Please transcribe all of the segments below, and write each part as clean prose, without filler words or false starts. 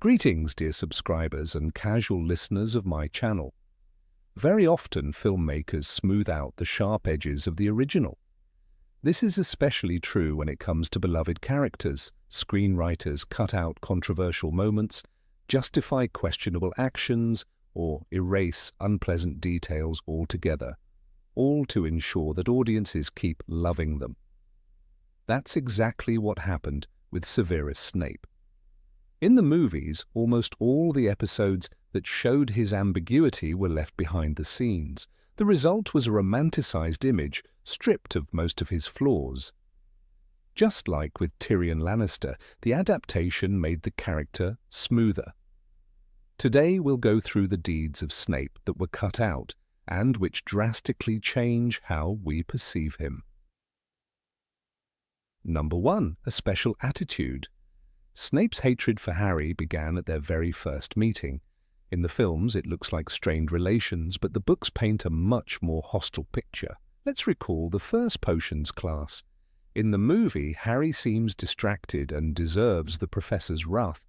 Greetings, dear subscribers and casual listeners of my channel. Very often, filmmakers smooth out the sharp edges of the original. This is especially true when it comes to beloved characters. Screenwriters cut out controversial moments, justify questionable actions, or erase unpleasant details altogether, all to ensure that audiences keep loving them. That's exactly what happened with Severus Snape. In the movies, almost all the episodes that showed his ambiguity were left behind the scenes. The result was a romanticized image stripped of most of his flaws. Just like with Tyrion Lannister, the adaptation made the character smoother. Today we'll go through the deeds of Snape that were cut out and which drastically change how we perceive him. Number 1. A special attitude. Snape's hatred for Harry began at their very first meeting. In the films, it looks like strained relations, but the books paint a much more hostile picture. Let's recall the first potions class. In the movie, Harry seems distracted and deserves the professor's wrath.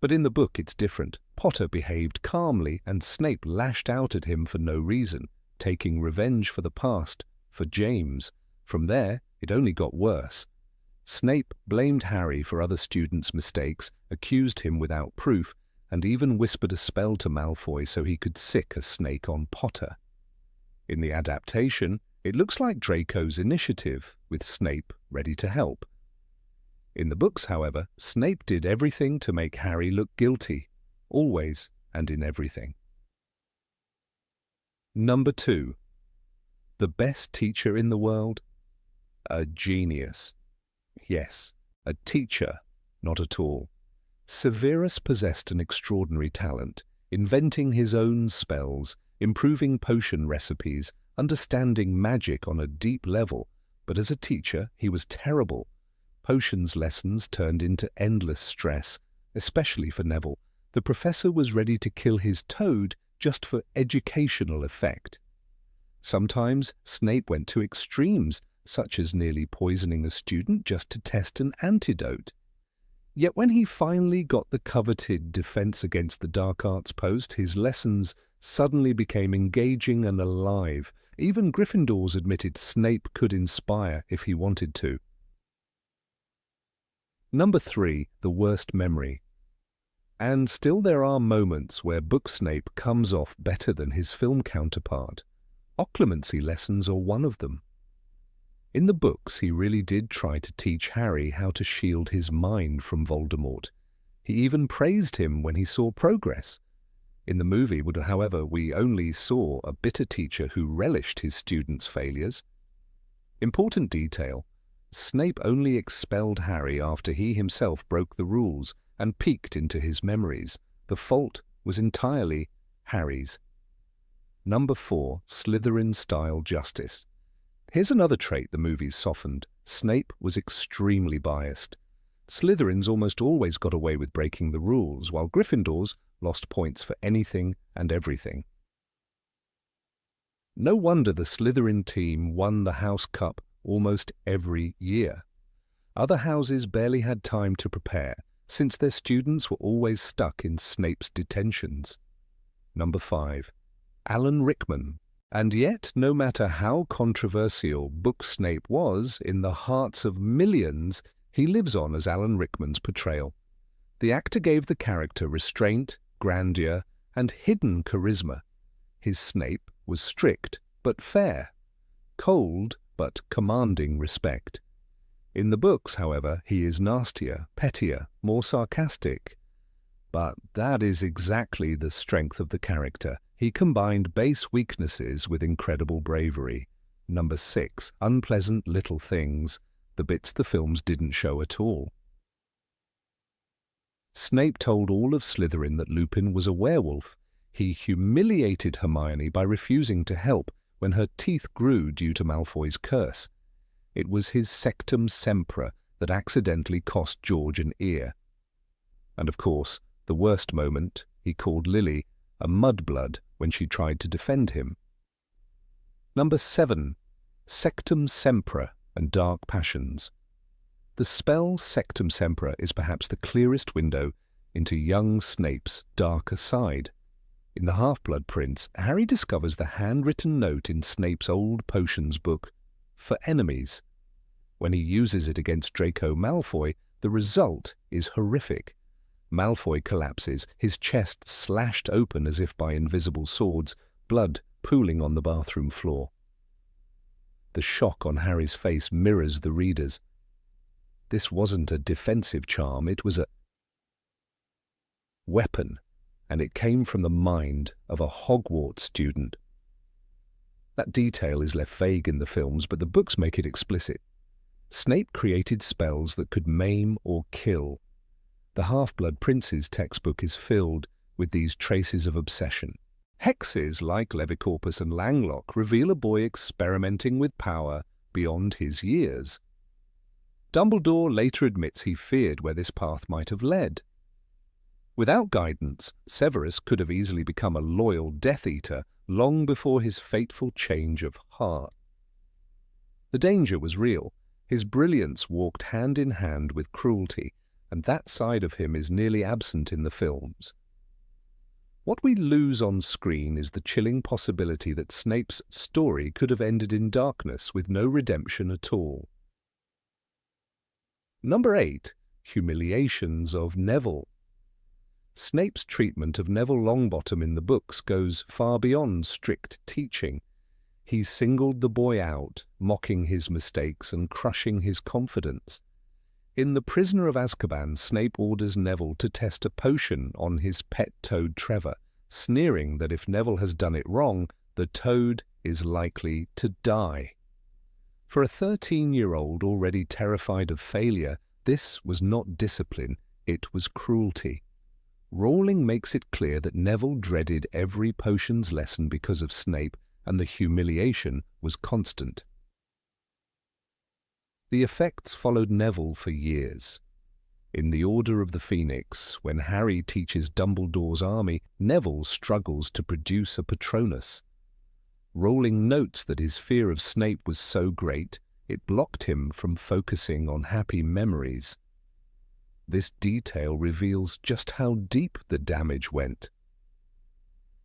But in the book, it's different. Potter behaved calmly, and Snape lashed out at him for no reason, taking revenge for the past, for James. From there, it only got worse. Snape blamed Harry for other students' mistakes, accused him without proof, and even whispered a spell to Malfoy so he could sick a snake on Potter. In the adaptation, it looks like Draco's initiative, with Snape ready to help. In the books, however, Snape did everything to make Harry look guilty, always and in everything. Number 2. The best teacher in the world? A genius. Yes, a teacher, not at all. Severus possessed an extraordinary talent, inventing his own spells, improving potion recipes, understanding magic on a deep level, but as a teacher he was terrible. Potions lessons turned into endless stress, especially for Neville. The professor was ready to kill his toad just for educational effect. Sometimes Snape went to extremes, such as nearly poisoning a student just to test an antidote. Yet when he finally got the coveted Defense Against the Dark Arts post, his lessons suddenly became engaging and alive. Even Gryffindors admitted Snape could inspire if he wanted to. Number 3. The worst memory. And still there are moments where book Snape comes off better than his film counterpart. Occlumency lessons are one of them. In the books, he really did try to teach Harry how to shield his mind from Voldemort. He even praised him when he saw progress. In the movie, however, we only saw a bitter teacher who relished his students' failures. Important detail: Snape only expelled Harry after he himself broke the rules and peeked into his memories. The fault was entirely Harry's. Number 4. Slytherin-style justice. Here's another trait the movies softened. Snape was extremely biased. Slytherins almost always got away with breaking the rules, while Gryffindors lost points for anything and everything. No wonder the Slytherin team won the House Cup almost every year. Other houses barely had time to prepare, since their students were always stuck in Snape's detentions. Number 5. Alan Rickman. And yet, no matter how controversial Book Snape was, in the hearts of millions, he lives on as Alan Rickman's portrayal. The actor gave the character restraint, grandeur, and hidden charisma. His Snape was strict but fair, cold but commanding respect. In the books, however, he is nastier, pettier, more sarcastic. But that is exactly the strength of the character. He combined base weaknesses with incredible bravery. Number 6. Unpleasant little things, the bits the films didn't show at all. Snape told all of Slytherin that Lupin was a werewolf. He humiliated Hermione by refusing to help when her teeth grew due to Malfoy's curse. It was his sectum sempra that accidentally cost George an ear. And of course, the worst moment, he called Lily a mudblood when she tried to defend him. Number 7. Sectum Sempra and Dark Passions. The spell Sectum Sempra is perhaps the clearest window into young Snape's darker side. In The Half-Blood Prince, Harry discovers the handwritten note in Snape's old potions book for enemies. When he uses it against Draco Malfoy, the result is horrific. Malfoy collapses, his chest slashed open as if by invisible swords, blood pooling on the bathroom floor. The shock on Harry's face mirrors the reader's. This wasn't a defensive charm, it was a weapon, and it came from the mind of a Hogwarts student. That detail is left vague in the films, but the books make it explicit. Snape created spells that could maim or kill. The Half-Blood Prince's textbook is filled with these traces of obsession. Hexes like Levicorpus and Langlock reveal a boy experimenting with power beyond his years. Dumbledore later admits he feared where this path might have led. Without guidance, Severus could have easily become a loyal Death Eater long before his fateful change of heart. The danger was real. His brilliance walked hand in hand with cruelty, and that side of him is nearly absent in the films. What we lose on screen is the chilling possibility that Snape's story could have ended in darkness with no redemption at all. Number 8. Humiliations of Neville. Snape's treatment of Neville Longbottom in the books goes far beyond strict teaching. He singled the boy out, mocking his mistakes and crushing his confidence. In The Prisoner of Azkaban, Snape orders Neville to test a potion on his pet toad Trevor, sneering that if Neville has done it wrong, the toad is likely to die. For a 13-year-old already terrified of failure, this was not discipline, it was cruelty. Rowling makes it clear that Neville dreaded every potions lesson because of Snape, and the humiliation was constant. The effects followed Neville for years. In The Order of the Phoenix, when Harry teaches Dumbledore's army, Neville struggles to produce a Patronus. Rowling notes that his fear of Snape was so great, it blocked him from focusing on happy memories. This detail reveals just how deep the damage went.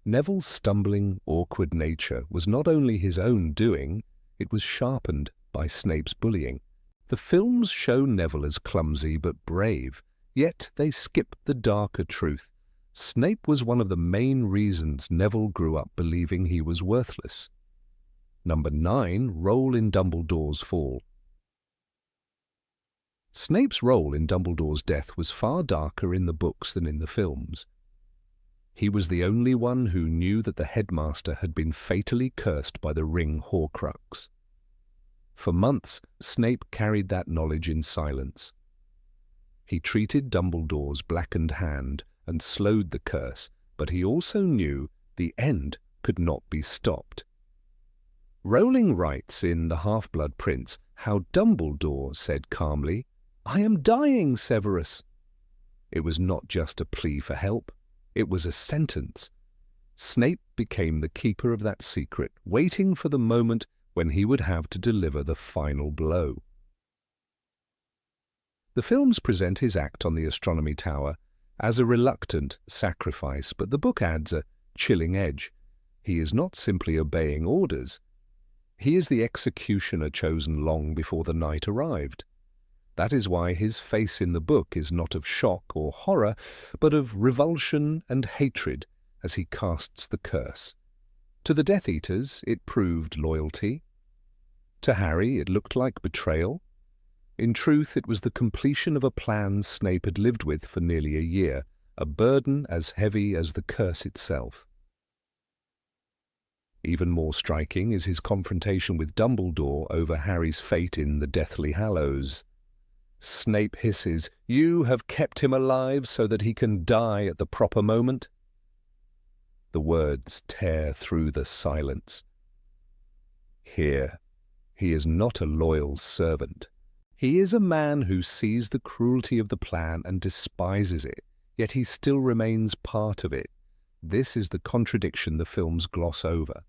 Neville's stumbling, awkward nature was not only his own doing, it was sharpened by Snape's bullying. The films show Neville as clumsy but brave, yet they skip the darker truth. Snape was one of the main reasons Neville grew up believing he was worthless. Number 9. Role in Dumbledore's fall. Snape's role in Dumbledore's death was far darker in the books than in the films. He was the only one who knew that the headmaster had been fatally cursed by the ring Horcrux. For months, Snape carried that knowledge in silence. He treated Dumbledore's blackened hand and slowed the curse, but he also knew the end could not be stopped. Rowling writes in The Half-Blood Prince how Dumbledore said calmly, "I am dying, Severus." It was not just a plea for help, it was a sentence. Snape became the keeper of that secret, waiting for the moment when he would have to deliver the final blow. The films present his act on the Astronomy Tower as a reluctant sacrifice, but the book adds a chilling edge. He is not simply obeying orders. He is the executioner chosen long before the night arrived. That is why his face in the book is not of shock or horror, but of revulsion and hatred as he casts the curse. To the Death Eaters, it proved loyalty. To Harry, it looked like betrayal. In truth, it was the completion of a plan Snape had lived with for nearly a year, a burden as heavy as the curse itself. Even more striking is his confrontation with Dumbledore over Harry's fate in the Deathly Hallows. Snape hisses, "You have kept him alive so that he can die at the proper moment." The words tear through the silence. Here, he is not a loyal servant. He is a man who sees the cruelty of the plan and despises it, yet he still remains part of it. This is the contradiction the films gloss over.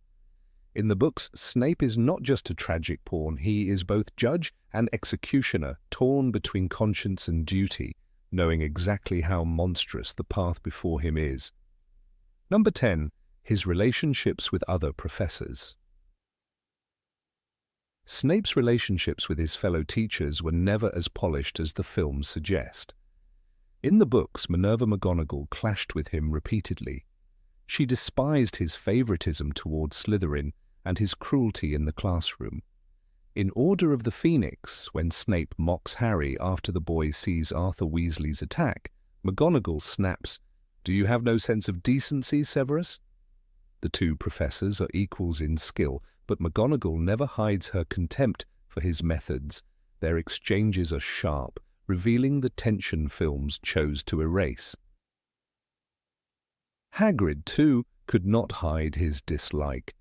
In the books, Snape is not just a tragic pawn, he is both judge and executioner, torn between conscience and duty. knowing exactly how monstrous the path before him is. Number 10. His relationships with other professors. Snape's relationships with his fellow teachers were never as polished as the films suggest. In the books, Minerva McGonagall clashed with him repeatedly. She despised his favoritism toward Slytherin and his cruelty in the classroom. In Order of the Phoenix, when Snape mocks Harry after the boy sees Arthur Weasley's attack, McGonagall snaps, "Do you have no sense of decency, Severus?" The two professors are equals in skill, but McGonagall never hides her contempt for his methods. Their exchanges are sharp, revealing the tension films chose to erase. Hagrid, too, could not hide his dislike.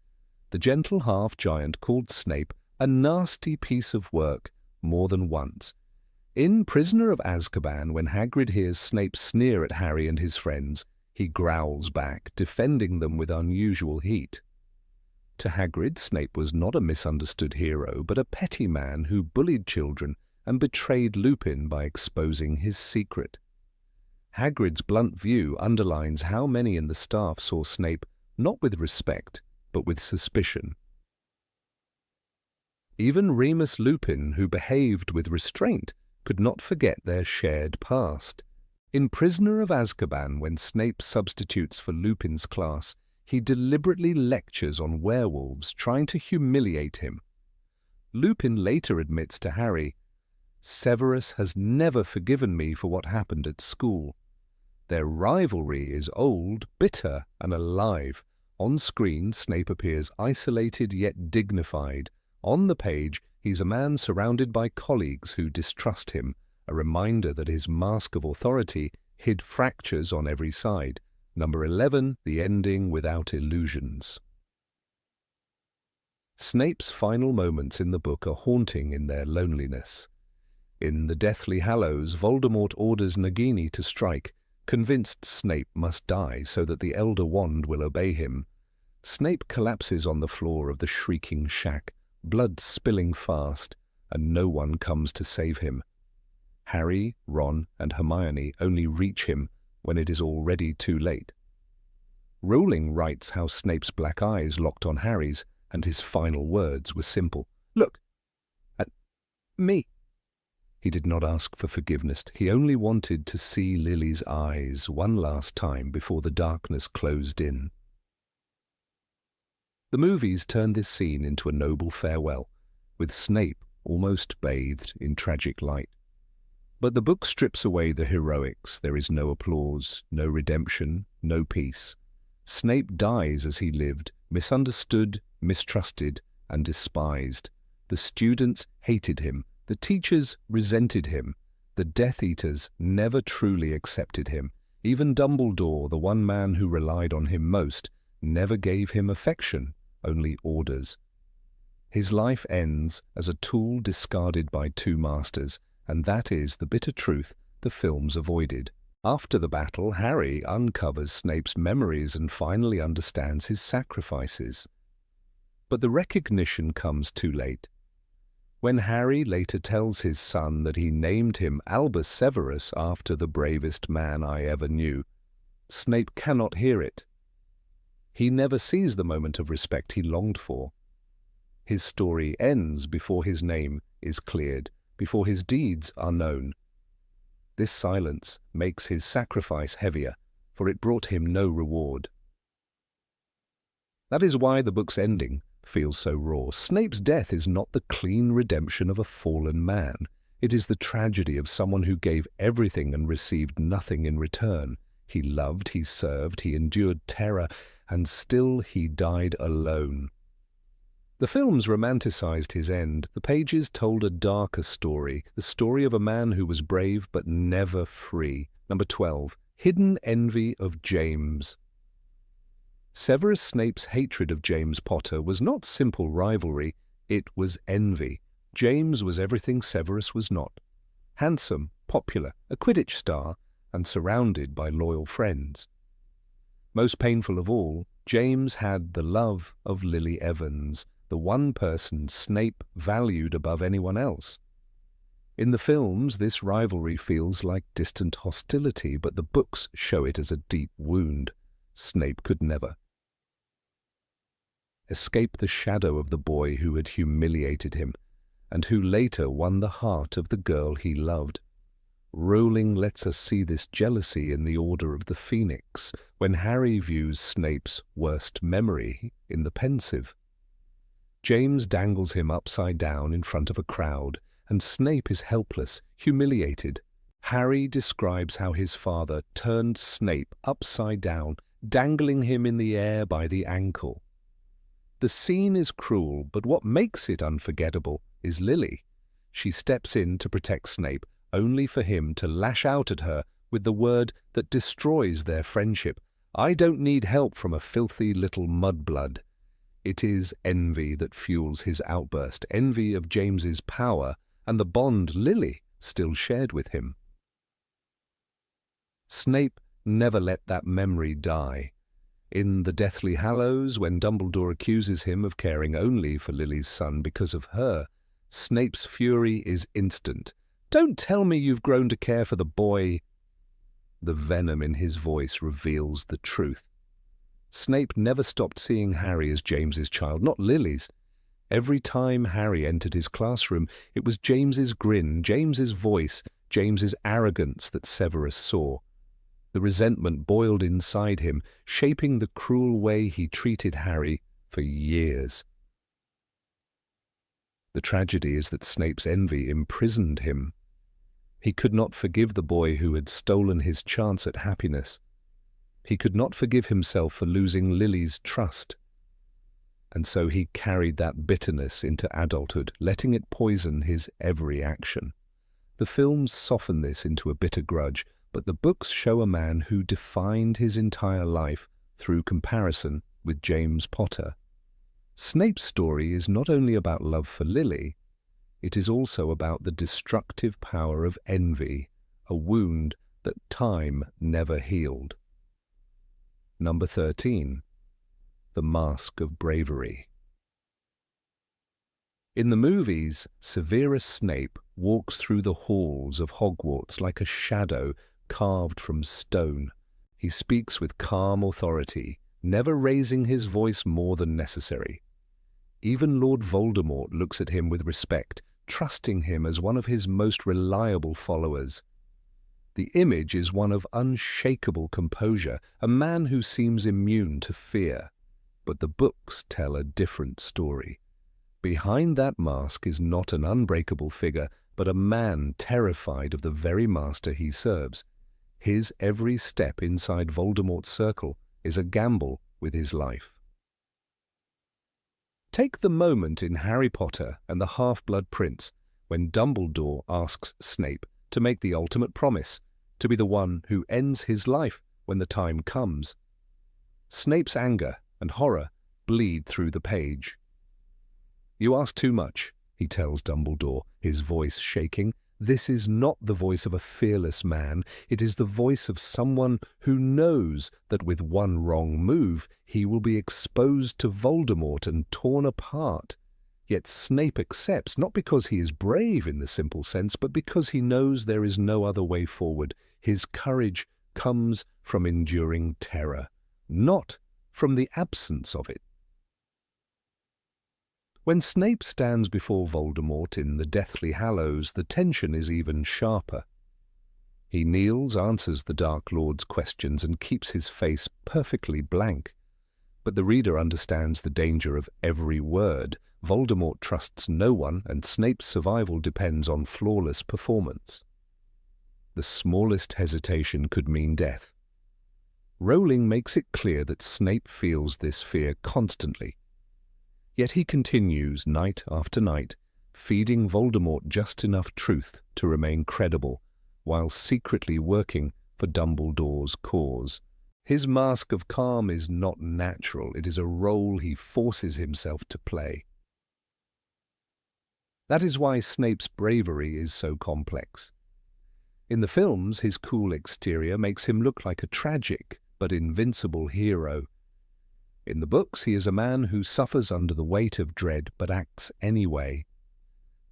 The gentle half-giant called Snape a nasty piece of work more than once. In Prisoner of Azkaban, when Hagrid hears Snape sneer at Harry and his friends, he growls back, defending them with unusual heat. To Hagrid, Snape was not a misunderstood hero, but a petty man who bullied children and betrayed Lupin by exposing his secret. Hagrid's blunt view underlines how many in the staff saw Snape not with respect, but with suspicion. Even Remus Lupin, who behaved with restraint, could not forget their shared past. In Prisoner of Azkaban, when Snape substitutes for Lupin's class, he deliberately lectures on werewolves, trying to humiliate him. Lupin later admits to Harry, "Severus has never forgiven me for what happened at school." Their rivalry is old, bitter, and alive. On screen, Snape appears isolated yet dignified. On the page, he's a man surrounded by colleagues who distrust him, a reminder that his mask of authority hid fractures on every side. Number 11, the ending without illusions. Snape's final moments in the book are haunting in their loneliness. In the Deathly Hallows, Voldemort orders Nagini to strike, convinced Snape must die so that the Elder Wand will obey him. Snape collapses on the floor of the shrieking shack, blood spilling fast, and no one comes to save him. Harry, Ron, and Hermione only reach him when it is already too late. Rowling writes how Snape's black eyes locked on Harry's, and his final words were simple. "Look at me." He did not ask for forgiveness. He only wanted to see Lily's eyes one last time before the darkness closed in. The movies turned this scene into a noble farewell, with Snape almost bathed in tragic light. But the book strips away the heroics. There is no applause, no redemption, no peace. Snape dies as he lived, misunderstood, mistrusted, and despised. The students hated him. The teachers resented him. The Death Eaters never truly accepted him. Even Dumbledore, the one man who relied on him most, never gave him affection, only orders. His life ends as a tool discarded by two masters, and that is the bitter truth the films avoided. After the battle, Harry uncovers Snape's memories and finally understands his sacrifices. But the recognition comes too late. When Harry later tells his son that he named him Albus Severus after the bravest man I ever knew, Snape cannot hear it. He never sees the moment of respect he longed for. His story ends before his name is cleared, before his deeds are known. This silence makes his sacrifice heavier, for it brought him no reward. That is why the book's ending feels so raw. Snape's death is not the clean redemption of a fallen man. It is the tragedy of someone who gave everything and received nothing in return. He loved, he served, he endured terror, and still he died alone. The films romanticized his end. The pages told a darker story, the story of a man who was brave but never free. Number 12, hidden envy of James. Severus Snape's hatred of James Potter was not simple rivalry, it was envy. James was everything Severus was not. Handsome, popular, a Quidditch star, and surrounded by loyal friends. Most painful of all, James had the love of Lily Evans, the one person Snape valued above anyone else. In the films, this rivalry feels like distant hostility, but the books show it as a deep wound. Snape could never escape the shadow of the boy who had humiliated him, and who later won the heart of the girl he loved. Rowling lets us see this jealousy in the Order of the Phoenix, when Harry views Snape's worst memory in the pensive. James dangles him upside down in front of a crowd, and Snape is helpless, humiliated. Harry describes how his father turned Snape upside down, dangling him in the air by the ankle. The scene is cruel, but what makes it unforgettable is Lily. She steps in to protect Snape, only for him to lash out at her with the word that destroys their friendship. "I don't need help from a filthy little mudblood." It is envy that fuels his outburst, envy of James's power and the bond Lily still shared with him. Snape never let that memory die. In the Deathly Hallows, when Dumbledore accuses him of caring only for Lily's son because of her, Snape's fury is instant. "Don't tell me you've grown to care for the boy." The venom in his voice reveals the truth. Snape never stopped seeing Harry as James's child, not Lily's. Every time Harry entered his classroom, it was James's grin, James's voice, James's arrogance that Severus saw. The resentment boiled inside him, shaping the cruel way he treated Harry for years. The tragedy is that Snape's envy imprisoned him. He could not forgive the boy who had stolen his chance at happiness. He could not forgive himself for losing Lily's trust. And so he carried that bitterness into adulthood, letting it poison his every action. The films soften this into a bitter grudge, but the books show a man who defined his entire life through comparison with James Potter. Snape's story is not only about love for Lily, it is also about the destructive power of envy, a wound that time never healed. Number 13. The Mask of Bravery. In the movies, Severus Snape walks through the halls of Hogwarts like a shadow carved from stone. He speaks with calm authority, never raising his voice more than necessary. Even Lord Voldemort looks at him with respect, trusting him as one of his most reliable followers. The image is one of unshakable composure, a man who seems immune to fear. But the books tell a different story. Behind that mask is not an unbreakable figure, but a man terrified of the very master he serves. His every step inside Voldemort's circle is a gamble with his life. Take the moment in Harry Potter and the Half-Blood Prince when Dumbledore asks Snape to make the ultimate promise, to be the one who ends his life when the time comes. Snape's anger and horror bleed through the page. "You ask too much," he tells Dumbledore, his voice shaking. "This is not the voice of a fearless man. It is the voice of someone who knows that with one wrong move he will be exposed to Voldemort and torn apart." Yet Snape accepts, not because he is brave in the simple sense, but because he knows there is no other way forward. His courage comes from enduring terror, not from the absence of it. When Snape stands before Voldemort in the Deathly Hallows, the tension is even sharper. He kneels, answers the Dark Lord's questions, and keeps his face perfectly blank. But the reader understands the danger of every word. Voldemort trusts no one, and Snape's survival depends on flawless performance. The smallest hesitation could mean death. Rowling makes it clear that Snape feels this fear constantly. Yet he continues night after night, feeding Voldemort just enough truth to remain credible, while secretly working for Dumbledore's cause. His mask of calm is not natural, it is a role he forces himself to play. That is why Snape's bravery is so complex. In the films, his cool exterior makes him look like a tragic but invincible hero. In the books, he is a man who suffers under the weight of dread but acts anyway.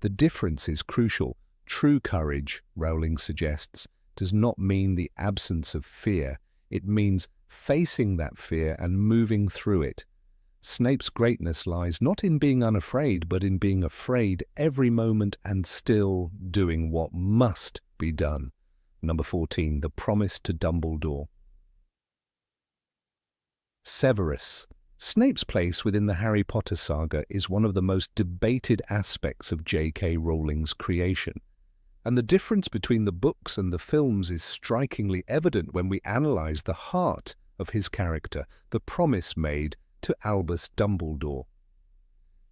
The difference is crucial. True courage, Rowling suggests, does not mean the absence of fear. It means facing that fear and moving through it. Snape's greatness lies not in being unafraid, but in being afraid every moment and still doing what must be done. Number 14, the promise to Dumbledore. Severus. Snape's place within the Harry Potter saga is one of the most debated aspects of J.K. Rowling's creation. And the difference between the books and the films is strikingly evident when we analyze the heart of his character, the promise made to Albus Dumbledore.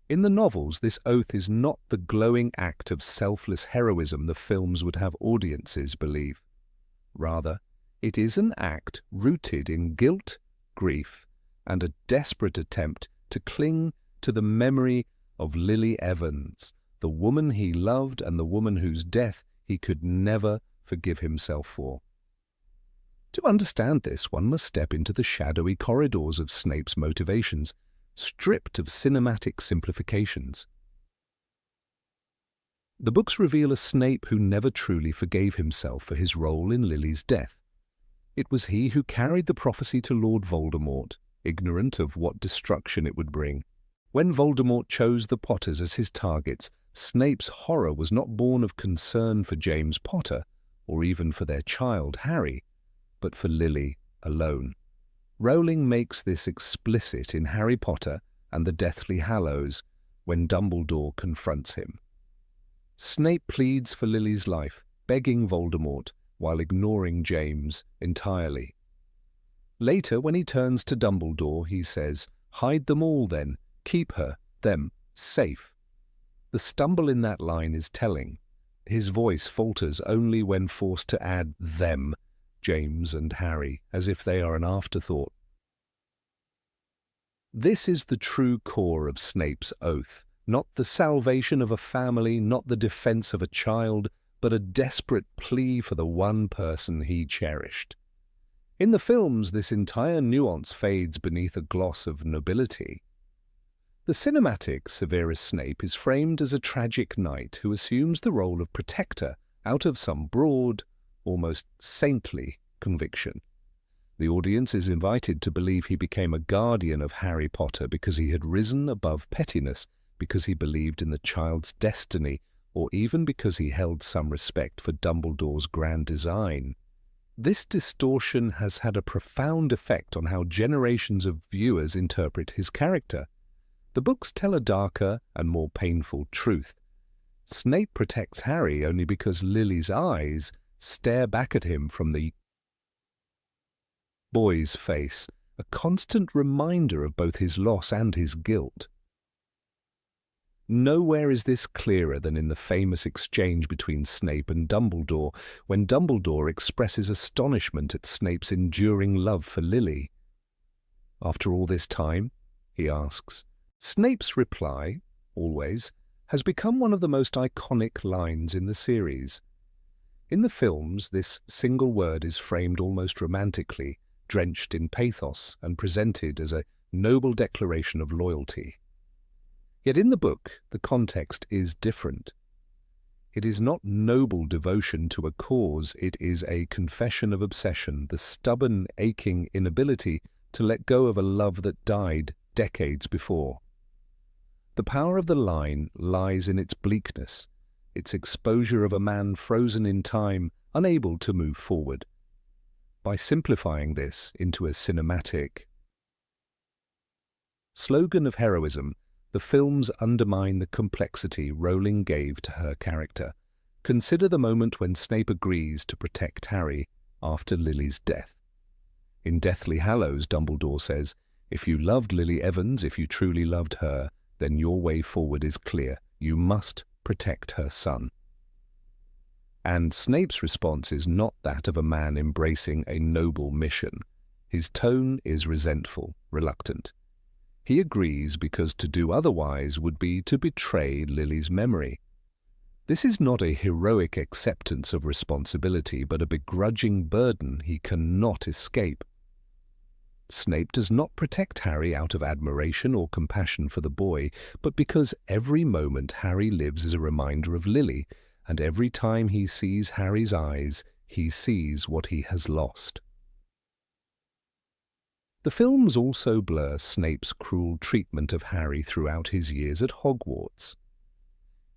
In the novels, this oath is not the glowing act of selfless heroism the films would have audiences believe. Rather, it is an act rooted in guilt, grief, and a desperate attempt to cling to the memory of Lily Evans, the woman he loved and the woman whose death he could never forgive himself for. To understand this, one must step into the shadowy corridors of Snape's motivations, stripped of cinematic simplifications. The books reveal a Snape who never truly forgave himself for his role in Lily's death. It was he who carried the prophecy to Lord Voldemort, ignorant of what destruction it would bring. When Voldemort chose the Potters as his targets, Snape's horror was not born of concern for James Potter, or even for their child, Harry, but for Lily alone. Rowling makes this explicit in Harry Potter and the Deathly Hallows when Dumbledore confronts him. Snape pleads for Lily's life, begging Voldemort, while ignoring James entirely. Later, when he turns to Dumbledore, he says, "Hide them all then, keep her, them, safe." The stumble in that line is telling. His voice falters only when forced to add them, James and Harry, as if they are an afterthought. This is the true core of Snape's oath, not the salvation of a family, not the defense of a child, but a desperate plea for the one person he cherished. In the films, this entire nuance fades beneath a gloss of nobility. The cinematic Severus Snape is framed as a tragic knight who assumes the role of protector out of some broad, almost saintly conviction. The audience is invited to believe he became a guardian of Harry Potter because he had risen above pettiness, because he believed in the child's destiny, or even because he held some respect for Dumbledore's grand design. This distortion has had a profound effect on how generations of viewers interpret his character. The books tell a darker and more painful truth. Snape protects Harry only because Lily's eyes stare back at him from the boy's face, a constant reminder of both his loss and his guilt. Nowhere is this clearer than in the famous exchange between Snape and Dumbledore, when Dumbledore expresses astonishment at Snape's enduring love for Lily. "After all this time?" he asks. Snape's reply, always, has become one of the most iconic lines in the series. In the films, this single word is framed almost romantically, drenched in pathos and presented as a noble declaration of loyalty. Yet in the book, the context is different. It is not noble devotion to a cause, it is a confession of obsession, the stubborn, aching inability to let go of a love that died decades before. The power of the line lies in its bleakness, its exposure of a man frozen in time, unable to move forward. By simplifying this into a cinematic slogan of heroism, the films undermine the complexity Rowling gave to her character. Consider the moment when Snape agrees to protect Harry after Lily's death. In Deathly Hallows, Dumbledore says, "If you loved Lily Evans, if you truly loved her, then your way forward is clear. You must protect her son." And Snape's response is not that of a man embracing a noble mission. His tone is resentful, reluctant. He agrees because to do otherwise would be to betray Lily's memory. This is not a heroic acceptance of responsibility, but a begrudging burden he cannot escape. Snape does not protect Harry out of admiration or compassion for the boy, but because every moment Harry lives is a reminder of Lily, and every time he sees Harry's eyes, he sees what he has lost. The films also blur Snape's cruel treatment of Harry throughout his years at Hogwarts.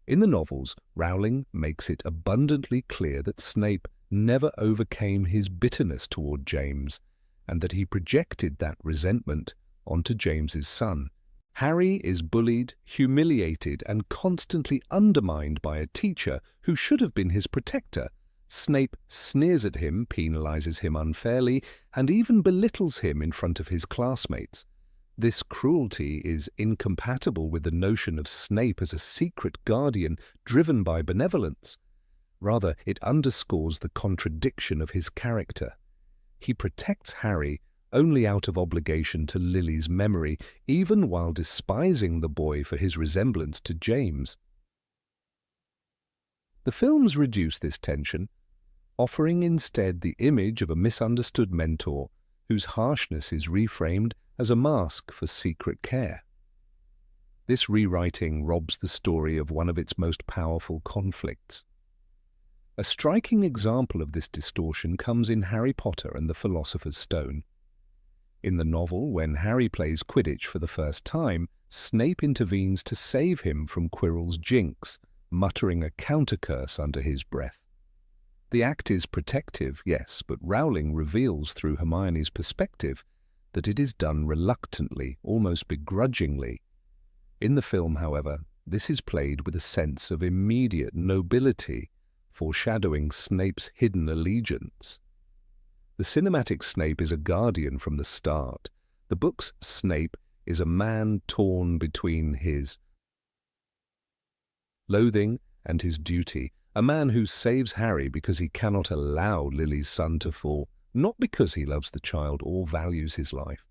In the novels, Rowling makes it abundantly clear that Snape never overcame his bitterness toward James, and that he projected that resentment onto James's son. Harry is bullied, humiliated, and constantly undermined by a teacher who should have been his protector. Snape sneers at him, penalizes him unfairly, and even belittles him in front of his classmates. This cruelty is incompatible with the notion of Snape as a secret guardian driven by benevolence. Rather, it underscores the contradiction of his character. He protects Harry only out of obligation to Lily's memory, even while despising the boy for his resemblance to James. The films reduce this tension, offering instead the image of a misunderstood mentor whose harshness is reframed as a mask for secret care. This rewriting robs the story of one of its most powerful conflicts. A striking example of this distortion comes in Harry Potter and the Philosopher's Stone. In the novel, when Harry plays Quidditch for the first time, Snape intervenes to save him from Quirrell's jinx, muttering a counter-curse under his breath. The act is protective, yes, but Rowling reveals through Hermione's perspective that it is done reluctantly, almost begrudgingly. In the film, however, this is played with a sense of immediate nobility, foreshadowing Snape's hidden allegiance. The cinematic Snape is a guardian from the start. The book's Snape is a man torn between his loathing and his duty, a man who saves Harry because he cannot allow Lily's son to fall, not because he loves the child or values his life.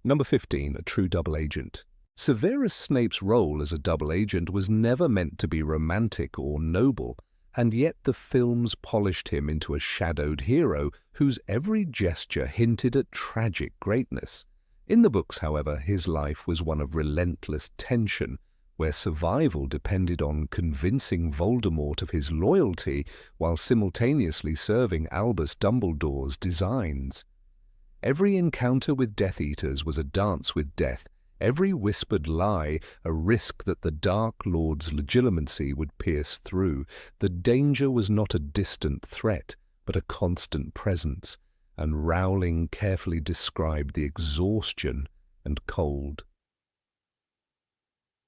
Number 15, a true double agent. Severus Snape's role as a double agent was never meant to be romantic or noble, and yet the films polished him into a shadowed hero whose every gesture hinted at tragic greatness. In the books, however, his life was one of relentless tension, where survival depended on convincing Voldemort of his loyalty while simultaneously serving Albus Dumbledore's designs. Every encounter with Death Eaters was a dance with death, every whispered lie a risk that the Dark Lord's legitimacy would pierce through. The danger was not a distant threat, but a constant presence, and Rowling carefully described the exhaustion and cold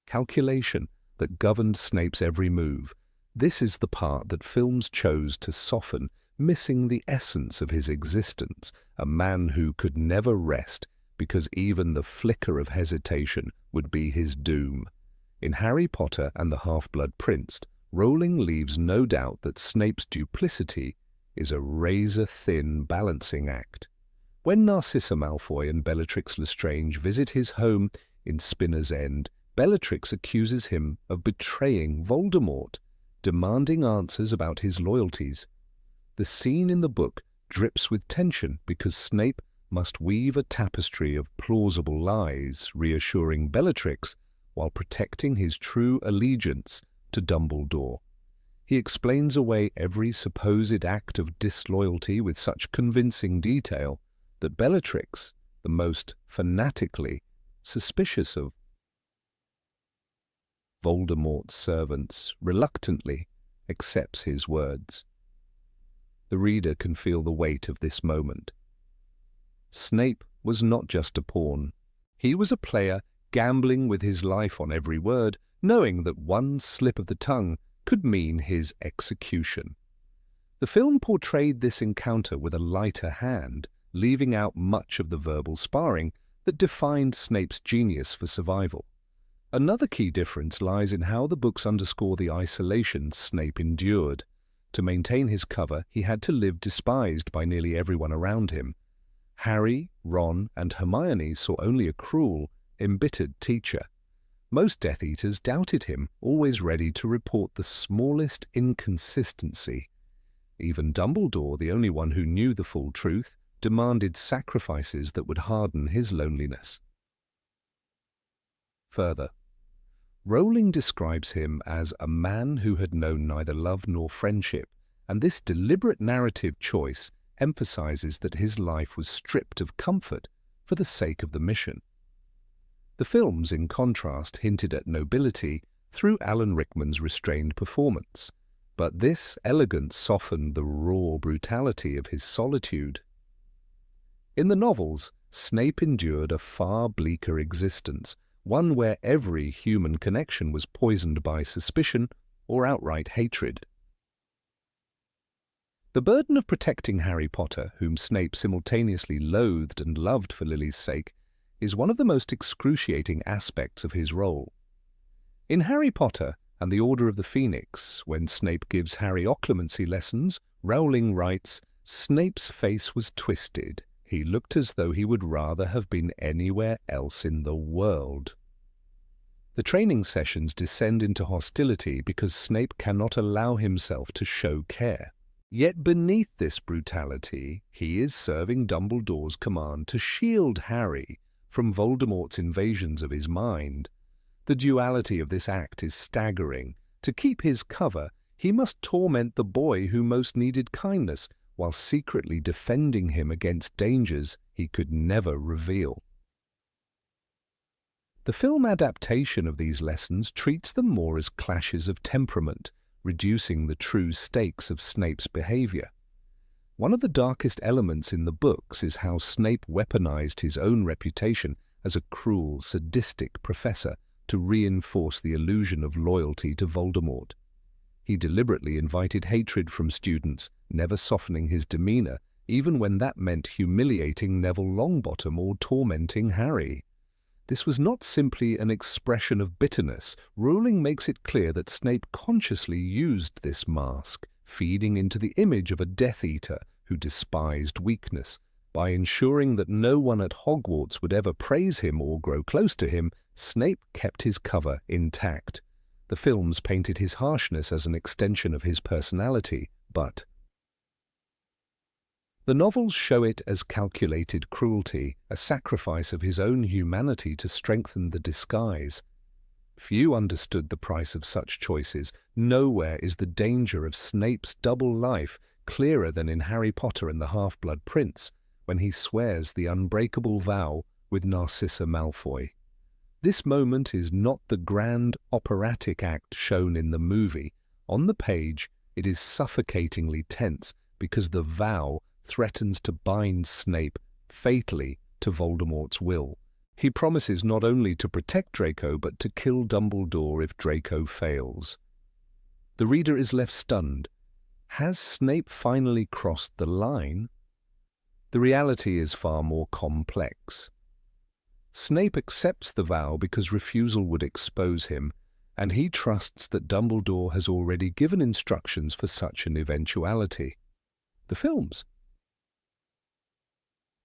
calculation that governed Snape's every move. This is the part that films chose to soften, missing the essence of his existence, a man who could never rest because even the flicker of hesitation would be his doom. In Harry Potter and the Half-Blood Prince, Rowling leaves no doubt that Snape's duplicity is a razor-thin balancing act. When Narcissa Malfoy and Bellatrix Lestrange visit his home in Spinner's End, Bellatrix accuses him of betraying Voldemort, demanding answers about his loyalties. The scene in the book drips with tension because Snape must weave a tapestry of plausible lies, reassuring Bellatrix while protecting his true allegiance to Dumbledore. He explains away every supposed act of disloyalty with such convincing detail that Bellatrix, the most fanatically suspicious of Voldemort's servants, reluctantly accepts his words. The reader can feel the weight of this moment. Snape was not just a pawn. He was a player gambling with his life on every word, knowing that one slip of the tongue could mean his execution. The film portrayed this encounter with a lighter hand, leaving out much of the verbal sparring that defined Snape's genius for survival. Another key difference lies in how the books underscore the isolation Snape endured. To maintain his cover, he had to live despised by nearly everyone around him. Harry, Ron, and Hermione saw only a cruel, embittered teacher. Most Death Eaters doubted him, always ready to report the smallest inconsistency. Even Dumbledore, the only one who knew the full truth, demanded sacrifices that would harden his loneliness. Further, Rowling describes him as a man who had known neither love nor friendship, and this deliberate narrative choice emphasizes that his life was stripped of comfort for the sake of the mission. The films, in contrast, hinted at nobility through Alan Rickman's restrained performance, but this elegance softened the raw brutality of his solitude. In the novels, Snape endured a far bleaker existence, one where every human connection was poisoned by suspicion or outright hatred. The burden of protecting Harry Potter, whom Snape simultaneously loathed and loved for Lily's sake, is one of the most excruciating aspects of his role. In Harry Potter and the Order of the Phoenix, when Snape gives Harry occlumency lessons, Rowling writes, "Snape's face was twisted. He looked as though he would rather have been anywhere else in the world." The training sessions descend into hostility because Snape cannot allow himself to show care. Yet beneath this brutality, he is serving Dumbledore's command to shield Harry from Voldemort's invasions of his mind. The duality of this act is staggering. To keep his cover, he must torment the boy who most needed kindness, while secretly defending him against dangers he could never reveal. The film adaptation of these lessons treats them more as clashes of temperament, reducing the true stakes of Snape's behavior. One of the darkest elements in the books is how Snape weaponized his own reputation as a cruel, sadistic professor to reinforce the illusion of loyalty to Voldemort. He deliberately invited hatred from students, never softening his demeanor, even when that meant humiliating Neville Longbottom or tormenting Harry. This was not simply an expression of bitterness. Rowling makes it clear that Snape consciously used this mask, feeding into the image of a Death Eater who despised weakness. By ensuring that no one at Hogwarts would ever praise him or grow close to him, Snape kept his cover intact. The films painted his harshness as an extension of his personality, but the novels show it as calculated cruelty, a sacrifice of his own humanity to strengthen the disguise. Few understood the price of such choices. Nowhere is the danger of Snape's double life clearer than in Harry Potter and the Half-Blood Prince, when he swears the unbreakable vow with Narcissa Malfoy. This moment is not the grand operatic act shown in the movie. On the page, it is suffocatingly tense because the vow threatens to bind Snape fatally to Voldemort's will. He promises not only to protect Draco, but to kill Dumbledore if Draco fails. The reader is left stunned. Has Snape finally crossed the line? The reality is far more complex. Snape accepts the vow because refusal would expose him, and he trusts that Dumbledore has already given instructions for such an eventuality. The films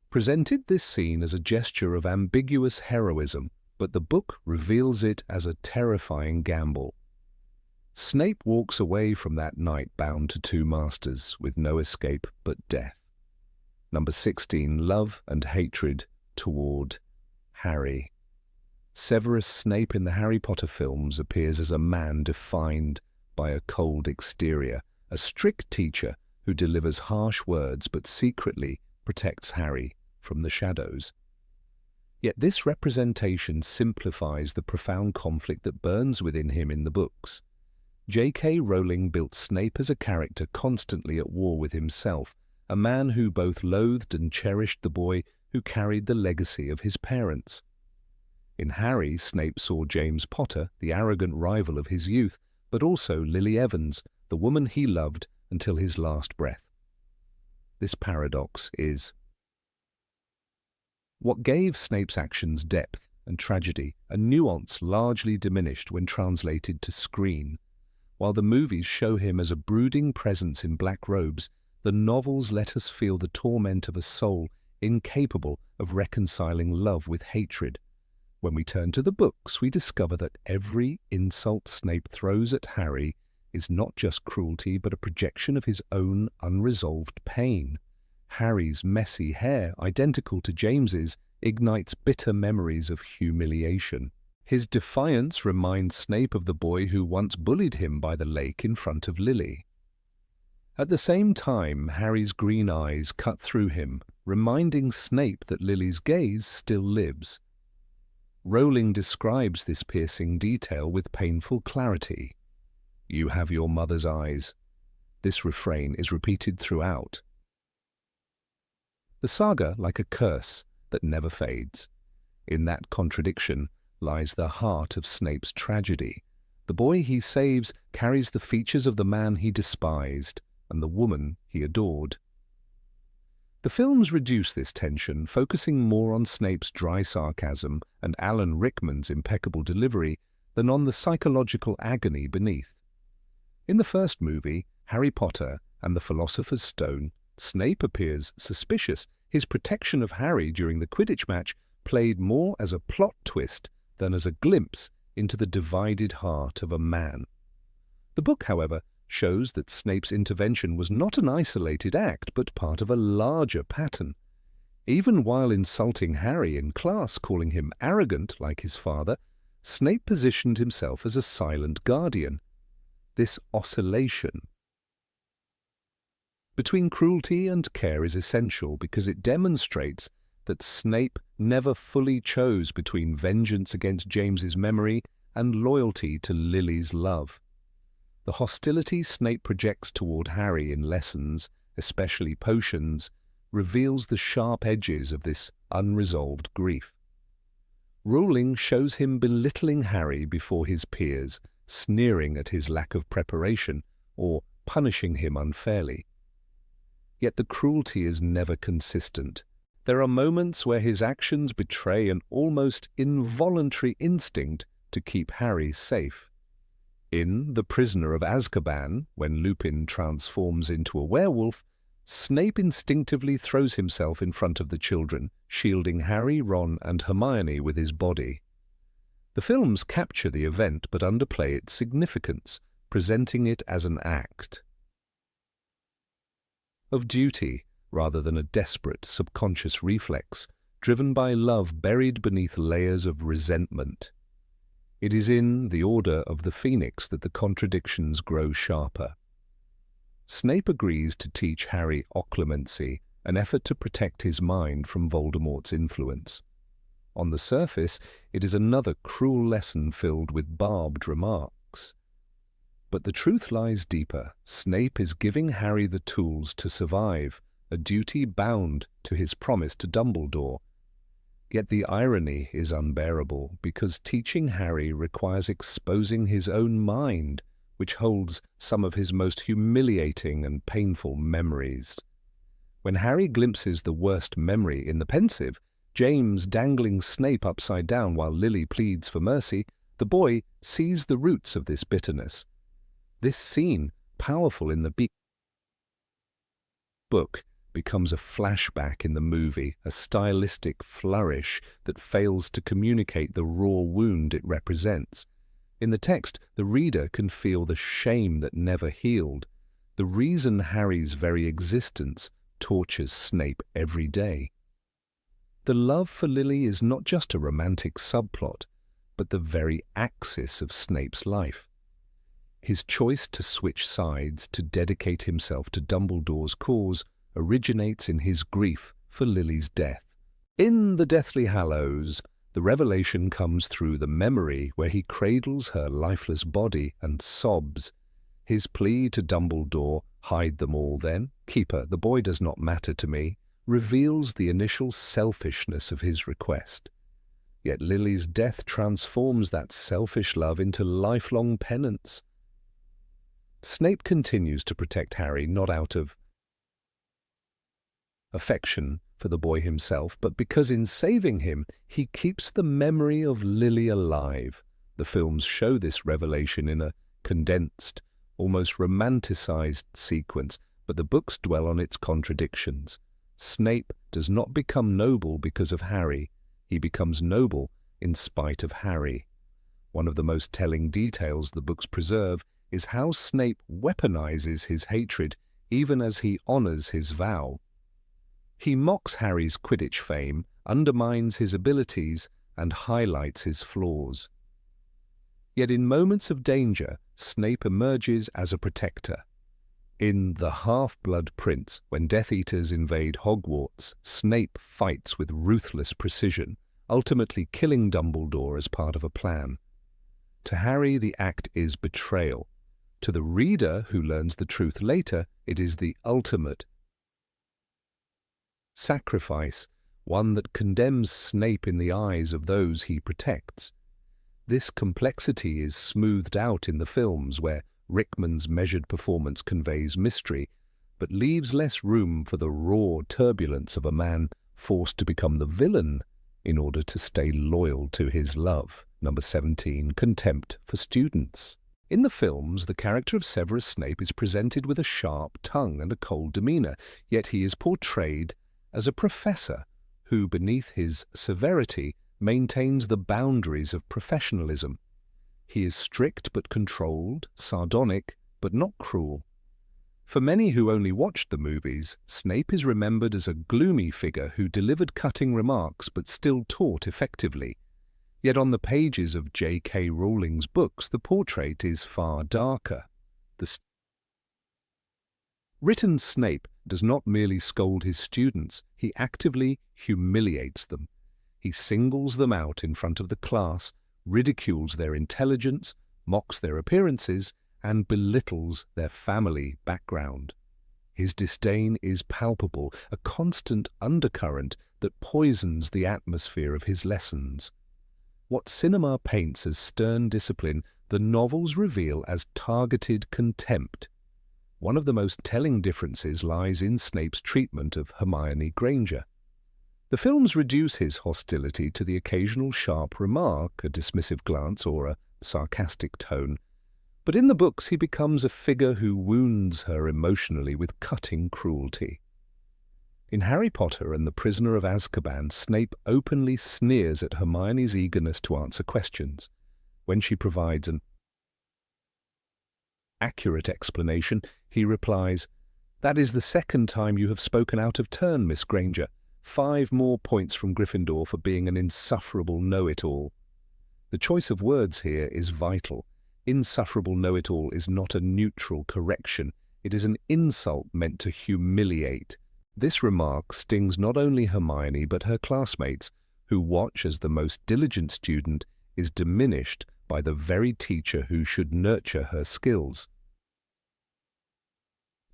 presented this scene as a gesture of ambiguous heroism, but the book reveals it as a terrifying gamble. Snape walks away from that night bound to two masters, with no escape but death. Number 16, love and hatred toward Harry. Severus Snape in the Harry Potter films appears as a man defined by a cold exterior, a strict teacher who delivers harsh words but secretly protects Harry from the shadows. Yet this representation simplifies the profound conflict that burns within him in the books. J.K. Rowling built Snape as a character constantly at war with himself, a man who both loathed and cherished the boy who carried the legacy of his parents. In Harry, Snape saw James Potter, the arrogant rival of his youth, but also Lily Evans, the woman he loved until his last breath. This paradox is what gave Snape's actions depth and tragedy, a nuance largely diminished when translated to screen. While the movies show him as a brooding presence in black robes, the novels let us feel the torment of a soul incapable of reconciling love with hatred. When we turn to the books, we discover that every insult Snape throws at Harry is not just cruelty, but a projection of his own unresolved pain. Harry's messy hair, identical to James's, ignites bitter memories of humiliation. His defiance reminds Snape of the boy who once bullied him by the lake in front of Lily. At the same time, Harry's green eyes cut through him, reminding Snape that Lily's gaze still lives. Rowling describes this piercing detail with painful clarity. "You have your mother's eyes." This refrain is repeated throughout. The saga like a curse that never fades. In that contradiction lies the heart of Snape's tragedy. The boy he saves carries the features of the man he despised and the woman he adored. The films reduce this tension, focusing more on Snape's dry sarcasm and Alan Rickman's impeccable delivery than on the psychological agony beneath. In the first movie, Harry Potter and the Philosopher's Stone, Snape appears suspicious. His protection of Harry during the Quidditch match played more as a plot twist than as a glimpse into the divided heart of a man. The book, however, shows that Snape's intervention was not an isolated act, but part of a larger pattern. Even while insulting Harry in class, calling him arrogant like his father, Snape positioned himself as a silent guardian. This oscillation between cruelty and care is essential because it demonstrates that Snape never fully chose between vengeance against James's memory and loyalty to Lily's love. The hostility Snape projects toward Harry in lessons, especially potions, reveals the sharp edges of this unresolved grief. Rowling shows him belittling Harry before his peers, sneering at his lack of preparation, or punishing him unfairly. Yet the cruelty is never consistent. There are moments where his actions betray an almost involuntary instinct to keep Harry safe. In The Prisoner of Azkaban, when Lupin transforms into a werewolf, Snape instinctively throws himself in front of the children, shielding Harry, Ron, and Hermione with his body. The films capture the event but underplay its significance, presenting it as an act of duty rather than a desperate subconscious reflex, driven by love buried beneath layers of resentment. It is in The Order of the Phoenix that the contradictions grow sharper. Snape agrees to teach Harry occlumency, an effort to protect his mind from Voldemort's influence. On the surface, it is another cruel lesson filled with barbed remarks. But the truth lies deeper. Snape is giving Harry the tools to survive, a duty bound to his promise to Dumbledore. Yet the irony is unbearable, because teaching Harry requires exposing his own mind, which holds some of his most humiliating and painful memories. When Harry glimpses the worst memory in the pensive, James dangling Snape upside down while Lily pleads for mercy, the boy sees the roots of this bitterness. This scene, powerful in the book, becomes a flashback in the movie, a stylistic flourish that fails to communicate the raw wound it represents. In the text, the reader can feel the shame that never healed, the reason Harry's very existence tortures Snape every day. The love for Lily is not just a romantic subplot, but the very axis of Snape's life. His choice to switch sides, to dedicate himself to Dumbledore's cause, originates in his grief for Lily's death. In The Deathly Hallows, the revelation comes through the memory where he cradles her lifeless body and sobs. His plea to Dumbledore, "Hide them all then, Keeper, the boy does not matter to me," reveals the initial selfishness of his request. Yet Lily's death transforms that selfish love into lifelong penance. Snape continues to protect Harry not out of affection for the boy himself, but because in saving him, he keeps the memory of Lily alive. The films show this revelation in a condensed, almost romanticized sequence, but the books dwell on its contradictions. Snape does not become noble because of Harry. He becomes noble in spite of Harry. One of the most telling details the books preserve is how Snape weaponizes his hatred even as he honors his vow. He mocks Harry's Quidditch fame, undermines his abilities, and highlights his flaws. Yet in moments of danger, Snape emerges as a protector. In The Half-Blood Prince, when Death Eaters invade Hogwarts, Snape fights with ruthless precision, ultimately killing Dumbledore as part of a plan. To Harry, the act is betrayal. To the reader, who learns the truth later, it is the ultimate sacrifice, one that condemns Snape in the eyes of those he protects. This complexity is smoothed out in the films, where Rickman's measured performance conveys mystery, but leaves less room for the raw turbulence of a man forced to become the villain in order to stay loyal to his love. Number 17, contempt for students. In the films, the character of Severus Snape is presented with a sharp tongue and a cold demeanor, yet he is portrayed as a professor who, beneath his severity, maintains the boundaries of professionalism. He is strict but controlled, sardonic but not cruel. For many who only watched the movies, Snape is remembered as a gloomy figure who delivered cutting remarks but still taught effectively. Yet on the pages of J.K. Rowling's books, the portrait is far darker. The written Snape does not merely scold his students, he actively humiliates them. He singles them out in front of the class, ridicules their intelligence, mocks their appearances, and belittles their family background. His disdain is palpable, a constant undercurrent that poisons the atmosphere of his lessons. What cinema paints as stern discipline, the novels reveal as targeted contempt. One of the most telling differences lies in Snape's treatment of Hermione Granger. The films reduce his hostility to the occasional sharp remark, a dismissive glance, or a sarcastic tone. But in the books he becomes a figure who wounds her emotionally with cutting cruelty. In Harry Potter and the Prisoner of Azkaban, Snape openly sneers at Hermione's eagerness to answer questions. When she provides an accurate explanation, he replies, "That is the second time you have spoken out of turn, Miss Granger. 5 more points from Gryffindor for being an insufferable know-it-all." The choice of words here is vital. Insufferable know-it-all is not a neutral correction. It is an insult meant to humiliate. This remark stings not only Hermione but her classmates, who watch as the most diligent student is diminished by the very teacher who should nurture her skills.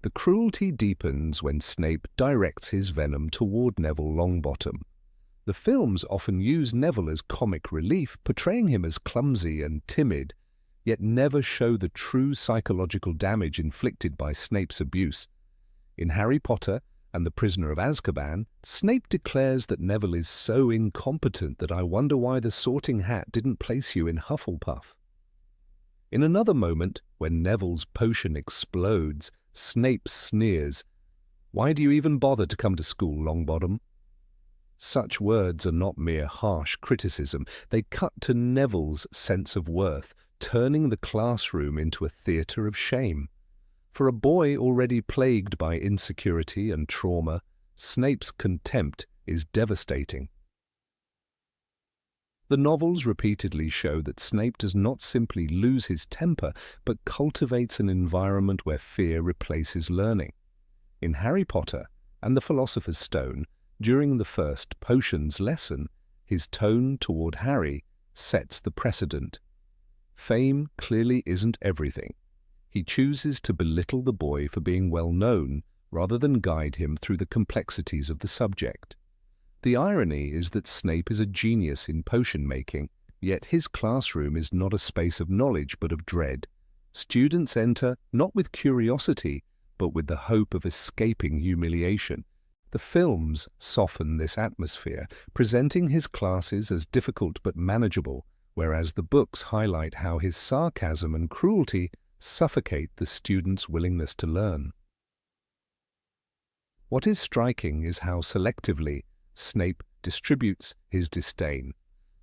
The cruelty deepens when Snape directs his venom toward Neville Longbottom. The films often use Neville as comic relief, portraying him as clumsy and timid, yet never show the true psychological damage inflicted by Snape's abuse. In Harry Potter and the Prisoner of Azkaban, Snape declares that Neville is so incompetent that I wonder why the Sorting Hat didn't place you in Hufflepuff. In another moment, when Neville's potion explodes, Snape sneers, "Why do you even bother to come to school, Longbottom?" Such words are not mere harsh criticism. They cut to Neville's sense of worth, turning the classroom into a theatre of shame. For a boy already plagued by insecurity and trauma, Snape's contempt is devastating. The novels repeatedly show that Snape does not simply lose his temper, but cultivates an environment where fear replaces learning. In Harry Potter and the Philosopher's Stone, during the first potions lesson, his tone toward Harry sets the precedent. Fame clearly isn't everything. He chooses to belittle the boy for being well known, rather than guide him through the complexities of the subject. The irony is that Snape is a genius in potion-making, yet his classroom is not a space of knowledge but of dread. Students enter not with curiosity, but with the hope of escaping humiliation. The films soften this atmosphere, presenting his classes as difficult but manageable, whereas the books highlight how his sarcasm and cruelty suffocate the student's willingness to learn. What is striking is how selectively Snape distributes his disdain.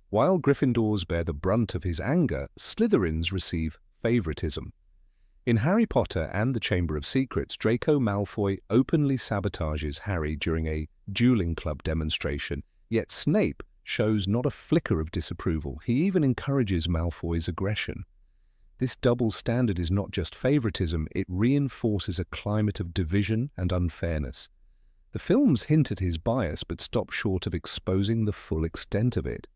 While Gryffindors bear the brunt of his anger, Slytherins receive favoritism. In Harry Potter and the Chamber of Secrets, Draco Malfoy openly sabotages Harry during a dueling club demonstration, yet Snape shows not a flicker of disapproval. He even encourages Malfoy's aggression. This double standard is not just favoritism, it reinforces a climate of division and unfairness. The films hint at his bias but stop short of exposing the full extent of it.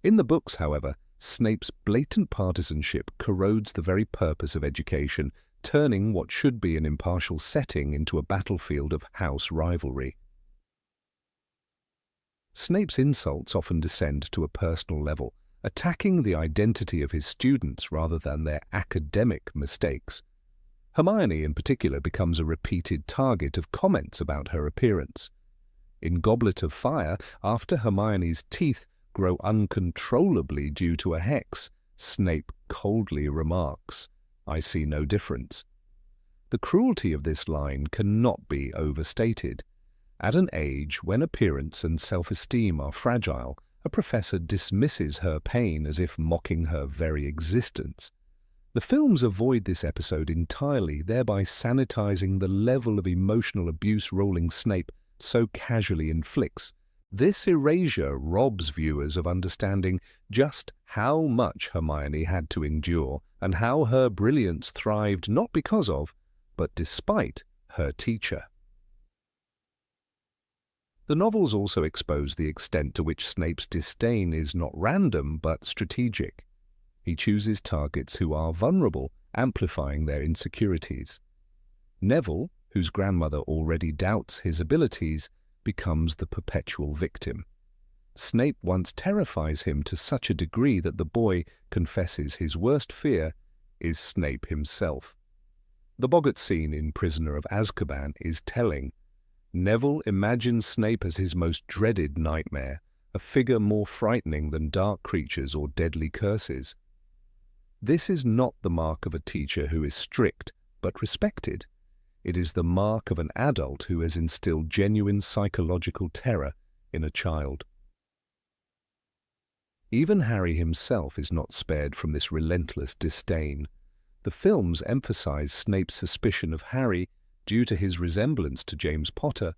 In the books, however, Snape's blatant partisanship corrodes the very purpose of education, turning what should be an impartial setting into a battlefield of house rivalry. Snape's insults often descend to a personal level, attacking the identity of his students rather than their academic mistakes. Hermione, in particular, becomes a repeated target of comments about her appearance. In Goblet of Fire, after Hermione's teeth grow uncontrollably due to a hex, Snape coldly remarks, "I see no difference." The cruelty of this line cannot be overstated. At an age when appearance and self-esteem are fragile, a professor dismisses her pain as if mocking her very existence. The films avoid this episode entirely, thereby sanitizing the level of emotional abuse Rowling Snape so casually inflicts. This erasure robs viewers of understanding just how much Hermione had to endure and how her brilliance thrived not because of, but despite, her teacher. The novels also expose the extent to which Snape's disdain is not random but strategic. He chooses targets who are vulnerable, amplifying their insecurities. Neville, whose grandmother already doubts his abilities, becomes the perpetual victim. Snape once terrifies him to such a degree that the boy confesses his worst fear is Snape himself. The boggart scene in Prisoner of Azkaban is telling. Neville imagines Snape as his most dreaded nightmare, a figure more frightening than dark creatures or deadly curses. This is not the mark of a teacher who is strict but respected. It is the mark of an adult who has instilled genuine psychological terror in a child. Even Harry himself is not spared from this relentless disdain. The films emphasize Snape's suspicion of Harry due to his resemblance to James Potter,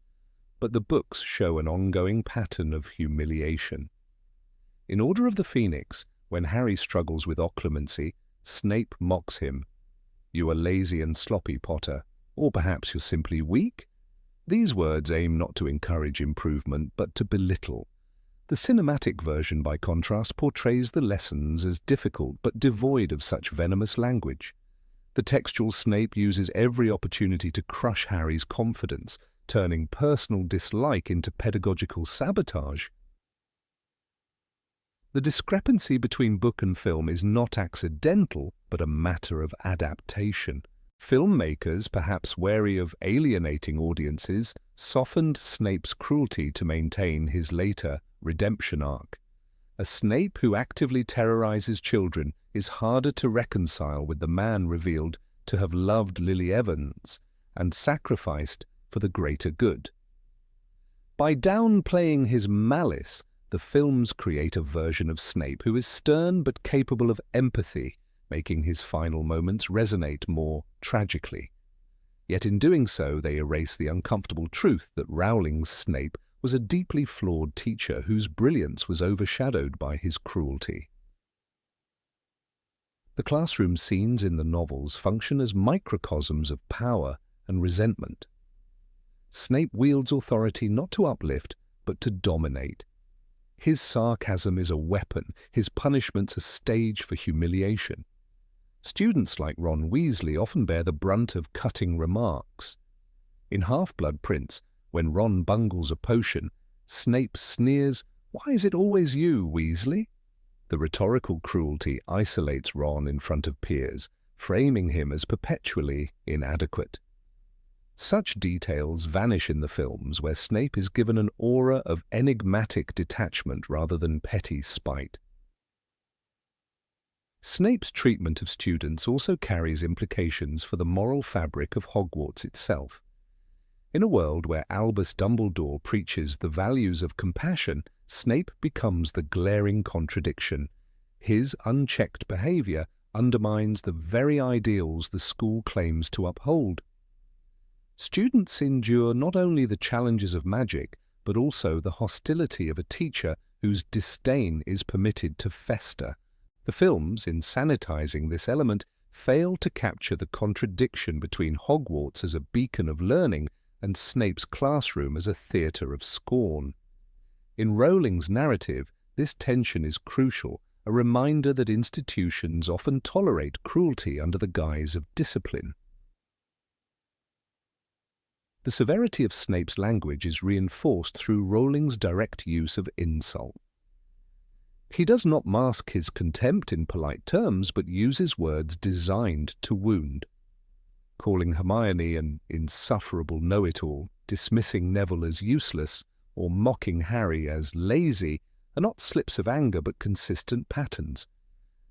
but the books show an ongoing pattern of humiliation. In Order of the Phoenix, when Harry struggles with occlumency, Snape mocks him. "You are lazy and sloppy, Potter, or perhaps you're simply weak?" These words aim not to encourage improvement, but to belittle. The cinematic version, by contrast, portrays the lessons as difficult but devoid of such venomous language. The textual Snape uses every opportunity to crush Harry's confidence, turning personal dislike into pedagogical sabotage. The discrepancy between book and film is not accidental, but a matter of adaptation. Filmmakers, perhaps wary of alienating audiences, softened Snape's cruelty to maintain his later redemption arc. A Snape who actively terrorizes children is harder to reconcile with the man revealed to have loved Lily Evans and sacrificed for the greater good. By downplaying his malice, the films create a version of Snape who is stern but capable of empathy, making his final moments resonate more tragically. Yet in doing so, they erase the uncomfortable truth that Rowling's Snape was a deeply flawed teacher whose brilliance was overshadowed by his cruelty. The classroom scenes in the novels function as microcosms of power and resentment. Snape wields authority not to uplift, but to dominate. His sarcasm is a weapon, his punishments a stage for humiliation. Students like Ron Weasley often bear the brunt of cutting remarks. In Half-Blood Prince, when Ron bungles a potion, Snape sneers, "Why is it always you, Weasley?" The rhetorical cruelty isolates Ron in front of peers, framing him as perpetually inadequate. Such details vanish in the films, where Snape is given an aura of enigmatic detachment rather than petty spite. Snape's treatment of students also carries implications for the moral fabric of Hogwarts itself. In a world where Albus Dumbledore preaches the values of compassion, Snape becomes the glaring contradiction. His unchecked behavior undermines the very ideals the school claims to uphold. Students endure not only the challenges of magic, but also the hostility of a teacher whose disdain is permitted to fester, The films, in sanitizing this element, fail to capture the contradiction between Hogwarts as a beacon of learning and Snape's classroom as a theatre of scorn. In Rowling's narrative, this tension is crucial, a reminder that institutions often tolerate cruelty under the guise of discipline. The severity of Snape's language is reinforced through Rowling's direct use of insult. He does not mask his contempt in polite terms, but uses words designed to wound. Calling Hermione an insufferable know-it-all, dismissing Neville as useless, or mocking Harry as lazy are not slips of anger but consistent patterns.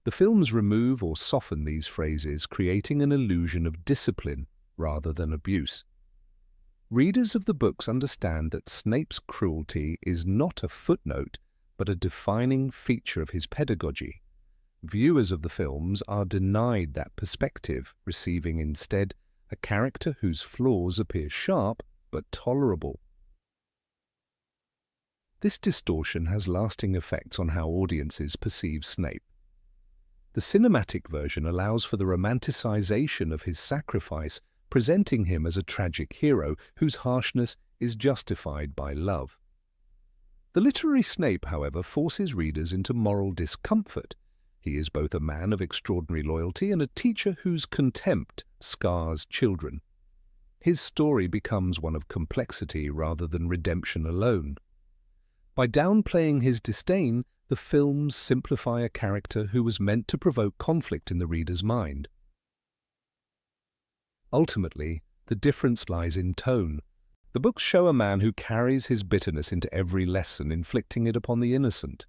The films remove or soften these phrases, creating an illusion of discipline rather than abuse. Readers of the books understand that Snape's cruelty is not a footnote, but a defining feature of his pedagogy. Viewers of the films are denied that perspective, receiving instead a character whose flaws appear sharp but tolerable. This distortion has lasting effects on how audiences perceive Snape. The cinematic version allows for the romanticization of his sacrifice, presenting him as a tragic hero whose harshness is justified by love. The literary Snape, however, forces readers into moral discomfort. He is both a man of extraordinary loyalty and a teacher whose contempt scars children. His story becomes one of complexity rather than redemption alone. By downplaying his disdain, the films simplify a character who was meant to provoke conflict in the reader's mind. Ultimately, the difference lies in tone. The books show a man who carries his bitterness into every lesson, inflicting it upon the innocent.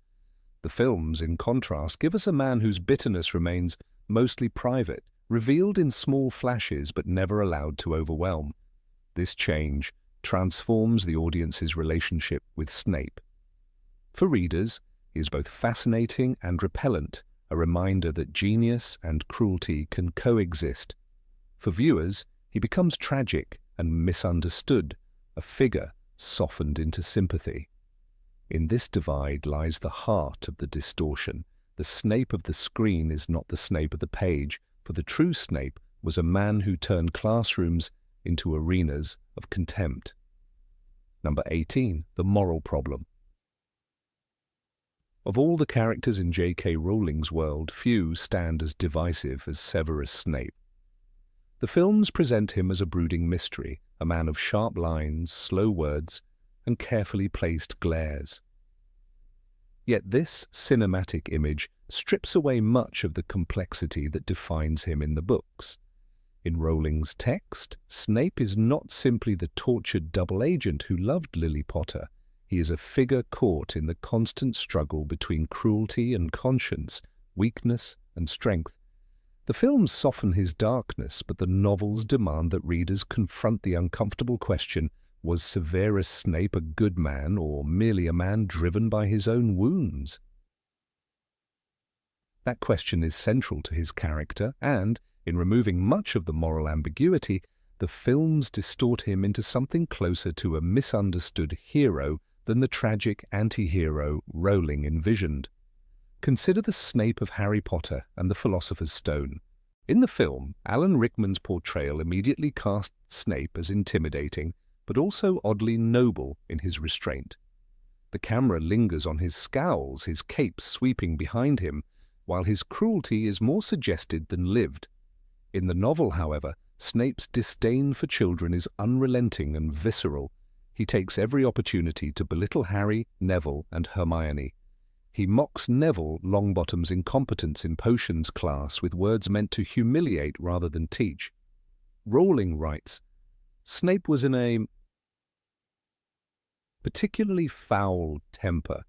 The films, in contrast, give us a man whose bitterness remains mostly private, revealed in small flashes but never allowed to overwhelm. This change transforms the audience's relationship with Snape. For readers, he is both fascinating and repellent, a reminder that genius and cruelty can coexist. For viewers, he becomes tragic and misunderstood, a figure softened into sympathy. In this divide lies the heart of the distortion. The Snape of the screen is not the Snape of the page, for the true Snape was a man who turned classrooms into arenas of contempt. Number 18. The moral problem. Of all the characters in J.K. Rowling's world, few stand as divisive as Severus Snape. The films present him as a brooding mystery, a man of sharp lines, slow words, and carefully placed glares. Yet this cinematic image strips away much of the complexity that defines him in the books. In Rowling's text, Snape is not simply the tortured double agent who loved Lily Potter. He is a figure caught in the constant struggle between cruelty and conscience, weakness and strength. The films soften his darkness, but the novels demand that readers confront the uncomfortable question, was Severus Snape a good man or merely a man driven by his own wounds? That question is central to his character, and, in removing much of the moral ambiguity, the films distort him into something closer to a misunderstood hero than the tragic anti-hero Rowling envisioned. Consider the Snape of Harry Potter and the Philosopher's Stone. In the film, Alan Rickman's portrayal immediately casts Snape as intimidating, but also oddly noble in his restraint. The camera lingers on his scowls, his cape sweeping behind him, while his cruelty is more suggested than lived. In the novel, however, Snape's disdain for children is unrelenting and visceral. He takes every opportunity to belittle Harry, Neville, and Hermione. He mocks Neville Longbottom's incompetence in potions class with words meant to humiliate rather than teach. Rowling writes, Snape was in a particularly foul temper.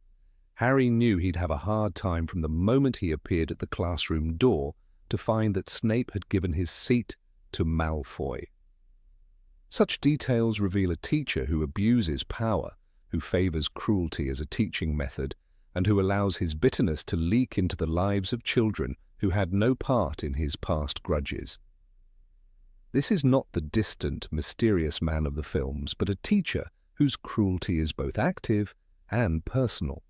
Harry knew he'd have a hard time from the moment he appeared at the classroom door to find that Snape had given his seat to Malfoy. Such details reveal a teacher who abuses power, who favors cruelty as a teaching method, and who allows his bitterness to leak into the lives of children who had no part in his past grudges. This is not the distant, mysterious man of the films, but a teacher whose cruelty is both active and personal.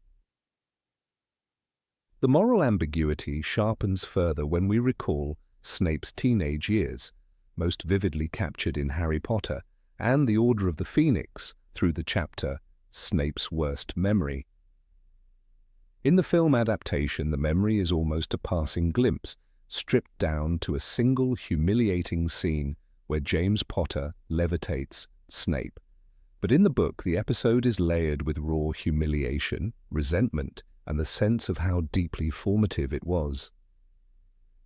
The moral ambiguity sharpens further when we recall Snape's teenage years, most vividly captured in Harry Potter, and the Order of the Phoenix through the chapter Snape's Worst Memory. In the film adaptation, the memory is almost a passing glimpse, stripped down to a single humiliating scene where James Potter levitates Snape. But in the book, the episode is layered with raw humiliation, resentment, and the sense of how deeply formative it was.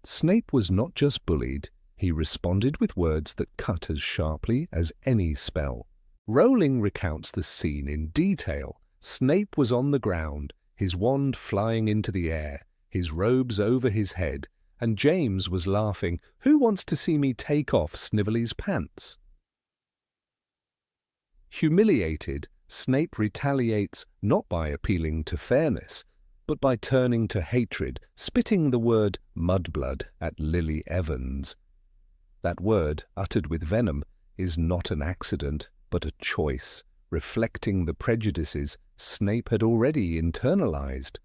Snape was not just bullied, he responded with words that cut as sharply as any spell. Rowling recounts the scene in detail. Snape was on the ground, his wand flying into the air, his robes over his head, and James was laughing, "Who wants to see me take off Snively's pants?" Humiliated, Snape retaliates not by appealing to fairness, but by turning to hatred, spitting the word mudblood at Lily Evans. That word, uttered with venom, is not an accident, but a choice, reflecting the prejudices Snape had already internalized.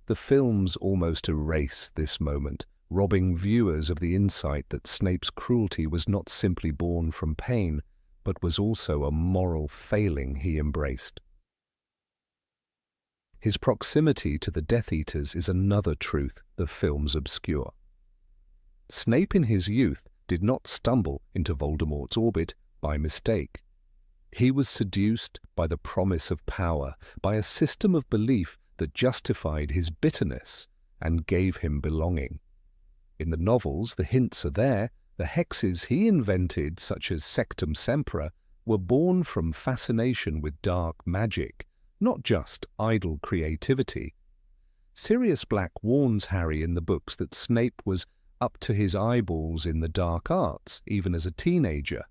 The films almost erase this moment, robbing viewers of the insight that Snape's cruelty was not simply born from pain, but was also a moral failing he embraced. His proximity to the Death Eaters is another truth the films obscure. Snape in his youth did not stumble into Voldemort's orbit by mistake. He was seduced by the promise of power, by a system of belief that justified his bitterness and gave him belonging. In the novels, the hints are there. The hexes he invented, such as Sectum Sempra, were born from fascination with dark magic, not just idle creativity. Sirius Black warns Harry in the books that Snape was up to his eyeballs in the dark arts, even as a teenager.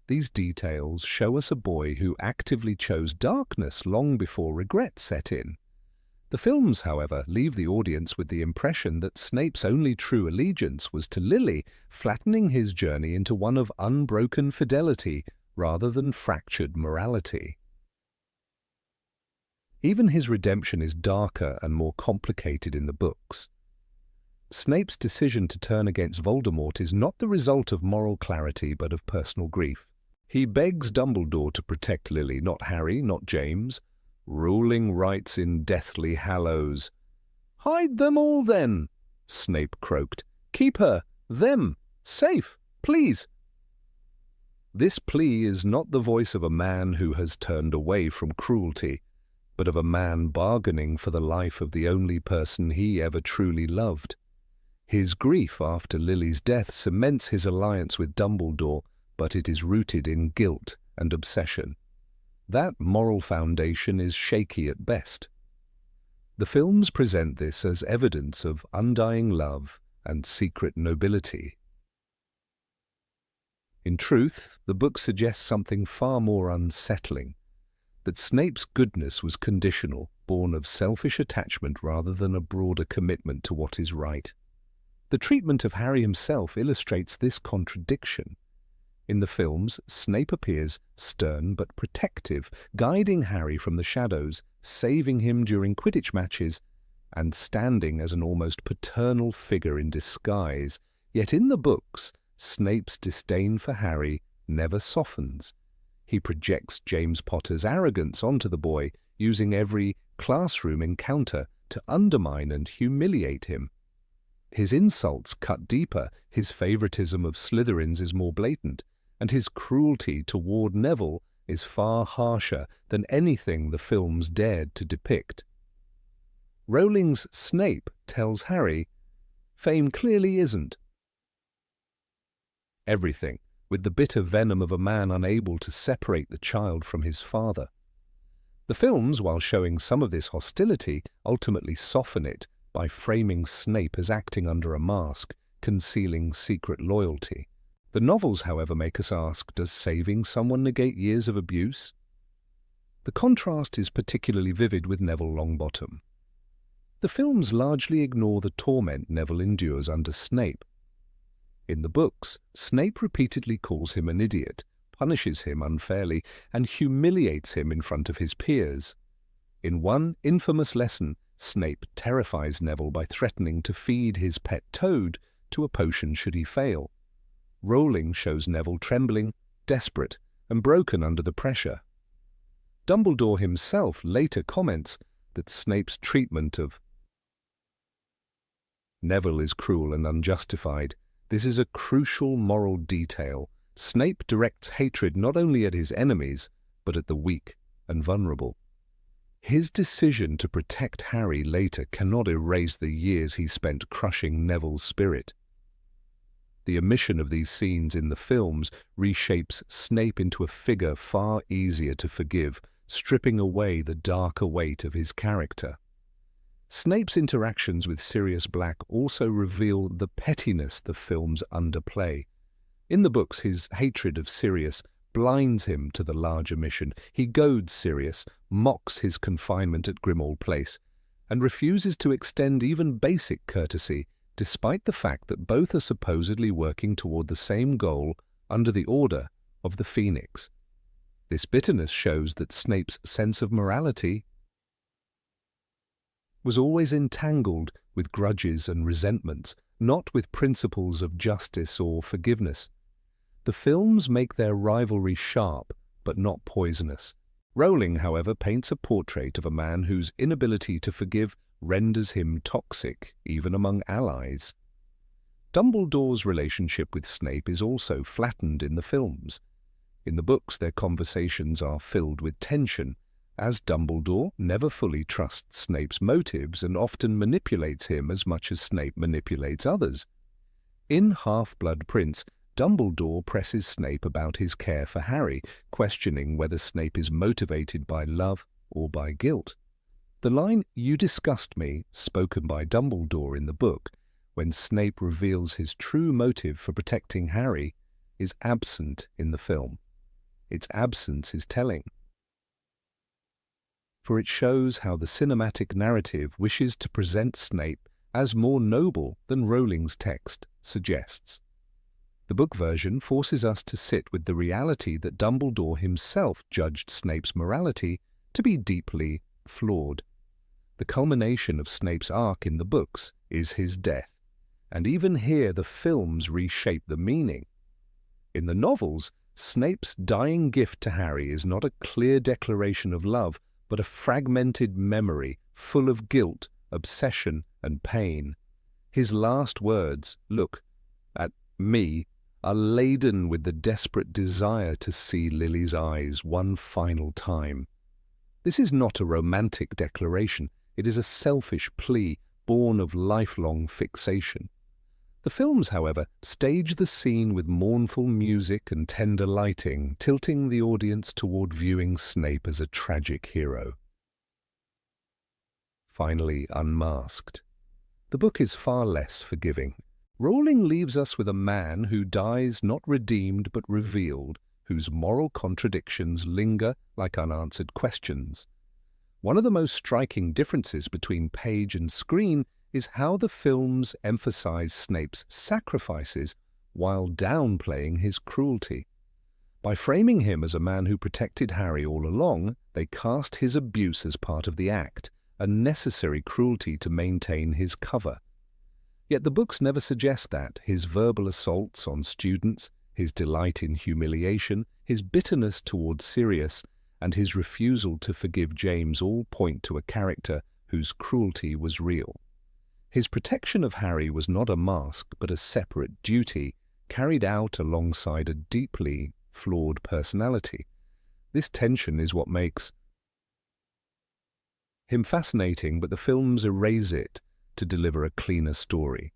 These details show us a boy who actively chose darkness long before regret set in. The films, however, leave the audience with the impression that Snape's only true allegiance was to Lily, flattening his journey into one of unbroken fidelity rather than fractured morality. Even his redemption is darker and more complicated in the books. Snape's decision to turn against Voldemort is not the result of moral clarity but of personal grief. He begs Dumbledore to protect Lily, not Harry, not James. Ruling rights in Deathly Hallows. "Hide them all, then," Snape croaked. "Keep her, them, safe, please." This plea is not the voice of a man who has turned away from cruelty, but of a man bargaining for the life of the only person he ever truly loved. His grief after Lily's death cements his alliance with Dumbledore, but it is rooted in guilt and obsession. That moral foundation is shaky at best. The films present this as evidence of undying love and secret nobility. In truth, the book suggests something far more unsettling, that Snape's goodness was conditional, born of selfish attachment rather than a broader commitment to what is right. The treatment of Harry himself illustrates this contradiction. In the films, Snape appears stern but protective, guiding Harry from the shadows, saving him during Quidditch matches, and standing as an almost paternal figure in disguise. Yet in the books, Snape's disdain for Harry never softens. He projects James Potter's arrogance onto the boy, using every classroom encounter to undermine and humiliate him. His insults cut deeper, his favoritism of Slytherins is more blatant, and his cruelty toward Neville is far harsher than anything the films dared to depict. Rowling's Snape tells Harry, "Fame clearly isn't everything," with the bitter venom of a man unable to separate the child from his father. The films, while showing some of this hostility, ultimately soften it by framing Snape as acting under a mask, concealing secret loyalty. The novels, however, make us ask, does saving someone negate years of abuse? The contrast is particularly vivid with Neville Longbottom. The films largely ignore the torment Neville endures under Snape. In the books, Snape repeatedly calls him an idiot, punishes him unfairly, and humiliates him in front of his peers. In one infamous lesson, Snape terrifies Neville by threatening to feed his pet toad to a potion should he fail. Rowling shows Neville trembling, desperate, and broken under the pressure. Dumbledore himself later comments that Snape's treatment of Neville is cruel and unjustified. This is a crucial moral detail. Snape directs hatred not only at his enemies, but at the weak and vulnerable. His decision to protect Harry later cannot erase the years he spent crushing Neville's spirit. The omission of these scenes in the films reshapes Snape into a figure far easier to forgive, stripping away the darker weight of his character. Snape's interactions with Sirius Black also reveal the pettiness the films underplay. In the books, his hatred of Sirius blinds him to the larger mission. He goads Sirius, mocks his confinement at Grimmauld Place, and refuses to extend even basic courtesy, despite the fact that both are supposedly working toward the same goal under the order of the Phoenix. This bitterness shows that Snape's sense of morality was always entangled with grudges and resentments, not with principles of justice or forgiveness. The films make their rivalry sharp, but not poisonous. Rowling, however, paints a portrait of a man whose inability to forgive renders him toxic, even among allies. Dumbledore's relationship with Snape is also flattened in the films. In the books, their conversations are filled with tension, as Dumbledore never fully trusts Snape's motives and often manipulates him as much as Snape manipulates others. In Half-Blood Prince, Dumbledore presses Snape about his care for Harry, questioning whether Snape is motivated by love or by guilt. The line, "You disgust me," spoken by Dumbledore in the book, when Snape reveals his true motive for protecting Harry, is absent in the film. Its absence is telling, for it shows how the cinematic narrative wishes to present Snape as more noble than Rowling's text suggests. The book version forces us to sit with the reality that Dumbledore himself judged Snape's morality to be deeply flawed. The culmination of Snape's arc in the books is his death, and even here the films reshape the meaning. In the novels, Snape's dying gift to Harry is not a clear declaration of love, but a fragmented memory full of guilt, obsession, and pain. His last words, "Look at me," are laden with the desperate desire to see Lily's eyes one final time. This is not a romantic declaration. It is a selfish plea born of lifelong fixation. The films, however, stage the scene with mournful music and tender lighting, tilting the audience toward viewing Snape as a tragic hero. Finally, Unmasked. The book is far less forgiving. Rowling leaves us with a man who dies not redeemed but revealed, whose moral contradictions linger like unanswered questions. One of the most striking differences between page and screen is how the films emphasize Snape's sacrifices while downplaying his cruelty. By framing him as a man who protected Harry all along, they cast his abuse as part of the act, a necessary cruelty to maintain his cover. Yet the books never suggest that. His verbal assaults on students, his delight in humiliation, his bitterness towards Sirius, and his refusal to forgive James all point to a character whose cruelty was real. His protection of Harry was not a mask, but a separate duty, carried out alongside a deeply flawed personality. This tension is what makes him fascinating, but the films erase it to deliver a cleaner story.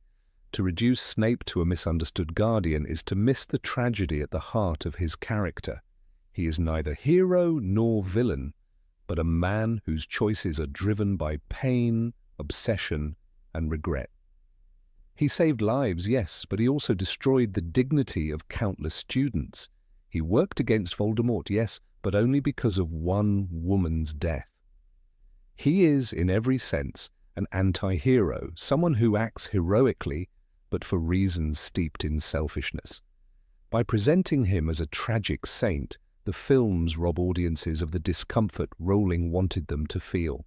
To reduce Snape to a misunderstood guardian is to miss the tragedy at the heart of his character. He is neither hero nor villain, but a man whose choices are driven by pain, obsession, and regret. He saved lives, yes, but he also destroyed the dignity of countless students. He worked against Voldemort, yes, but only because of one woman's death. He is, in every sense, an anti-hero, someone who acts heroically, but for reasons steeped in selfishness. By presenting him as a tragic saint, the films rob audiences of the discomfort Rowling wanted them to feel.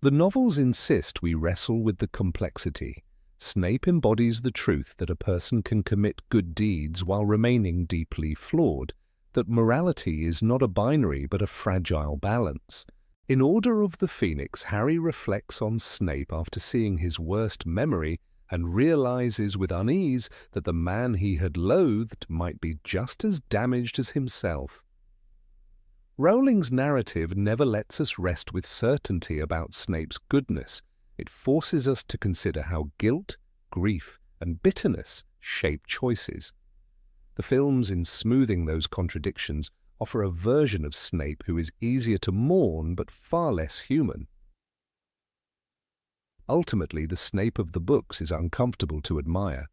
The novels insist we wrestle with the complexity. Snape embodies the truth that a person can commit good deeds while remaining deeply flawed, that morality is not a binary but a fragile balance. In Order of the Phoenix, Harry reflects on Snape after seeing his worst memory and realizes with unease that the man he had loathed might be just as damaged as himself. Rowling's narrative never lets us rest with certainty about Snape's goodness. It forces us to consider how guilt, grief, and bitterness shape choices. The films, in smoothing those contradictions, offer a version of Snape who is easier to mourn but far less human. Ultimately, the Snape of the books is uncomfortable to admire.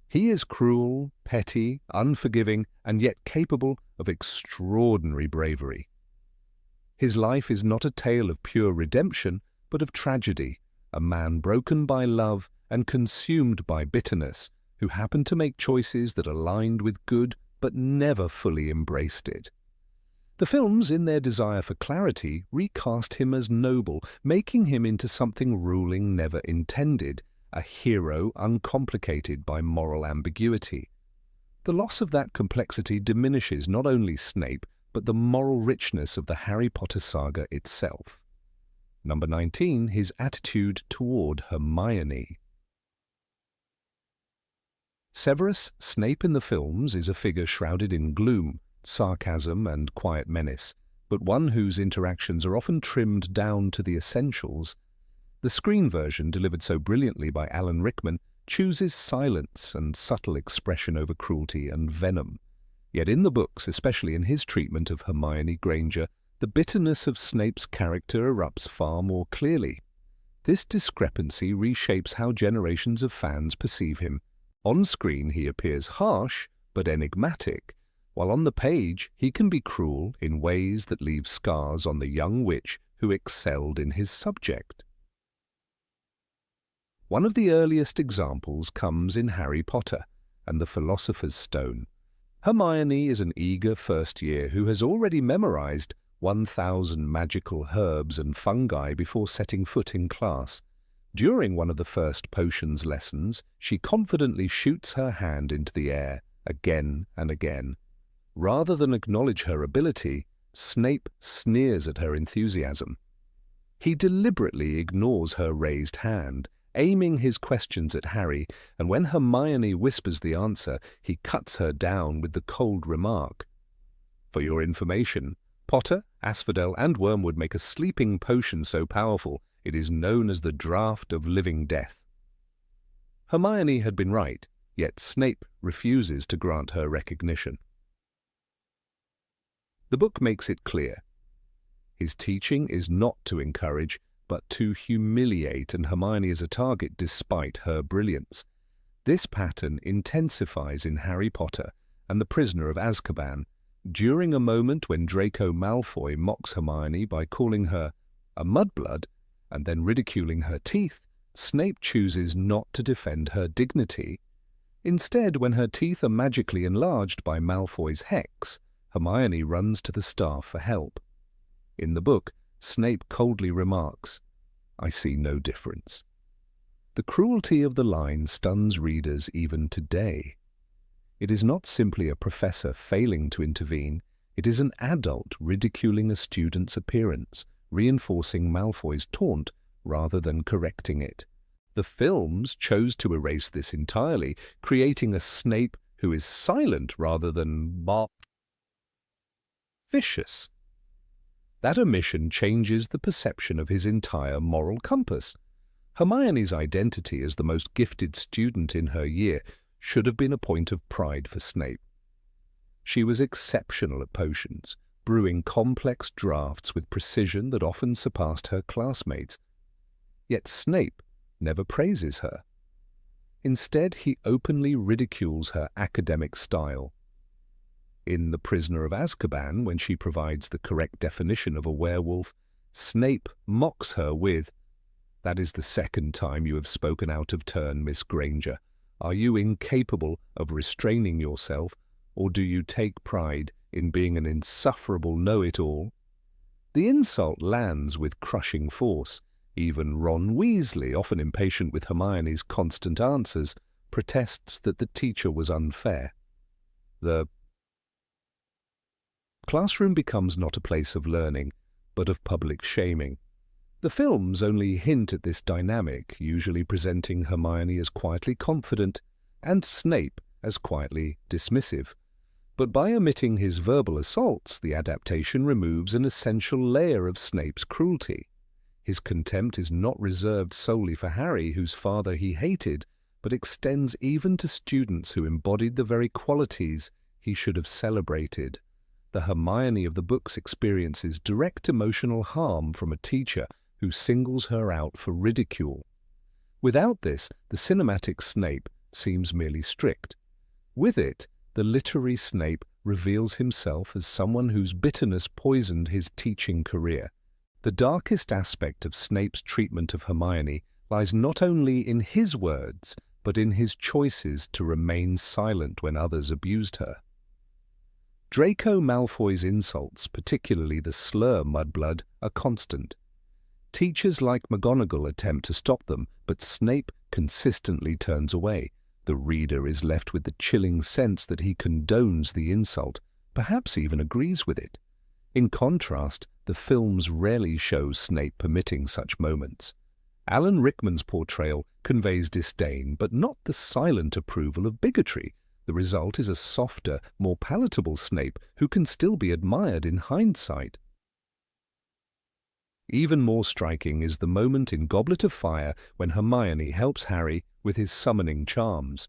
He is cruel, petty, unforgiving, and yet capable of extraordinary bravery. His life is not a tale of pure redemption, but of tragedy, a man broken by love and consumed by bitterness, who happened to make choices that aligned with good but never fully embraced it. The films, in their desire for clarity, recast him as noble, making him into something Rowling never intended, a hero uncomplicated by moral ambiguity. The loss of that complexity diminishes not only Snape, but the moral richness of the Harry Potter saga itself. Number 19, his attitude toward Hermione. Severus Snape in the films is a figure shrouded in gloom, sarcasm, and quiet menace, but one whose interactions are often trimmed down to the essentials. The screen version, delivered so brilliantly by Alan Rickman, chooses silence and subtle expression over cruelty and venom. Yet in the books, especially in his treatment of Hermione Granger, the bitterness of Snape's character erupts far more clearly. This discrepancy reshapes how generations of fans perceive him. On screen he appears harsh but enigmatic, while on the page he can be cruel in ways that leave scars on the young witch who excelled in his subject. One of the earliest examples comes in Harry Potter and the Philosopher's Stone. Hermione is an eager first year who has already memorized 1,000 magical herbs and fungi before setting foot in class. During one of the first potions lessons, she confidently shoots her hand into the air again and again. Rather than acknowledge her ability, Snape sneers at her enthusiasm. He deliberately ignores her raised hand, aiming his questions at Harry, and when Hermione whispers the answer, he cuts her down with the cold remark, "For your information, Potter, Asphodel, and Wormwood make a sleeping potion so powerful it is known as the Draught of Living Death." Hermione had been right, yet Snape refuses to grant her recognition. The book makes it clear. His teaching is not to encourage, but to humiliate, and Hermione is a target despite her brilliance. This pattern intensifies in Harry Potter and the Prisoner of Azkaban. During a moment when Draco Malfoy mocks Hermione by calling her a mudblood and then ridiculing her teeth, Snape chooses not to defend her dignity. Instead, when her teeth are magically enlarged by Malfoy's hex, Hermione runs to the staff for help. In the book, Snape coldly remarks, "I see no difference." The cruelty of the line stuns readers even today. It is not simply a professor failing to intervene, it is an adult ridiculing a student's appearance, reinforcing Malfoy's taunt rather than correcting it. The films chose to erase this entirely, creating a Snape who is silent rather than vicious. That omission changes the perception of his entire moral compass. Hermione's identity as the most gifted student in her year should have been a point of pride for Snape. She was exceptional at potions, brewing complex draughts with precision that often surpassed her classmates. Yet Snape never praises her. Instead, he openly ridicules her academic style. In The Prisoner of Azkaban, when she provides the correct definition of a werewolf, Snape mocks her with, "That is the second time you have spoken out of turn, Miss Granger. Are you incapable of restraining yourself, or do you take pride in being an insufferable know-it-all?" The insult lands with crushing force. Even Ron Weasley, often impatient with Hermione's constant answers, protests that the teacher was unfair. The classroom becomes not a place of learning, but of public shaming. The films only hint at this dynamic, usually presenting Hermione as quietly confident and Snape as quietly dismissive. But by omitting his verbal assaults, the adaptation removes an essential layer of Snape's cruelty. His contempt is not reserved solely for Harry, whose father he hated, but extends even to students who embodied the very qualities he should have celebrated. The Hermione of the books experiences direct emotional harm from a teacher who singles her out for ridicule. Without this, the cinematic Snape seems merely strict. With it, the literary Snape reveals himself as someone whose bitterness poisoned his teaching career. The darkest aspect of Snape's treatment of Hermione lies not only in his words, but in his choices to remain silent when others abused her. Draco Malfoy's insults, particularly the slur mudblood, are constant. Teachers like McGonagall attempt to stop them, but Snape consistently turns away. The reader is left with the chilling sense that he condones the insult, perhaps even agrees with it. In contrast, the films rarely show Snape permitting such moments. Alan Rickman's portrayal conveys disdain, but not the silent approval of bigotry. The result is a softer, more palatable Snape who can still be admired in hindsight. Even more striking is the moment in Goblet of Fire when Hermione helps Harry with his summoning charms.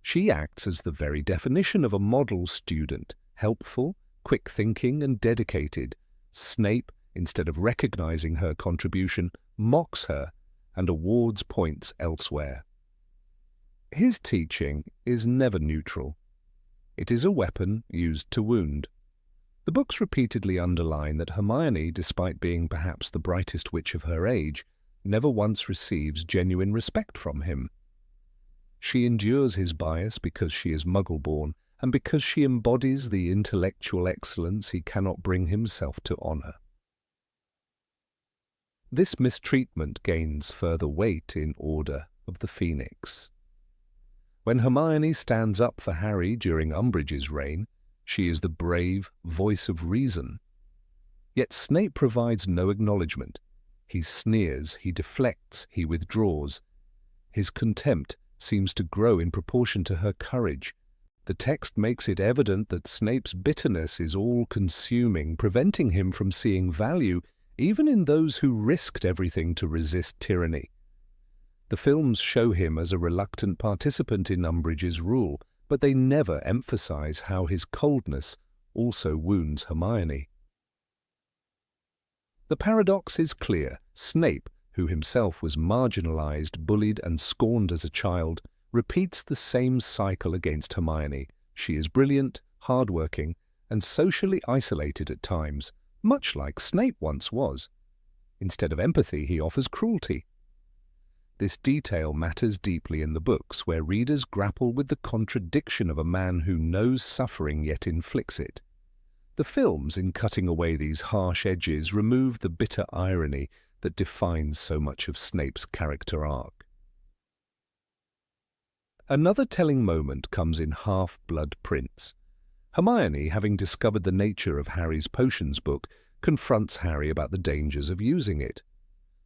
She acts as the very definition of a model student, helpful, quick-thinking and dedicated. Snape, instead of recognizing her contribution, mocks her and awards points elsewhere. His teaching is never neutral. It is a weapon used to wound. The books repeatedly underline that Hermione, despite being perhaps the brightest witch of her age, never once receives genuine respect from him. She endures his bias because she is Muggle-born and because she embodies the intellectual excellence he cannot bring himself to honor. This mistreatment gains further weight in Order of the Phoenix. When Hermione stands up for Harry during Umbridge's reign, she is the brave voice of reason. Yet Snape provides no acknowledgement. He sneers, he deflects, he withdraws. His contempt seems to grow in proportion to her courage. The text makes it evident that Snape's bitterness is all-consuming, preventing him from seeing value even in those who risked everything to resist tyranny. The films show him as a reluctant participant in Umbridge's rule, but they never emphasize how his coldness also wounds Hermione. The paradox is clear. Snape, who himself was marginalized, bullied and scorned as a child, repeats the same cycle against Hermione. She is brilliant, hard-working, and socially isolated at times, much like Snape once was. Instead of empathy, he offers cruelty. This detail matters deeply in the books, where readers grapple with the contradiction of a man who knows suffering yet inflicts it. The films, in cutting away these harsh edges, remove the bitter irony that defines so much of Snape's character arc. Another telling moment comes in Half-Blood Prince. Hermione, having discovered the nature of Harry's potions book, confronts Harry about the dangers of using it.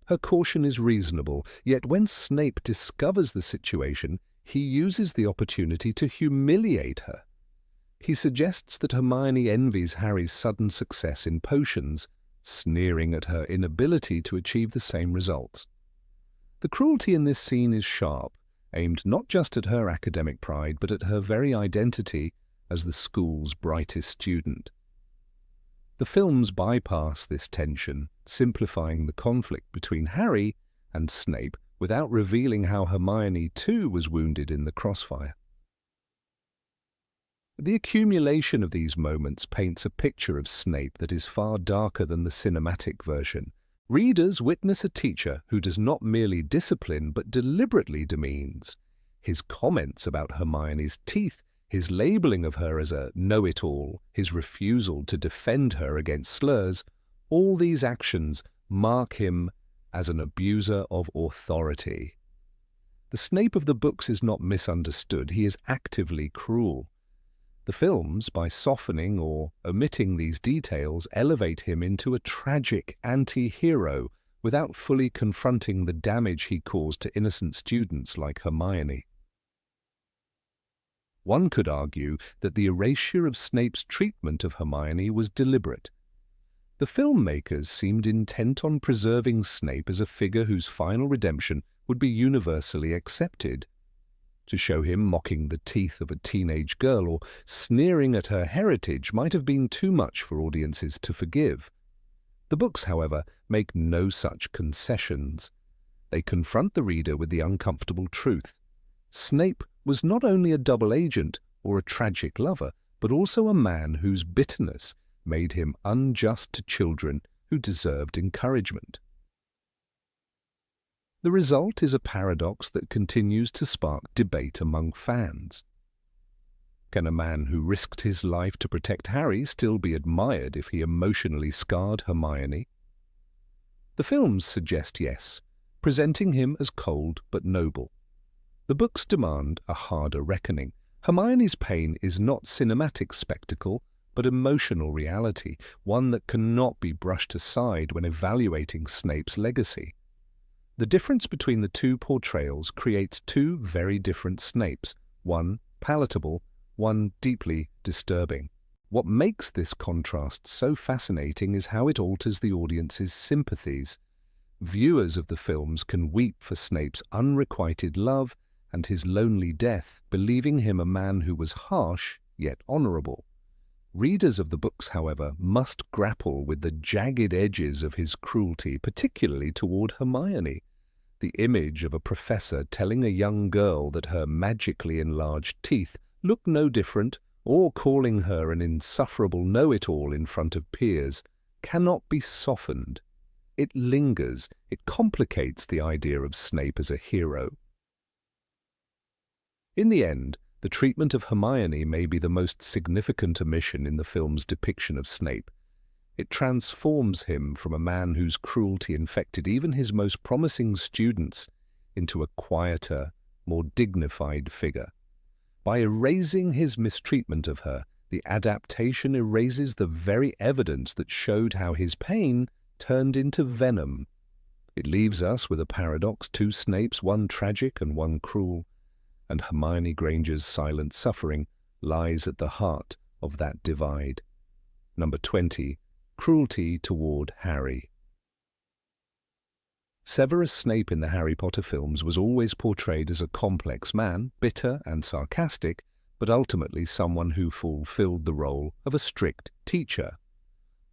Her caution is reasonable, yet when Snape discovers the situation, he uses the opportunity to humiliate her. He suggests that Hermione envies Harry's sudden success in potions, sneering at her inability to achieve the same results. The cruelty in this scene is sharp, aimed not just at her academic pride, but at her very identity as the school's brightest student. The films bypass this tension, simplifying the conflict between Harry and Snape without revealing how Hermione too was wounded in the crossfire. The accumulation of these moments paints a picture of Snape that is far darker than the cinematic version. Readers witness a teacher who does not merely discipline but deliberately demeans. His comments about Hermione's teeth, his labeling of her as a know-it-all, his refusal to defend her against slurs, All these actions mark him as an abuser of authority. The Snape of the books is not misunderstood, he is actively cruel. The films, by softening or omitting these details, elevate him into a tragic anti-hero without fully confronting the damage he caused to innocent students like Hermione. One could argue that the erasure of Snape's treatment of Hermione was deliberate. The filmmakers seemed intent on preserving Snape as a figure whose final redemption would be universally accepted. To show him mocking the teeth of a teenage girl or sneering at her heritage might have been too much for audiences to forgive. The books, however, make no such concessions. They confront the reader with the uncomfortable truth. Snape was not only a double agent or a tragic lover, but also a man whose bitterness made him unjust to children who deserved encouragement. The result is a paradox that continues to spark debate among fans. Can a man who risked his life to protect Harry still be admired if he emotionally scarred Hermione? The films suggest yes, presenting him as cold but noble. The books demand a harder reckoning. Hermione's pain is not cinematic spectacle, but emotional reality, one that cannot be brushed aside when evaluating Snape's legacy. The difference between the two portrayals creates two very different Snapes, one palatable, one deeply disturbing. What makes this contrast so fascinating is how it alters the audience's sympathies. Viewers of the films can weep for Snape's unrequited love and his lonely death, believing him a man who was harsh yet honorable. Readers of the books, however, must grapple with the jagged edges of his cruelty, particularly toward Hermione. The image of a professor telling a young girl that her magically enlarged teeth look no different, or calling her an insufferable know-it-all in front of peers, cannot be softened. It lingers, it complicates the idea of Snape as a hero. In the end, the treatment of Hermione may be the most significant omission in the film's depiction of Snape. It transforms him from a man whose cruelty infected even his most promising students into a quieter, more dignified figure. By erasing his mistreatment of her, the adaptation erases the very evidence that showed how his pain turned into venom. It leaves us with a paradox, two Snapes, one tragic and one cruel. And Hermione Granger's silent suffering lies at the heart of that divide. Number 20. Cruelty toward Harry. Severus Snape in the Harry Potter films was always portrayed as a complex man, bitter and sarcastic, but ultimately someone who fulfilled the role of a strict teacher.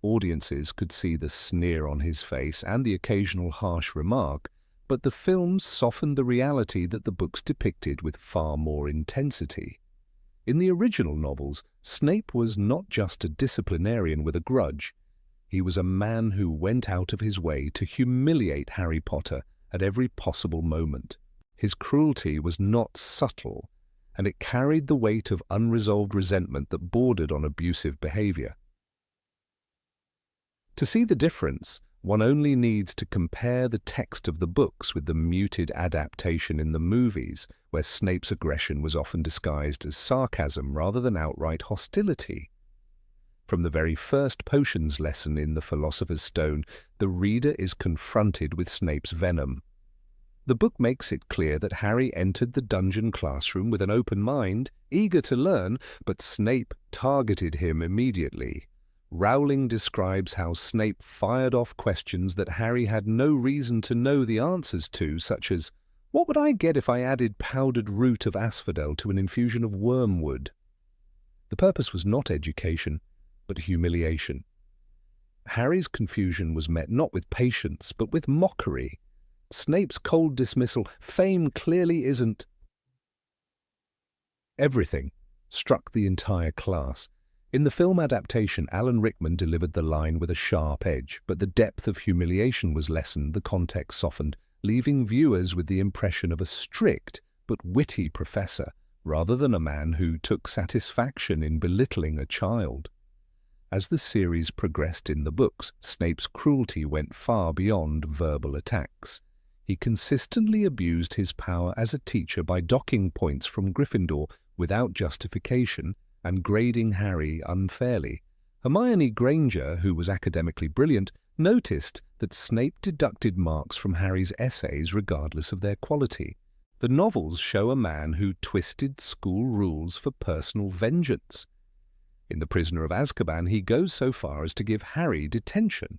Audiences could see the sneer on his face and the occasional harsh remark, but the films softened the reality that the books depicted with far more intensity. In the original novels, Snape was not just a disciplinarian with a grudge. He was a man who went out of his way to humiliate Harry Potter at every possible moment. His cruelty was not subtle, and it carried the weight of unresolved resentment that bordered on abusive behavior. To see the difference, one only needs to compare the text of the books with the muted adaptation in the movies, where Snape's aggression was often disguised as sarcasm rather than outright hostility. From the very first potions lesson in The Philosopher's Stone, the reader is confronted with Snape's venom. The book makes it clear that Harry entered the dungeon classroom with an open mind, eager to learn, but Snape targeted him immediately. Rowling describes how Snape fired off questions that Harry had no reason to know the answers to, such as, "What would I get if I added powdered root of asphodel to an infusion of wormwood?" The purpose was not education, but humiliation. Harry's confusion was met not with patience, but with mockery. Snape's cold dismissal, "Fame clearly isn't everything," struck the entire class. In the film adaptation, Alan Rickman delivered the line with a sharp edge, but the depth of humiliation was lessened, the context softened, leaving viewers with the impression of a strict but witty professor, rather than a man who took satisfaction in belittling a child. As the series progressed in the books, Snape's cruelty went far beyond verbal attacks. He consistently abused his power as a teacher by docking points from Gryffindor without justification and grading Harry unfairly. Hermione Granger, who was academically brilliant, noticed that Snape deducted marks from Harry's essays regardless of their quality. The novels show a man who twisted school rules for personal vengeance. In The Prisoner of Azkaban, he goes so far as to give Harry detention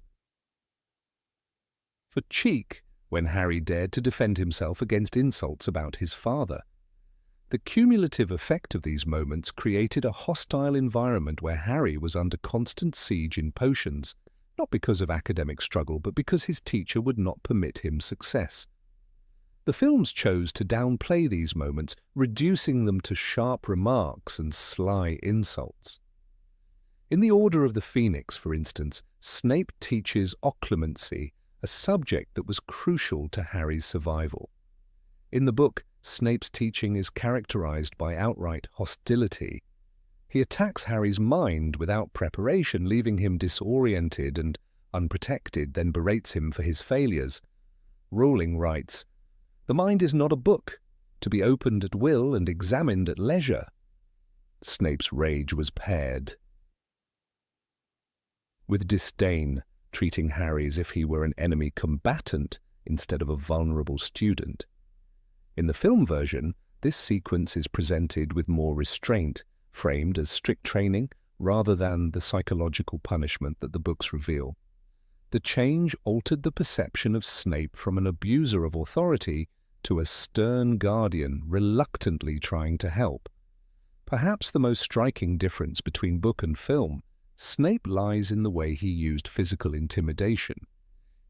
for cheek when Harry dared to defend himself against insults about his father. The cumulative effect of these moments created a hostile environment where Harry was under constant siege in potions, not because of academic struggle, but because his teacher would not permit him success. The films chose to downplay these moments, reducing them to sharp remarks and sly insults. In The Order of the Phoenix, for instance, Snape teaches occlumency, a subject that was crucial to Harry's survival. In the book, Snape's teaching is characterized by outright hostility. He attacks Harry's mind without preparation, leaving him disoriented and unprotected, then berates him for his failures. Rowling writes, "The mind is not a book, to be opened at will and examined at leisure." Snape's rage was paired with disdain, treating Harry as if he were an enemy combatant instead of a vulnerable student. In the film version, this sequence is presented with more restraint, framed as strict training rather than the psychological punishment that the books reveal. The change altered the perception of Snape from an abuser of authority to a stern guardian reluctantly trying to help. Perhaps the most striking difference between book and film, Snape lies in the way he used physical intimidation.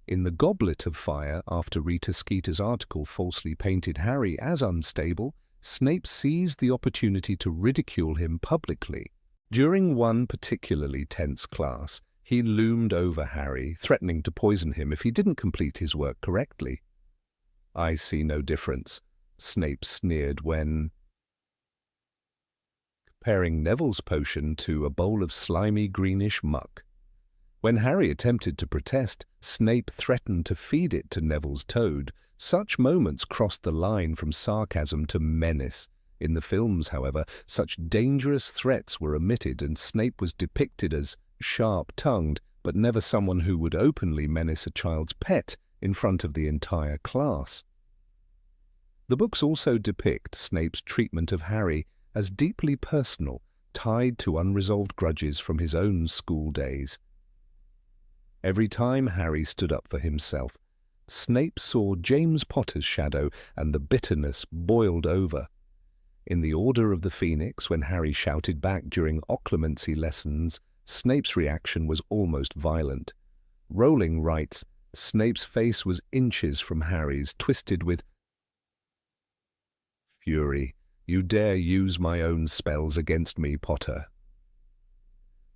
In The Goblet of Fire, after Rita Skeeter's article falsely painted Harry as unstable, Snape seized the opportunity to ridicule him publicly. During one particularly tense class, he loomed over Harry, threatening to poison him if he didn't complete his work correctly. "I see no difference," Snape sneered when comparing Neville's potion to a bowl of slimy greenish muck. When Harry attempted to protest, Snape threatened to feed it to Neville's toad. Such moments crossed the line from sarcasm to menace. In the films, however, such dangerous threats were omitted, and Snape was depicted as sharp-tongued, but never someone who would openly menace a child's pet in front of the entire class. The books also depict Snape's treatment of Harry as deeply personal, tied to unresolved grudges from his own school days. Every time Harry stood up for himself, Snape saw James Potter's shadow, and the bitterness boiled over. In The Order of the Phoenix, when Harry shouted back during occlumency lessons, Snape's reaction was almost violent. Rowling writes, "Snape's face was inches from Harry's, twisted with fury. You dare use my own spells against me, Potter."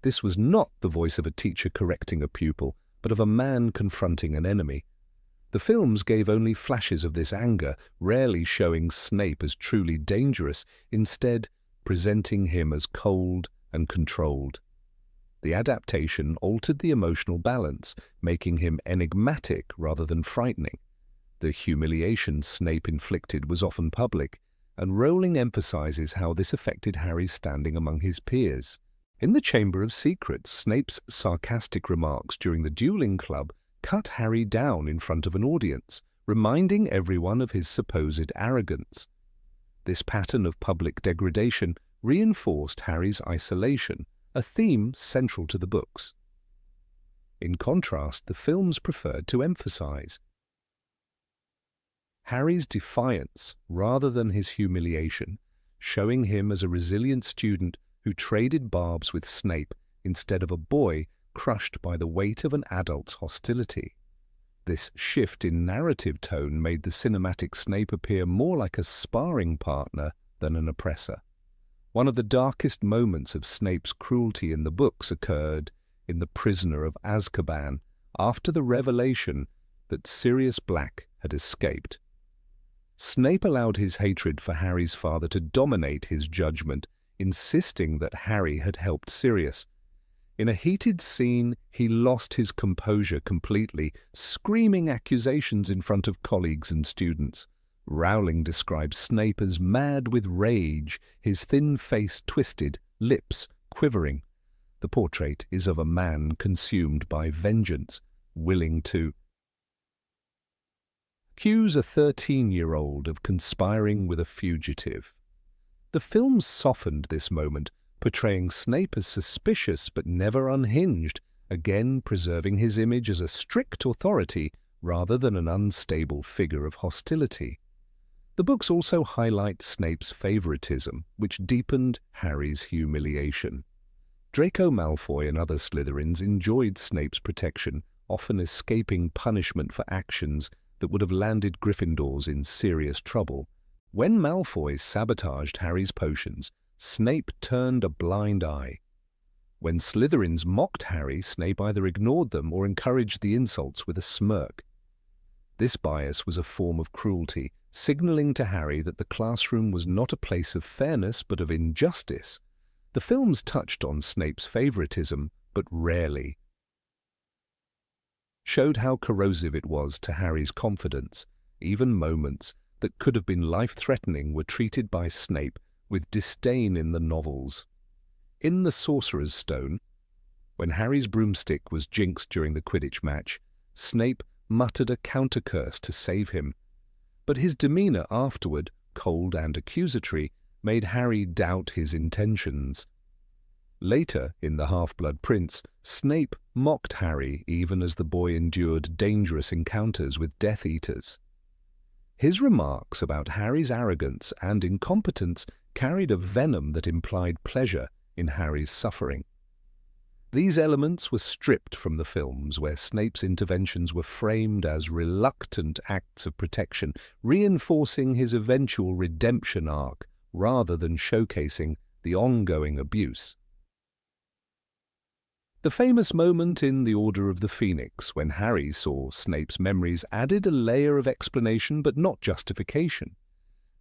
This was not the voice of a teacher correcting a pupil, but of a man confronting an enemy. The films gave only flashes of this anger, rarely showing Snape as truly dangerous, instead presenting him as cold and controlled. The adaptation altered the emotional balance, making him enigmatic rather than frightening. The humiliation Snape inflicted was often public, and Rowling emphasizes how this affected Harry's standing among his peers. In The Chamber of Secrets, Snape's sarcastic remarks during the dueling club cut Harry down in front of an audience, reminding everyone of his supposed arrogance. This pattern of public degradation reinforced Harry's isolation, a theme central to the books. In contrast, the films preferred to emphasize Harry's defiance rather than his humiliation, showing him as a resilient student who traded barbs with Snape instead of a boy crushed by the weight of an adult's hostility. This shift in narrative tone made the cinematic Snape appear more like a sparring partner than an oppressor. One of the darkest moments of Snape's cruelty in the books occurred in The Prisoner of Azkaban, after the revelation that Sirius Black had escaped. Snape allowed his hatred for Harry's father to dominate his judgment, insisting that Harry had helped Sirius. In a heated scene, he lost his composure completely, screaming accusations in front of colleagues and students. Rowling describes Snape as mad with rage, his thin face twisted, lips quivering. The portrait is of a man consumed by vengeance, willing to accuse a 13-year-old of conspiring with a fugitive. The film softened this moment, portraying Snape as suspicious but never unhinged, again preserving his image as a strict authority rather than an unstable figure of hostility. The books also highlight Snape's favoritism, which deepened Harry's humiliation. Draco Malfoy and other Slytherins enjoyed Snape's protection, often escaping punishment for actions that would have landed Gryffindors in serious trouble. When Malfoy sabotaged Harry's potions, Snape turned a blind eye. When Slytherins mocked Harry, Snape either ignored them or encouraged the insults with a smirk. This bias was a form of cruelty, signaling to Harry that the classroom was not a place of fairness but of injustice. The films touched on Snape's favoritism, but rarely showed how corrosive it was to Harry's confidence. Even moments that could have been life-threatening were treated by Snape with disdain in the novels. In The Sorcerer's Stone, when Harry's broomstick was jinxed during the Quidditch match, Snape muttered a counter-curse to save him. But his demeanour afterward, cold and accusatory, made Harry doubt his intentions. Later, in The Half-Blood Prince, Snape mocked Harry even as the boy endured dangerous encounters with Death Eaters. His remarks about Harry's arrogance and incompetence carried a venom that implied pleasure in Harry's suffering. These elements were stripped from the films, where Snape's interventions were framed as reluctant acts of protection, reinforcing his eventual redemption arc rather than showcasing the ongoing abuse. The famous moment in The Order of the Phoenix, when Harry saw Snape's memories, added a layer of explanation but not justification.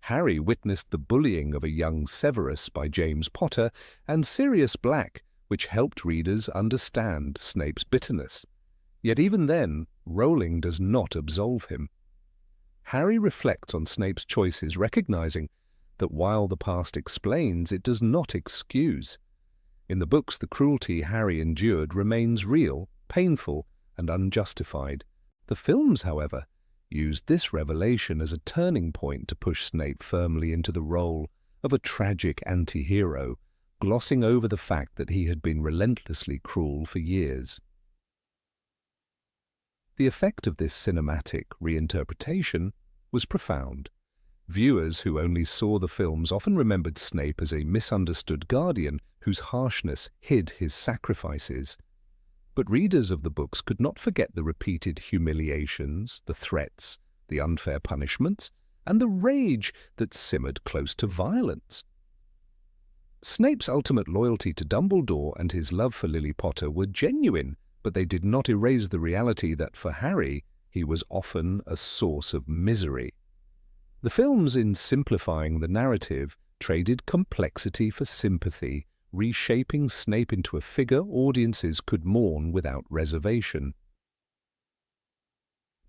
Harry witnessed the bullying of a young Severus by James Potter and Sirius Black, which helped readers understand Snape's bitterness. Yet even then, Rowling does not absolve him. Harry reflects on Snape's choices, recognizing that while the past explains, it does not excuse. In the books, the cruelty Harry endured remains real, painful, and unjustified. The films, however, used this revelation as a turning point to push Snape firmly into the role of a tragic anti-hero, glossing over the fact that he had been relentlessly cruel for years. The effect of this cinematic reinterpretation was profound. Viewers who only saw the films often remembered Snape as a misunderstood guardian whose harshness hid his sacrifices. But readers of the books could not forget the repeated humiliations, the threats, the unfair punishments, and the rage that simmered close to violence. Snape's ultimate loyalty to Dumbledore and his love for Lily Potter were genuine, but they did not erase the reality that for Harry, he was often a source of misery. The films, in simplifying the narrative, traded complexity for sympathy, reshaping Snape into a figure audiences could mourn without reservation.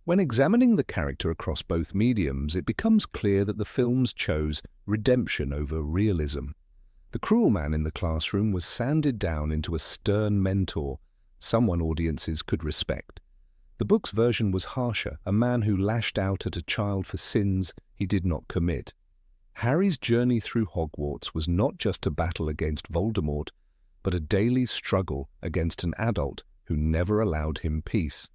When examining the character across both mediums, it becomes clear that the films chose redemption over realism. The cruel man in the classroom was sanded down into a stern mentor, someone audiences could respect. The book's version was harsher, a man who lashed out at a child for sins he did not commit. Harry's journey through Hogwarts was not just a battle against Voldemort, but a daily struggle against an adult who never allowed him peace.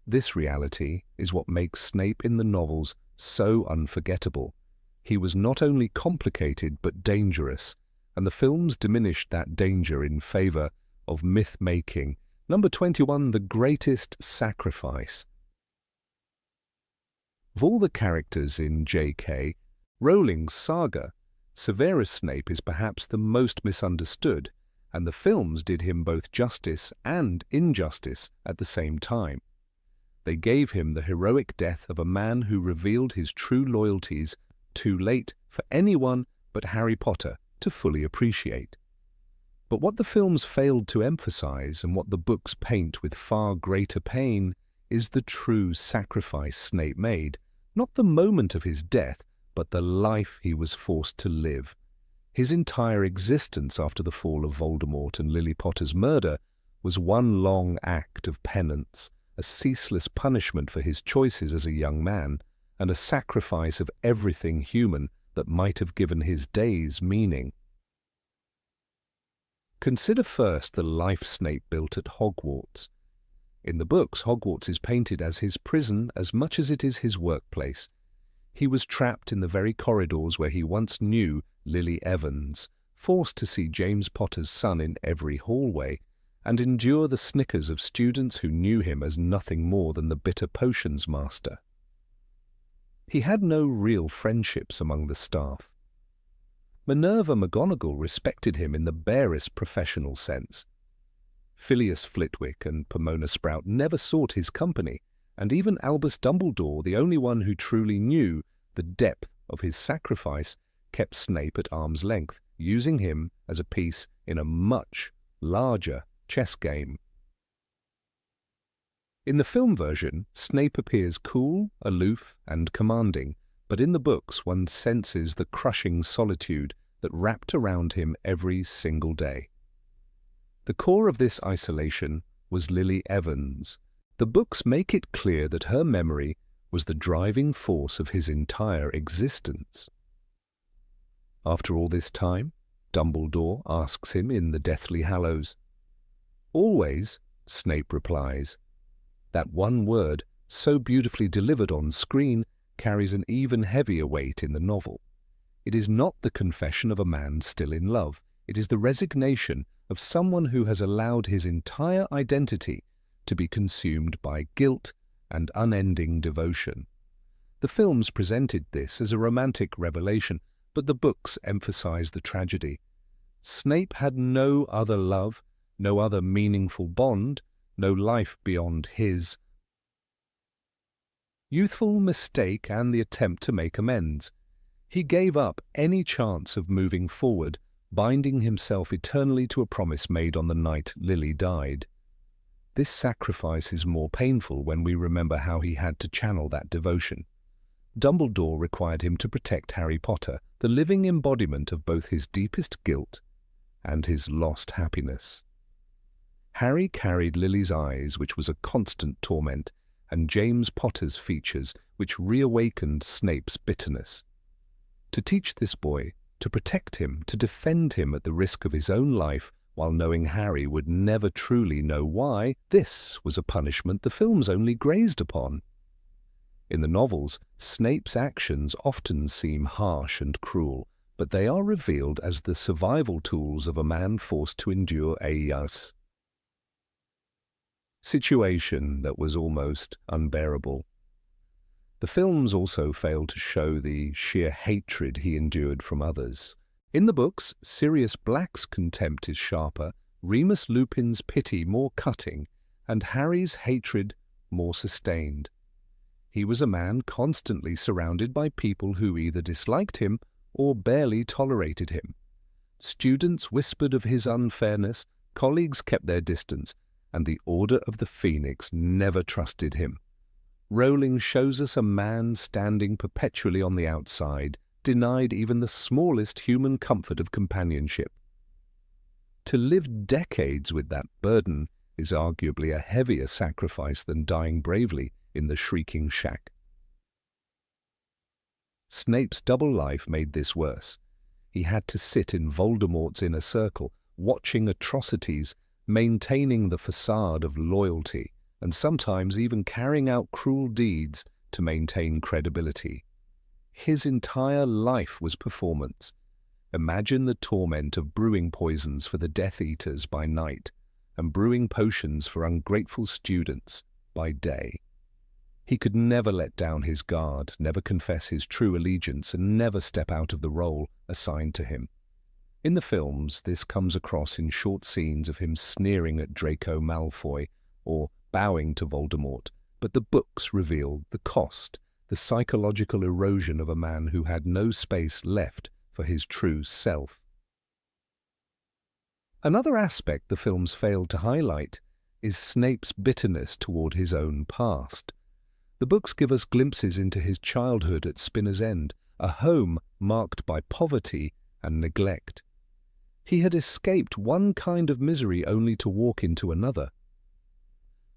This reality is what makes Snape in the novels so unforgettable. He was not only complicated but dangerous, and the films diminished that danger in favor of myth-making. Number 21, The Greatest Sacrifice. Of all the characters in J.K. Rowling's saga, Severus Snape is perhaps the most misunderstood, and the films did him both justice and injustice at the same time. They gave him the heroic death of a man who revealed his true loyalties too late for anyone but Harry Potter to fully appreciate. But what the films failed to emphasize, and what the books paint with far greater pain, is the true sacrifice Snape made, not the moment of his death, but the life he was forced to live. His entire existence after the fall of Voldemort and Lily Potter's murder was one long act of penance, a ceaseless punishment for his choices as a young man, and a sacrifice of everything human that might have given his days meaning. Consider first the life Snape built at Hogwarts. In the books, Hogwarts is painted as his prison as much as it is his workplace. He was trapped in the very corridors where he once knew Lily Evans, forced to see James Potter's son in every hallway, and endure the snickers of students who knew him as nothing more than the bitter potions master. He had no real friendships among the staff. Minerva McGonagall respected him in the barest professional sense. Phileas Flitwick and Pomona Sprout never sought his company, and even Albus Dumbledore, the only one who truly knew the depth of his sacrifice, kept Snape at arm's length, using him as a piece in a much larger chess game. In the film version, Snape appears cool, aloof, and commanding, but in the books one senses the crushing solitude that wrapped around him every single day. The core of this isolation was Lily Evans. The books make it clear that her memory was the driving force of his entire existence. After all this time, Dumbledore asks him in the Deathly Hallows. "Always," Snape replies. That one word, so beautifully delivered on screen, carries an even heavier weight in the novel. It is not the confession of a man still in love. It is the resignation of someone who has allowed his entire identity to be consumed by guilt and unending devotion. The films presented this as a romantic revelation, but the books emphasize the tragedy. Snape had no other love, no other meaningful bond, no life beyond his youthful mistake and the attempt to make amends. He gave up any chance of moving forward, binding himself eternally to a promise made on the night Lily died. This sacrifice is more painful when we remember how he had to channel that devotion. Dumbledore required him to protect Harry Potter, the living embodiment of both his deepest guilt and his lost happiness. Harry carried Lily's eyes, which was a constant torment, and James Potter's features, which reawakened Snape's bitterness. To teach this boy, to protect him, to defend him at the risk of his own life, while knowing Harry would never truly know why, this was a punishment the films only grazed upon. In the novels, Snape's actions often seem harsh and cruel, but they are revealed as the survival tools of a man forced to endure a situation that was almost unbearable. The films also failed to show the sheer hatred he endured from others. In the books, Sirius Black's contempt is sharper, Remus Lupin's pity more cutting, and Harry's hatred more sustained. He was a man constantly surrounded by people who either disliked him or barely tolerated him. Students whispered of his unfairness, colleagues kept their distance, and the Order of the Phoenix never trusted him. Rowling shows us a man standing perpetually on the outside, denied even the smallest human comfort of companionship. To live decades with that burden is arguably a heavier sacrifice than dying bravely in the Shrieking Shack. Snape's double life made this worse. He had to sit in Voldemort's inner circle, watching atrocities, maintaining the facade of loyalty, and sometimes even carrying out cruel deeds to maintain credibility. His entire life was performance. Imagine the torment of brewing poisons for the Death Eaters by night, and brewing potions for ungrateful students by day. He could never let down his guard, never confess his true allegiance, and never step out of the role assigned to him. In the films, this comes across in short scenes of him sneering at Draco Malfoy or bowing to Voldemort, but the books reveal the cost, the psychological erosion of a man who had no space left for his true self. Another aspect the films failed to highlight is Snape's bitterness toward his own past. The books give us glimpses into his childhood at Spinner's End, a home marked by poverty and neglect. He had escaped one kind of misery only to walk into another.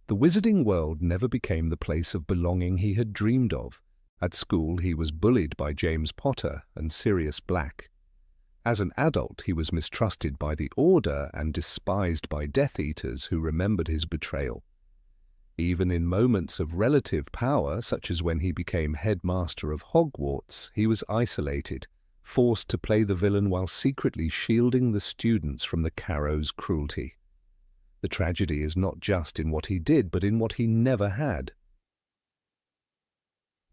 The wizarding world never became the place of belonging he had dreamed of. At school, he was bullied by James Potter and Sirius Black. As an adult, he was mistrusted by the Order and despised by Death Eaters who remembered his betrayal. Even in moments of relative power, such as when he became headmaster of Hogwarts, he was isolated, forced to play the villain while secretly shielding the students from the Carrow's cruelty. The tragedy is not just in what he did, but in what he never had.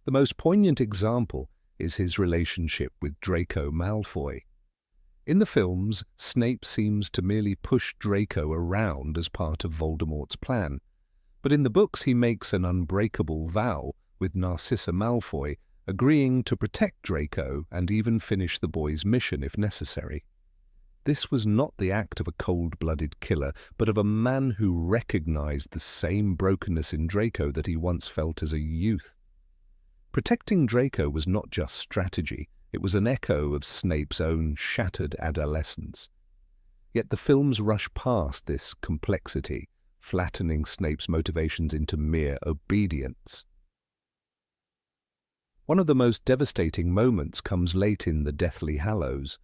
The most poignant example is his relationship with Draco Malfoy. In the films, Snape seems to merely push Draco around as part of Voldemort's plan, but in the books he makes an unbreakable vow with Narcissa Malfoy, agreeing to protect Draco and even finish the boy's mission if necessary. This was not the act of a cold-blooded killer, but of a man who recognized the same brokenness in Draco that he once felt as a youth. Protecting Draco was not just strategy, it was an echo of Snape's own shattered adolescence. Yet the films rush past this complexity, flattening Snape's motivations into mere obedience. One of the most devastating moments comes late in the Deathly Hallows.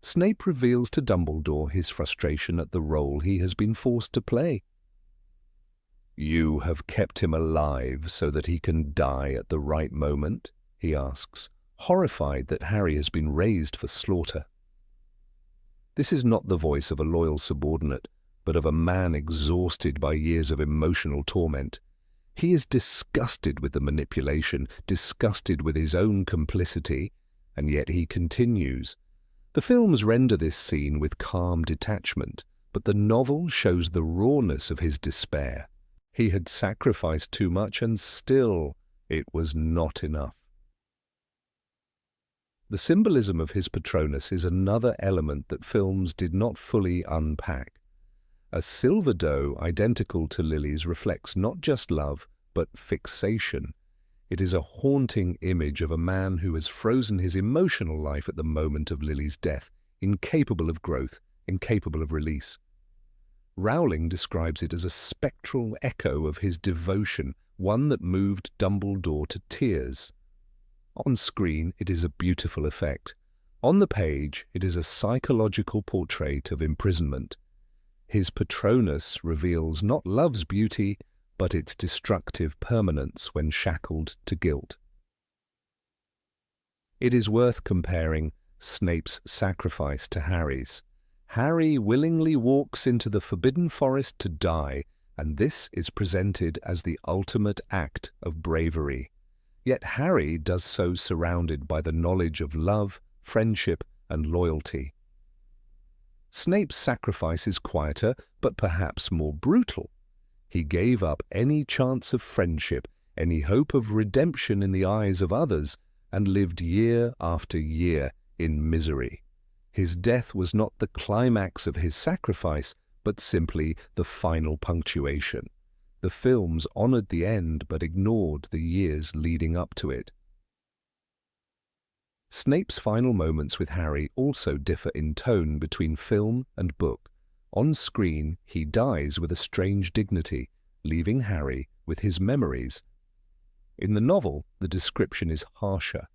Snape reveals to Dumbledore his frustration at the role he has been forced to play. "You have kept him alive so that he can die at the right moment?" he asks, horrified that Harry has been raised for slaughter. This is not the voice of a loyal subordinate, but of a man exhausted by years of emotional torment. He is disgusted with the manipulation, disgusted with his own complicity, and yet he continues. The films render this scene with calm detachment, but the novel shows the rawness of his despair. He had sacrificed too much, and still it was not enough. The symbolism of his Patronus is another element that films did not fully unpack. A silver doe identical to Lily's reflects not just love, but fixation. It is a haunting image of a man who has frozen his emotional life at the moment of Lily's death, incapable of growth, incapable of release. Rowling describes it as a spectral echo of his devotion, one that moved Dumbledore to tears. On screen, it is a beautiful effect. On the page, it is a psychological portrait of imprisonment. His Patronus reveals not love's beauty, but its destructive permanence when shackled to guilt. It is worth comparing Snape's sacrifice to Harry's. Harry willingly walks into the Forbidden Forest to die, and this is presented as the ultimate act of bravery. Yet Harry does so surrounded by the knowledge of love, friendship, and loyalty. Snape's sacrifice is quieter, but perhaps more brutal. He gave up any chance of friendship, any hope of redemption in the eyes of others, and lived year after year in misery. His death was not the climax of his sacrifice, but simply the final punctuation. The films honored the end but ignored the years leading up to it. Snape's final moments with Harry also differ in tone between film and book. On screen, he dies with a strange dignity, leaving Harry with his memories. In the novel, the description is harsher.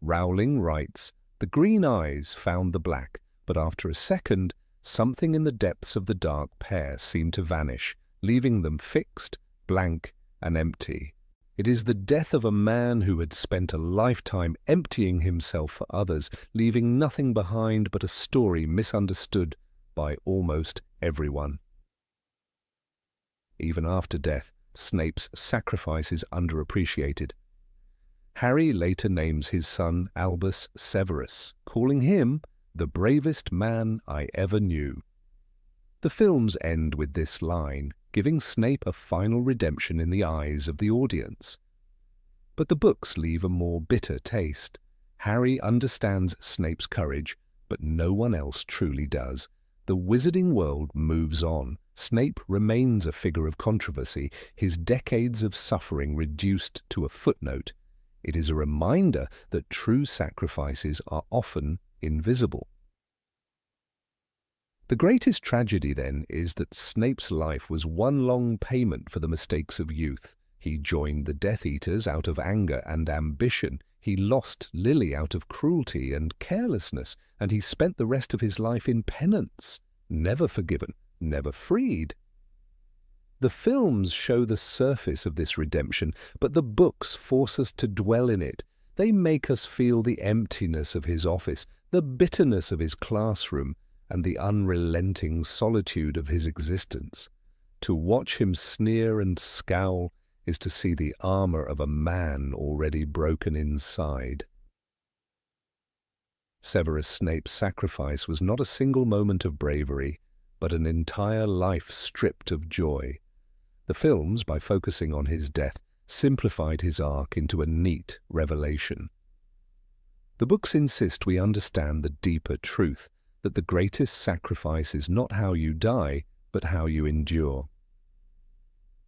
Rowling writes, "The green eyes found the black, but after a second, something in the depths of the dark pair seemed to vanish, leaving them fixed, blank, and empty. It is the death of a man who had spent a lifetime emptying himself for others, leaving nothing behind but a story misunderstood by almost everyone." Even after death, Snape's sacrifice is underappreciated. Harry later names his son Albus Severus, calling him the bravest man I ever knew. The films end with this line, giving Snape a final redemption in the eyes of the audience. But the books leave a more bitter taste. Harry understands Snape's courage, but no one else truly does. The wizarding world moves on. Snape remains a figure of controversy, his decades of suffering reduced to a footnote. It is a reminder that true sacrifices are often invisible. The greatest tragedy, then, is that Snape's life was one long payment for the mistakes of youth. He joined the Death Eaters out of anger and ambition. He lost Lily out of cruelty and carelessness, and he spent the rest of his life in penance, never forgiven, never freed. The films show the surface of this redemption, but the books force us to dwell in it. They make us feel the emptiness of his office, the bitterness of his classroom, and the unrelenting solitude of his existence. To watch him sneer and scowl is to see the armor of a man already broken inside. Severus Snape's sacrifice was not a single moment of bravery, but an entire life stripped of joy. The films, by focusing on his death, simplified his arc into a neat revelation. The books insist we understand the deeper truth, that the greatest sacrifice is not how you die, but how you endure.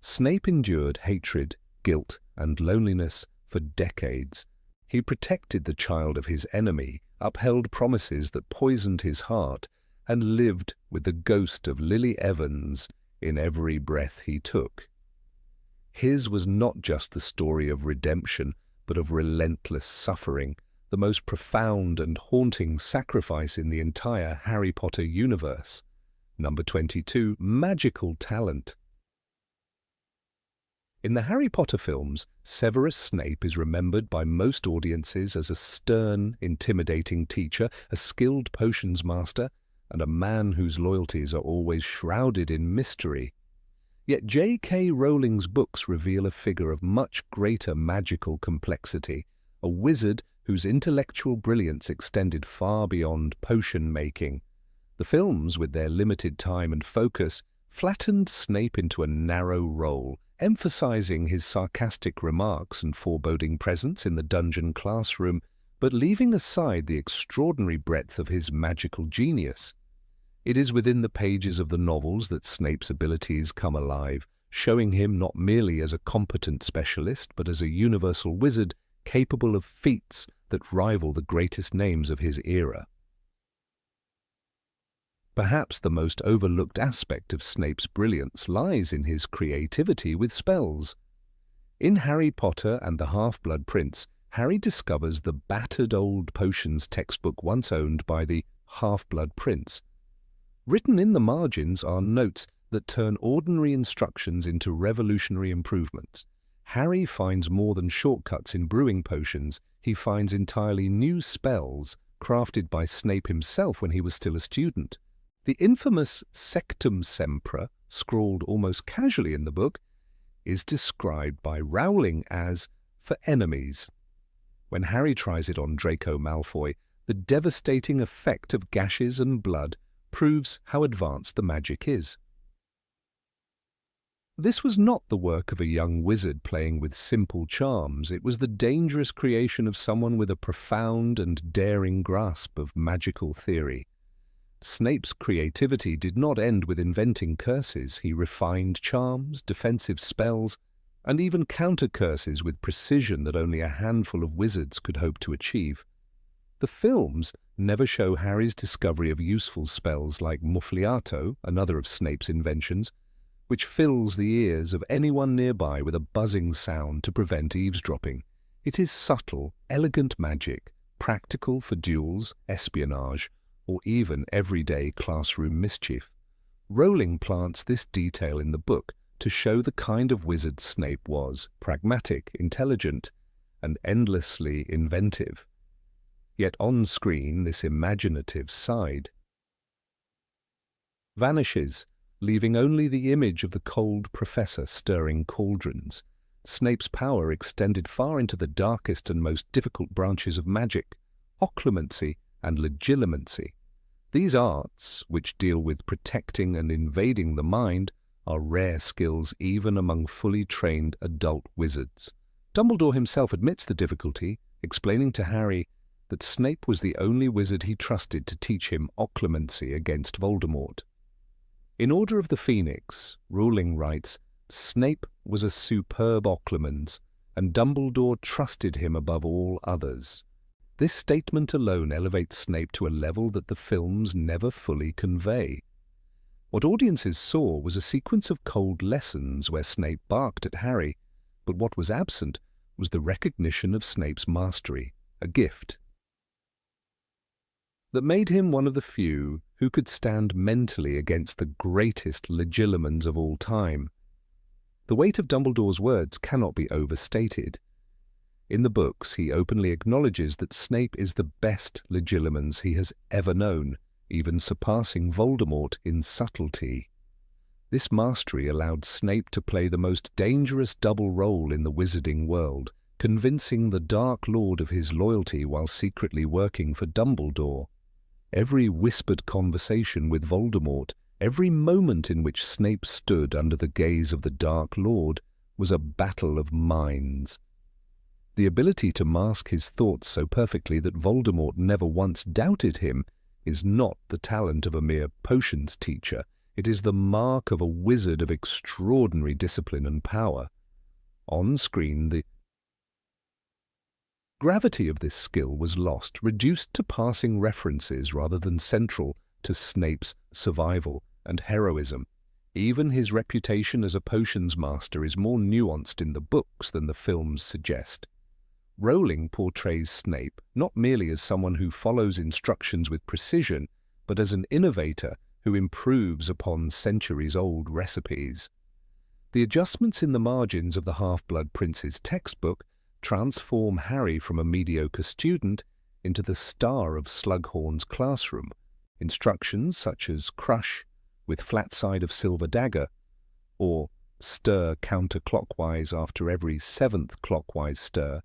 Snape endured hatred, guilt, and loneliness for decades. He protected the child of his enemy, upheld promises that poisoned his heart, and lived with the ghost of Lily Evans in every breath he took. His was not just the story of redemption, but of relentless suffering, the most profound and haunting sacrifice in the entire Harry Potter universe. Number 22, magical talent. In the Harry Potter films, Severus Snape is remembered by most audiences as a stern, intimidating teacher, a skilled potions master, and a man whose loyalties are always shrouded in mystery. Yet J.K. Rowling's books reveal a figure of much greater magical complexity, a wizard whose intellectual brilliance extended far beyond potion-making. The films, with their limited time and focus, flattened Snape into a narrow role, emphasizing his sarcastic remarks and foreboding presence in the dungeon classroom, but leaving aside the extraordinary breadth of his magical genius. It is within the pages of the novels that Snape's abilities come alive, showing him not merely as a competent specialist, but as a universal wizard capable of feats that rival the greatest names of his era. Perhaps the most overlooked aspect of Snape's brilliance lies in his creativity with spells. In Harry Potter and the Half-Blood Prince, Harry discovers the battered old potions textbook once owned by the Half-Blood Prince. Written in the margins are notes that turn ordinary instructions into revolutionary improvements. Harry finds more than shortcuts in brewing potions. He finds entirely new spells crafted by Snape himself when he was still a student. The infamous Sectum Sempra, scrawled almost casually in the book, is described by Rowling as for enemies. When Harry tries it on Draco Malfoy, the devastating effect of gashes and blood proves how advanced the magic is. This was not the work of a young wizard playing with simple charms. It was the dangerous creation of someone with a profound and daring grasp of magical theory. Snape's creativity did not end with inventing curses. He refined charms, defensive spells, and even counter-curses with precision that only a handful of wizards could hope to achieve. The films never show Harry's discovery of useful spells like Muffliato, another of Snape's inventions, which fills the ears of anyone nearby with a buzzing sound to prevent eavesdropping. It is subtle, elegant magic, practical for duels, espionage, or even everyday classroom mischief. Rowling plants this detail in the book to show the kind of wizard Snape was: pragmatic, intelligent, and endlessly inventive. Yet on screen, this imaginative side vanishes, leaving only the image of the cold professor stirring cauldrons. Snape's power extended far into the darkest and most difficult branches of magic, occlumency and legilimency. These arts, which deal with protecting and invading the mind, are rare skills even among fully trained adult wizards. Dumbledore himself admits the difficulty, explaining to Harry, that Snape was the only wizard he trusted to teach him occlumency against Voldemort. In Order of the Phoenix, Rowling writes, Snape was a superb occlumens, and Dumbledore trusted him above all others. This statement alone elevates Snape to a level that the films never fully convey. What audiences saw was a sequence of cold lessons where Snape barked at Harry, but what was absent was the recognition of Snape's mastery, a gift that made him one of the few who could stand mentally against the greatest legilimens of all time. The weight of Dumbledore's words cannot be overstated. In the books, he openly acknowledges that Snape is the best legilimens he has ever known, even surpassing Voldemort in subtlety. This mastery allowed Snape to play the most dangerous double role in the wizarding world, convincing the Dark Lord of his loyalty while secretly working for Dumbledore. Every whispered conversation with Voldemort, every moment in which Snape stood under the gaze of the Dark Lord, was a battle of minds. The ability to mask his thoughts so perfectly that Voldemort never once doubted him is not the talent of a mere potions teacher. It is the mark of a wizard of extraordinary discipline and power. On screen, the gravity of this skill was lost, reduced to passing references rather than central to Snape's survival and heroism. Even his reputation as a potions master is more nuanced in the books than the films suggest. Rowling portrays Snape not merely as someone who follows instructions with precision, but as an innovator who improves upon centuries-old recipes. The adjustments in the margins of the Half-Blood Prince's textbook transform Harry from a mediocre student into the star of Slughorn's classroom. Instructions such as crush with flat side of silver dagger, or stir counterclockwise after every 7th clockwise stir,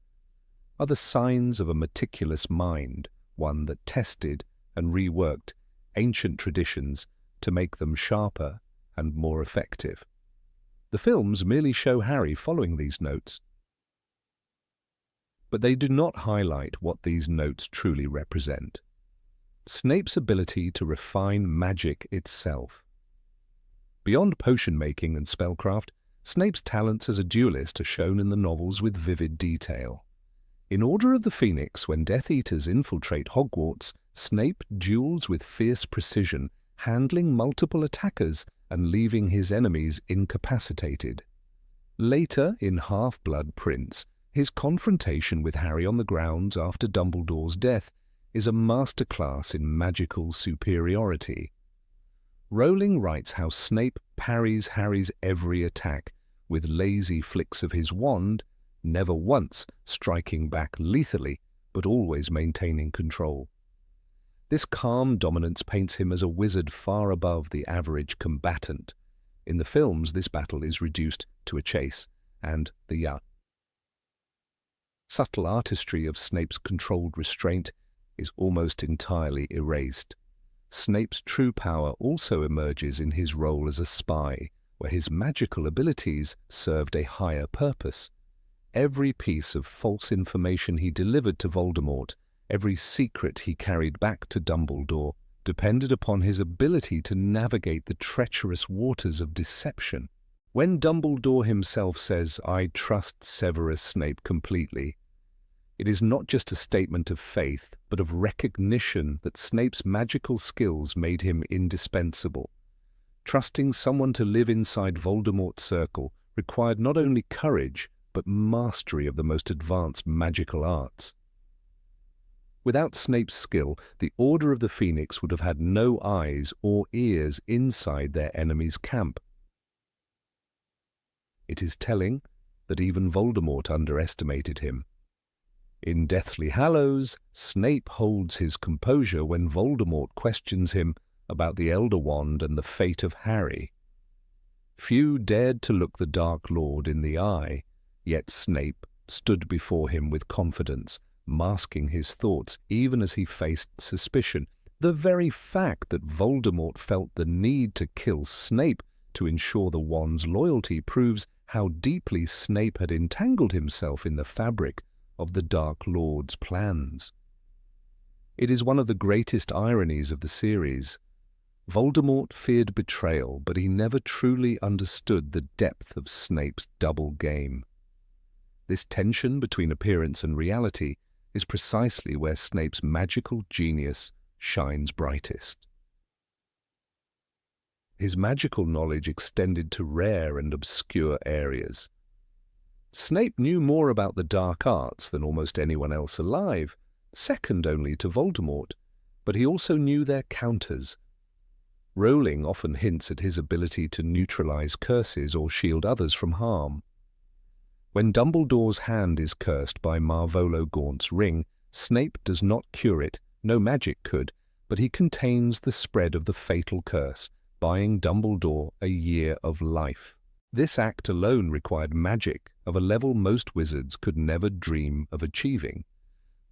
are the signs of a meticulous mind, one that tested and reworked ancient traditions to make them sharper and more effective. The films merely show Harry following these notes, but they do not highlight what these notes truly represent. Snape's ability to refine magic itself. Beyond potion-making and spellcraft, Snape's talents as a duelist are shown in the novels with vivid detail. In Order of the Phoenix, when Death Eaters infiltrate Hogwarts, Snape duels with fierce precision, handling multiple attackers and leaving his enemies incapacitated. Later, in Half-Blood Prince, his confrontation with Harry on the grounds after Dumbledore's death is a masterclass in magical superiority. Rowling writes how Snape parries Harry's every attack with lazy flicks of his wand, never once striking back lethally, but always maintaining control. This calm dominance paints him as a wizard far above the average combatant. In the films, this battle is reduced to a chase, and the subtle artistry of Snape's controlled restraint is almost entirely erased. Snape's true power also emerges in his role as a spy, where his magical abilities served a higher purpose. Every piece of false information he delivered to Voldemort, every secret he carried back to Dumbledore, depended upon his ability to navigate the treacherous waters of deception. When Dumbledore himself says, "I trust Severus Snape completely," it is not just a statement of faith, but of recognition that Snape's magical skills made him indispensable. Trusting someone to live inside Voldemort's circle required not only courage, but mastery of the most advanced magical arts. Without Snape's skill, the Order of the Phoenix would have had no eyes or ears inside their enemy's camp. It is telling that even Voldemort underestimated him. In Deathly Hallows, Snape holds his composure when Voldemort questions him about the Elder Wand and the fate of Harry. Few dared to look the Dark Lord in the eye, yet Snape stood before him with confidence, masking his thoughts even as he faced suspicion. The very fact that Voldemort felt the need to kill Snape to ensure the wand's loyalty proves how deeply Snape had entangled himself in the fabric of the Dark Lord's plans. It is one of the greatest ironies of the series. Voldemort feared betrayal, but he never truly understood the depth of Snape's double game. This tension between appearance and reality is precisely where Snape's magical genius shines brightest. His magical knowledge extended to rare and obscure areas. Snape knew more about the dark arts than almost anyone else alive, second only to Voldemort, but he also knew their counters. Rowling often hints at his ability to neutralize curses or shield others from harm. When Dumbledore's hand is cursed by Marvolo Gaunt's ring, Snape does not cure it, no magic could, but he contains the spread of the fatal curse, buying Dumbledore a year of life. This act alone required magic of a level most wizards could never dream of achieving.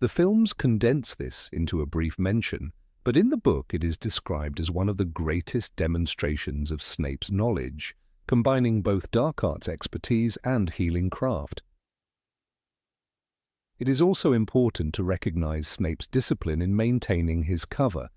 The films condense this into a brief mention, but in the book it is described as one of the greatest demonstrations of Snape's knowledge, combining both dark arts expertise and healing craft. It is also important to recognize Snape's discipline in maintaining his cover.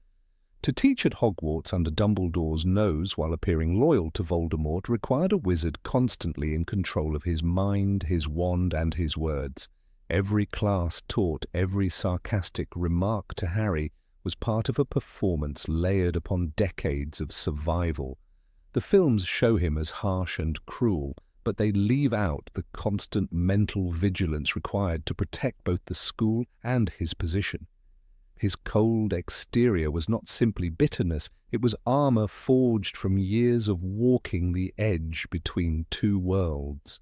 To teach at Hogwarts under Dumbledore's nose while appearing loyal to Voldemort required a wizard constantly in control of his mind, his wand, and his words. Every class taught every sarcastic remark to Harry was part of a performance layered upon decades of survival. The films show him as harsh and cruel, but they leave out the constant mental vigilance required to protect both the school and his position. His cold exterior was not simply bitterness, it was armor forged from years of walking the edge between two worlds.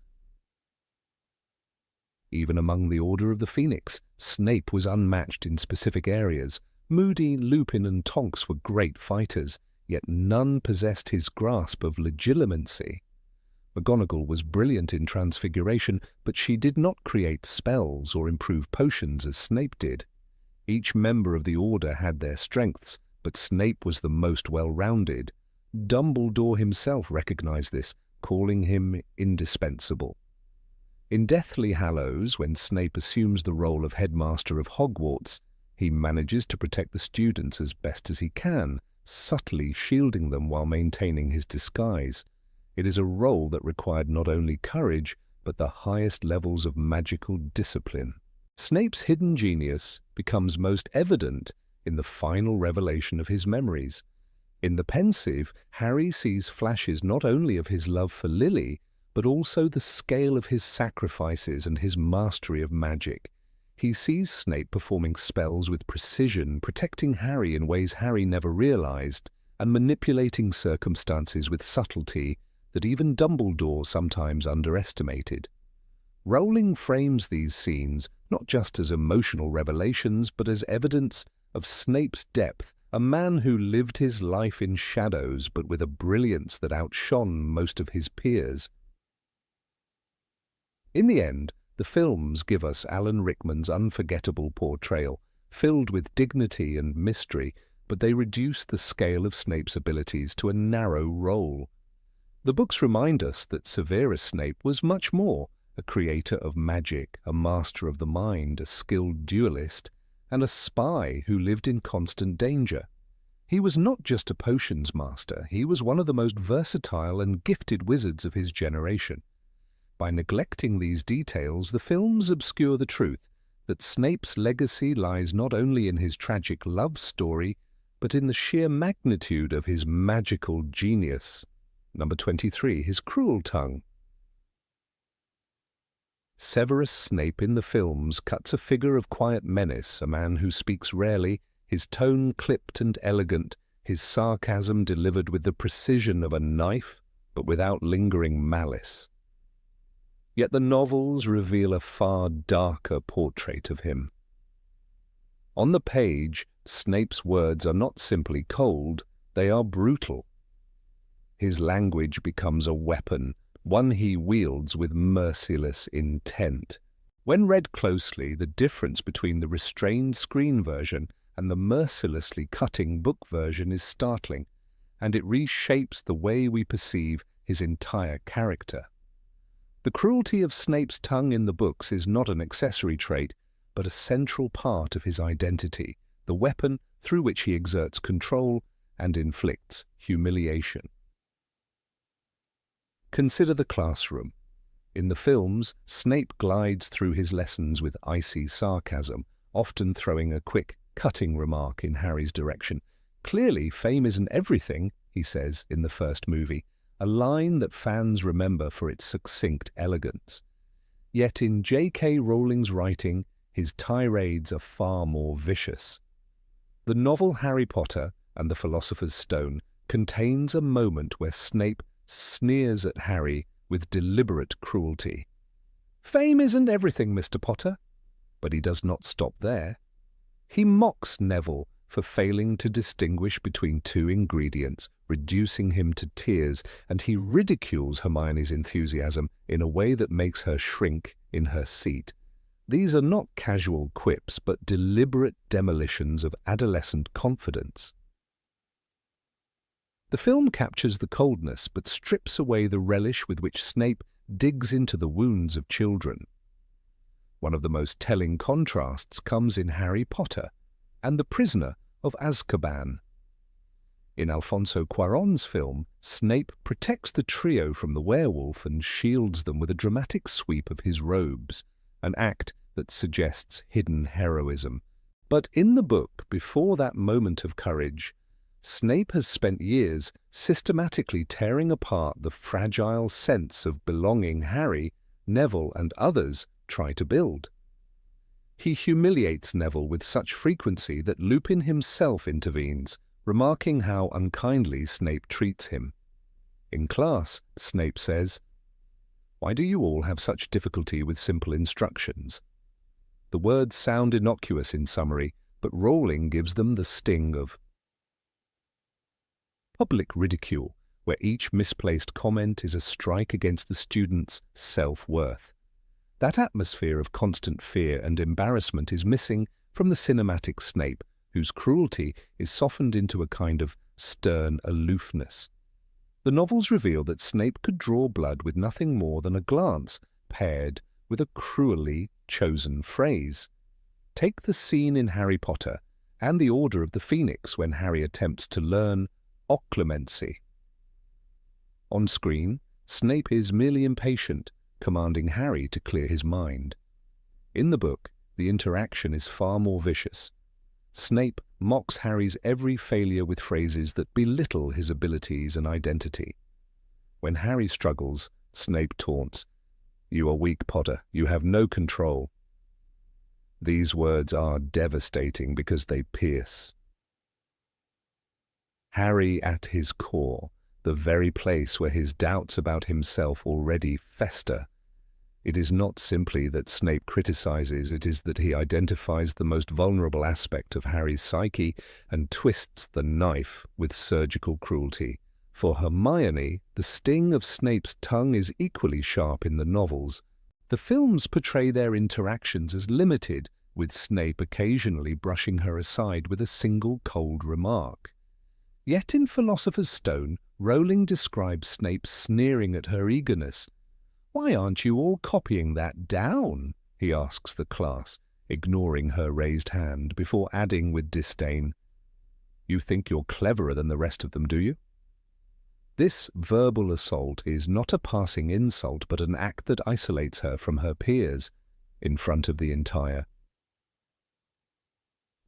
Even among the Order of the Phoenix, Snape was unmatched in specific areas. Moody, Lupin, and Tonks were great fighters, yet none possessed his grasp of legilimency. McGonagall was brilliant in transfiguration, but she did not create spells or improve potions as Snape did. Each member of the Order had their strengths, but Snape was the most well-rounded. Dumbledore himself recognized this, calling him indispensable. In Deathly Hallows, when Snape assumes the role of headmaster of Hogwarts, he manages to protect the students as best as he can, subtly shielding them while maintaining his disguise. It is a role that required not only courage, but the highest levels of magical discipline. Snape's hidden genius becomes most evident in the final revelation of his memories. In the Pensieve, Harry sees flashes not only of his love for Lily, but also the scale of his sacrifices and his mastery of magic. He sees Snape performing spells with precision, protecting Harry in ways Harry never realized, and manipulating circumstances with subtlety that even Dumbledore sometimes underestimated. Rowling frames these scenes not just as emotional revelations, but as evidence of Snape's depth, a man who lived his life in shadows but with a brilliance that outshone most of his peers. In the end, the films give us Alan Rickman's unforgettable portrayal, filled with dignity and mystery, but they reduce the scale of Snape's abilities to a narrow role. The books remind us that Severus Snape was much more, a creator of magic, a master of the mind, a skilled duelist, and a spy who lived in constant danger. He was not just a potions master, he was one of the most versatile and gifted wizards of his generation. By neglecting these details, the films obscure the truth that Snape's legacy lies not only in his tragic love story, but in the sheer magnitude of his magical genius. Number 23, his cruel tongue. Severus Snape in the films cuts a figure of quiet menace, a man who speaks rarely, his tone clipped and elegant, his sarcasm delivered with the precision of a knife, but without lingering malice. Yet the novels reveal a far darker portrait of him. On the page, Snape's words are not simply cold, they are brutal. His language becomes a weapon, one he wields with merciless intent. When read closely, the difference between the restrained screen version and the mercilessly cutting book version is startling, and it reshapes the way we perceive his entire character. The cruelty of Snape's tongue in the books is not an accessory trait, but a central part of his identity, the weapon through which he exerts control and inflicts humiliation. Consider the classroom. In the films, Snape glides through his lessons with icy sarcasm, often throwing a quick, cutting remark in Harry's direction. "Clearly, fame isn't everything," he says in the first movie, a line that fans remember for its succinct elegance. Yet in J.K. Rowling's writing, his tirades are far more vicious. The novel Harry Potter and the Philosopher's Stone contains a moment where Snape sneers at Harry with deliberate cruelty. "Fame isn't everything, Mr. Potter." But he does not stop there. He mocks Neville for failing to distinguish between two ingredients, reducing him to tears, and he ridicules Hermione's enthusiasm in a way that makes her shrink in her seat. These are not casual quips, but deliberate demolitions of adolescent confidence. The film captures the coldness, but strips away the relish with which Snape digs into the wounds of children. One of the most telling contrasts comes in Harry Potter and the Prisoner of Azkaban. In Alfonso Cuarón's film, Snape protects the trio from the werewolf and shields them with a dramatic sweep of his robes, an act that suggests hidden heroism. But in the book, before that moment of courage, Snape has spent years systematically tearing apart the fragile sense of belonging Harry, Neville, and others try to build. He humiliates Neville with such frequency that Lupin himself intervenes, remarking how unkindly Snape treats him. In class, Snape says, "Why do you all have such difficulty with simple instructions?" The words sound innocuous in summary, but Rowling gives them the sting of public ridicule, where each misplaced comment is a strike against the student's self-worth. That atmosphere of constant fear and embarrassment is missing from the cinematic Snape, whose cruelty is softened into a kind of stern aloofness. The novels reveal that Snape could draw blood with nothing more than a glance, paired with a cruelly chosen phrase. Take the scene in Harry Potter and the Order of the Phoenix when Harry attempts to learn occlumency. On screen, Snape is merely impatient, commanding Harry to clear his mind. In the book, the interaction is far more vicious. Snape mocks Harry's every failure with phrases that belittle his abilities and identity. When Harry struggles, Snape taunts, "You are weak, Potter. You have no control." These words are devastating because they pierce. Harry at his core, the very place where his doubts about himself already fester. It is not simply that Snape criticizes, it is that he identifies the most vulnerable aspect of Harry's psyche and twists the knife with surgical cruelty. For Hermione, the sting of Snape's tongue is equally sharp in the novels. The films portray their interactions as limited, with Snape occasionally brushing her aside with a single cold remark. Yet in Philosopher's Stone, Rowling describes Snape sneering at her eagerness. "Why aren't you all copying that down?" he asks the class, ignoring her raised hand, before adding with disdain, "You think you're cleverer than the rest of them, do you?" This verbal assault is not a passing insult, but an act that isolates her from her peers in front of the entire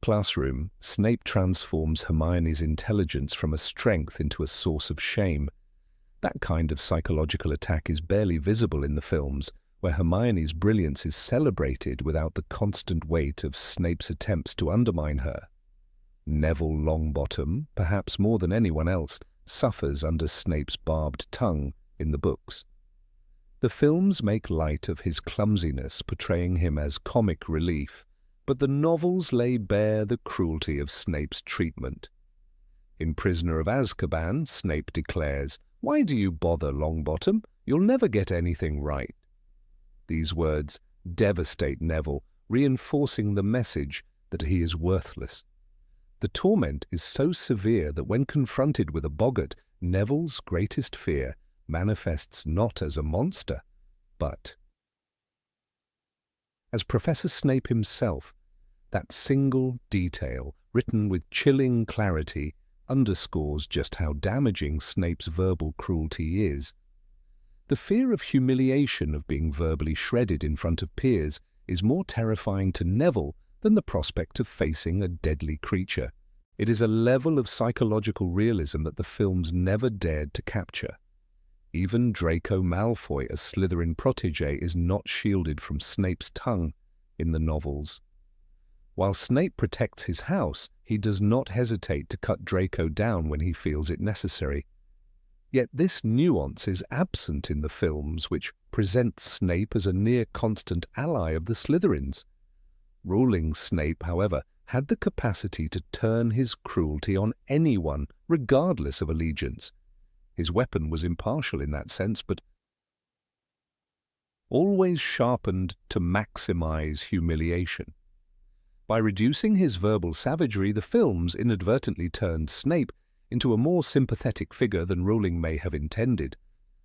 classroom. Snape transforms Hermione's intelligence from a strength into a source of shame. That kind of psychological attack is barely visible in the films, where Hermione's brilliance is celebrated without the constant weight of Snape's attempts to undermine her. Neville Longbottom, perhaps more than anyone else, suffers under Snape's barbed tongue in the books. The films make light of his clumsiness, portraying him as comic relief, but the novels lay bare the cruelty of Snape's treatment. In Prisoner of Azkaban, Snape declares, "Why do you bother, Longbottom? You'll never get anything right." These words devastate Neville, reinforcing the message that he is worthless. The torment is so severe that when confronted with a boggart, Neville's greatest fear manifests not as a monster, but as Professor Snape himself. That single detail written with chilling clarity, underscores just how damaging Snape's verbal cruelty is. The fear of humiliation of being verbally shredded in front of peers is more terrifying to Neville than the prospect of facing a deadly creature. It is a level of psychological realism that the films never dared to capture. Even Draco Malfoy, a Slytherin protégé, is not shielded from Snape's tongue in the novels. While Snape protects his house, he does not hesitate to cut Draco down when he feels it necessary. Yet this nuance is absent in the films, which present Snape as a near-constant ally of the Slytherins. Ruling Snape, however, had the capacity to turn his cruelty on anyone, regardless of allegiance. His weapon was impartial in that sense, but always sharpened to maximize humiliation. By reducing his verbal savagery, the films inadvertently turned Snape into a more sympathetic figure than Rowling may have intended.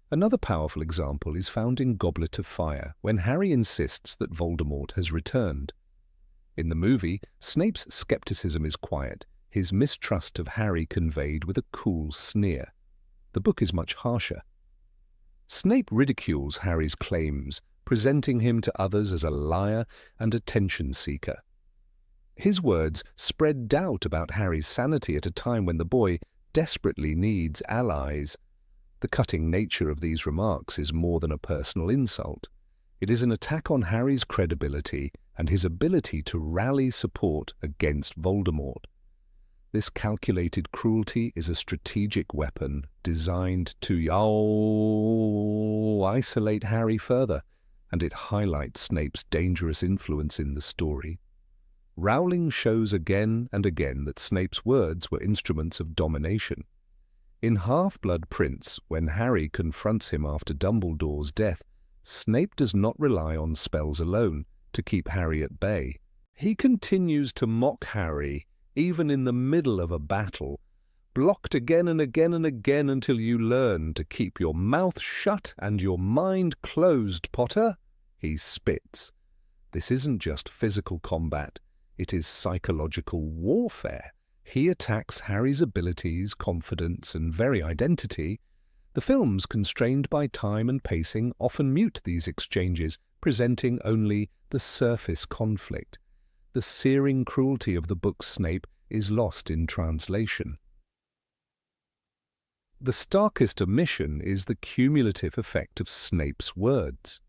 Another powerful example is found in Goblet of Fire, when Harry insists that Voldemort has returned. In the movie, Snape's skepticism is quiet, his mistrust of Harry conveyed with a cool sneer. The book is much harsher. Snape ridicules Harry's claims, presenting him to others as a liar and attention-seeker. His words spread doubt about Harry's sanity at a time when the boy desperately needs allies. The cutting nature of these remarks is more than a personal insult. It is an attack on Harry's credibility and his ability to rally support against Voldemort. This calculated cruelty is a strategic weapon designed to isolate Harry further, and it highlights Snape's dangerous influence in the story. Rowling shows again and again that Snape's words were instruments of domination. In Half-Blood Prince, when Harry confronts him after Dumbledore's death, Snape does not rely on spells alone to keep Harry at bay. He continues to mock Harry, even in the middle of a battle, blocked again and again and again until you learn to keep your mouth shut and your mind closed, Potter. He spits. This isn't just physical combat. It is psychological warfare. He attacks Harry's abilities, confidence, and very identity. The films, constrained by time and pacing, often mute these exchanges, presenting only the surface conflict. The searing cruelty of the book's Snape is lost in translation. The starkest omission is the cumulative effect of Snape's words.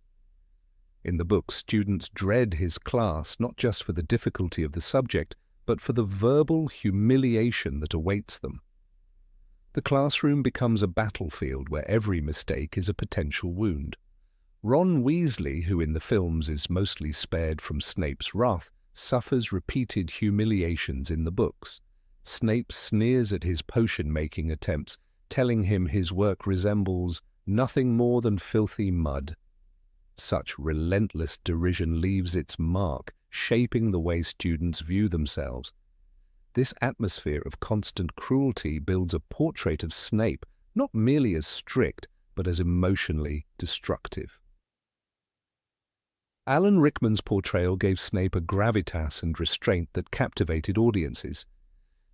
In the book, students dread his class not just for the difficulty of the subject, but for the verbal humiliation that awaits them. The classroom becomes a battlefield where every mistake is a potential wound. Ron Weasley, who in the films is mostly spared from Snape's wrath, suffers repeated humiliations in the books. Snape sneers at his potion-making attempts, telling him his work resembles nothing more than filthy mud. Such relentless derision leaves its mark, shaping the way students view themselves. This atmosphere of constant cruelty builds a portrait of Snape not merely as strict, but as emotionally destructive. Alan Rickman's portrayal gave Snape a gravitas and restraint that captivated audiences.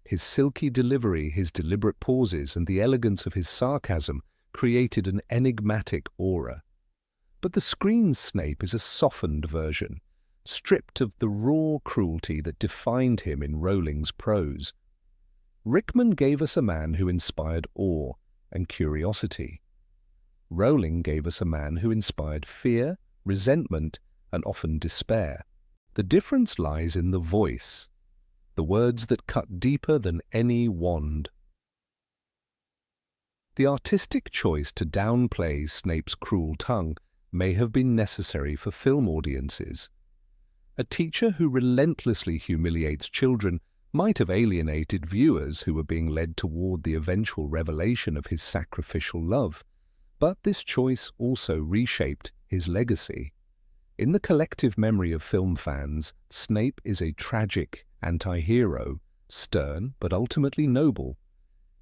His silky delivery, his deliberate pauses, and the elegance of his sarcasm created an enigmatic aura. But the screen Snape is a softened version, stripped of the raw cruelty that defined him in Rowling's prose. Rickman gave us a man who inspired awe and curiosity. Rowling gave us a man who inspired fear, resentment, and often despair. The difference lies in the voice, the words that cut deeper than any wand. The artistic choice to downplay Snape's cruel tongue may have been necessary for film audiences. A teacher who relentlessly humiliates children might have alienated viewers who were being led toward the eventual revelation of his sacrificial love, but this choice also reshaped his legacy. In the collective memory of film fans, Snape is a tragic anti-hero, stern but ultimately noble.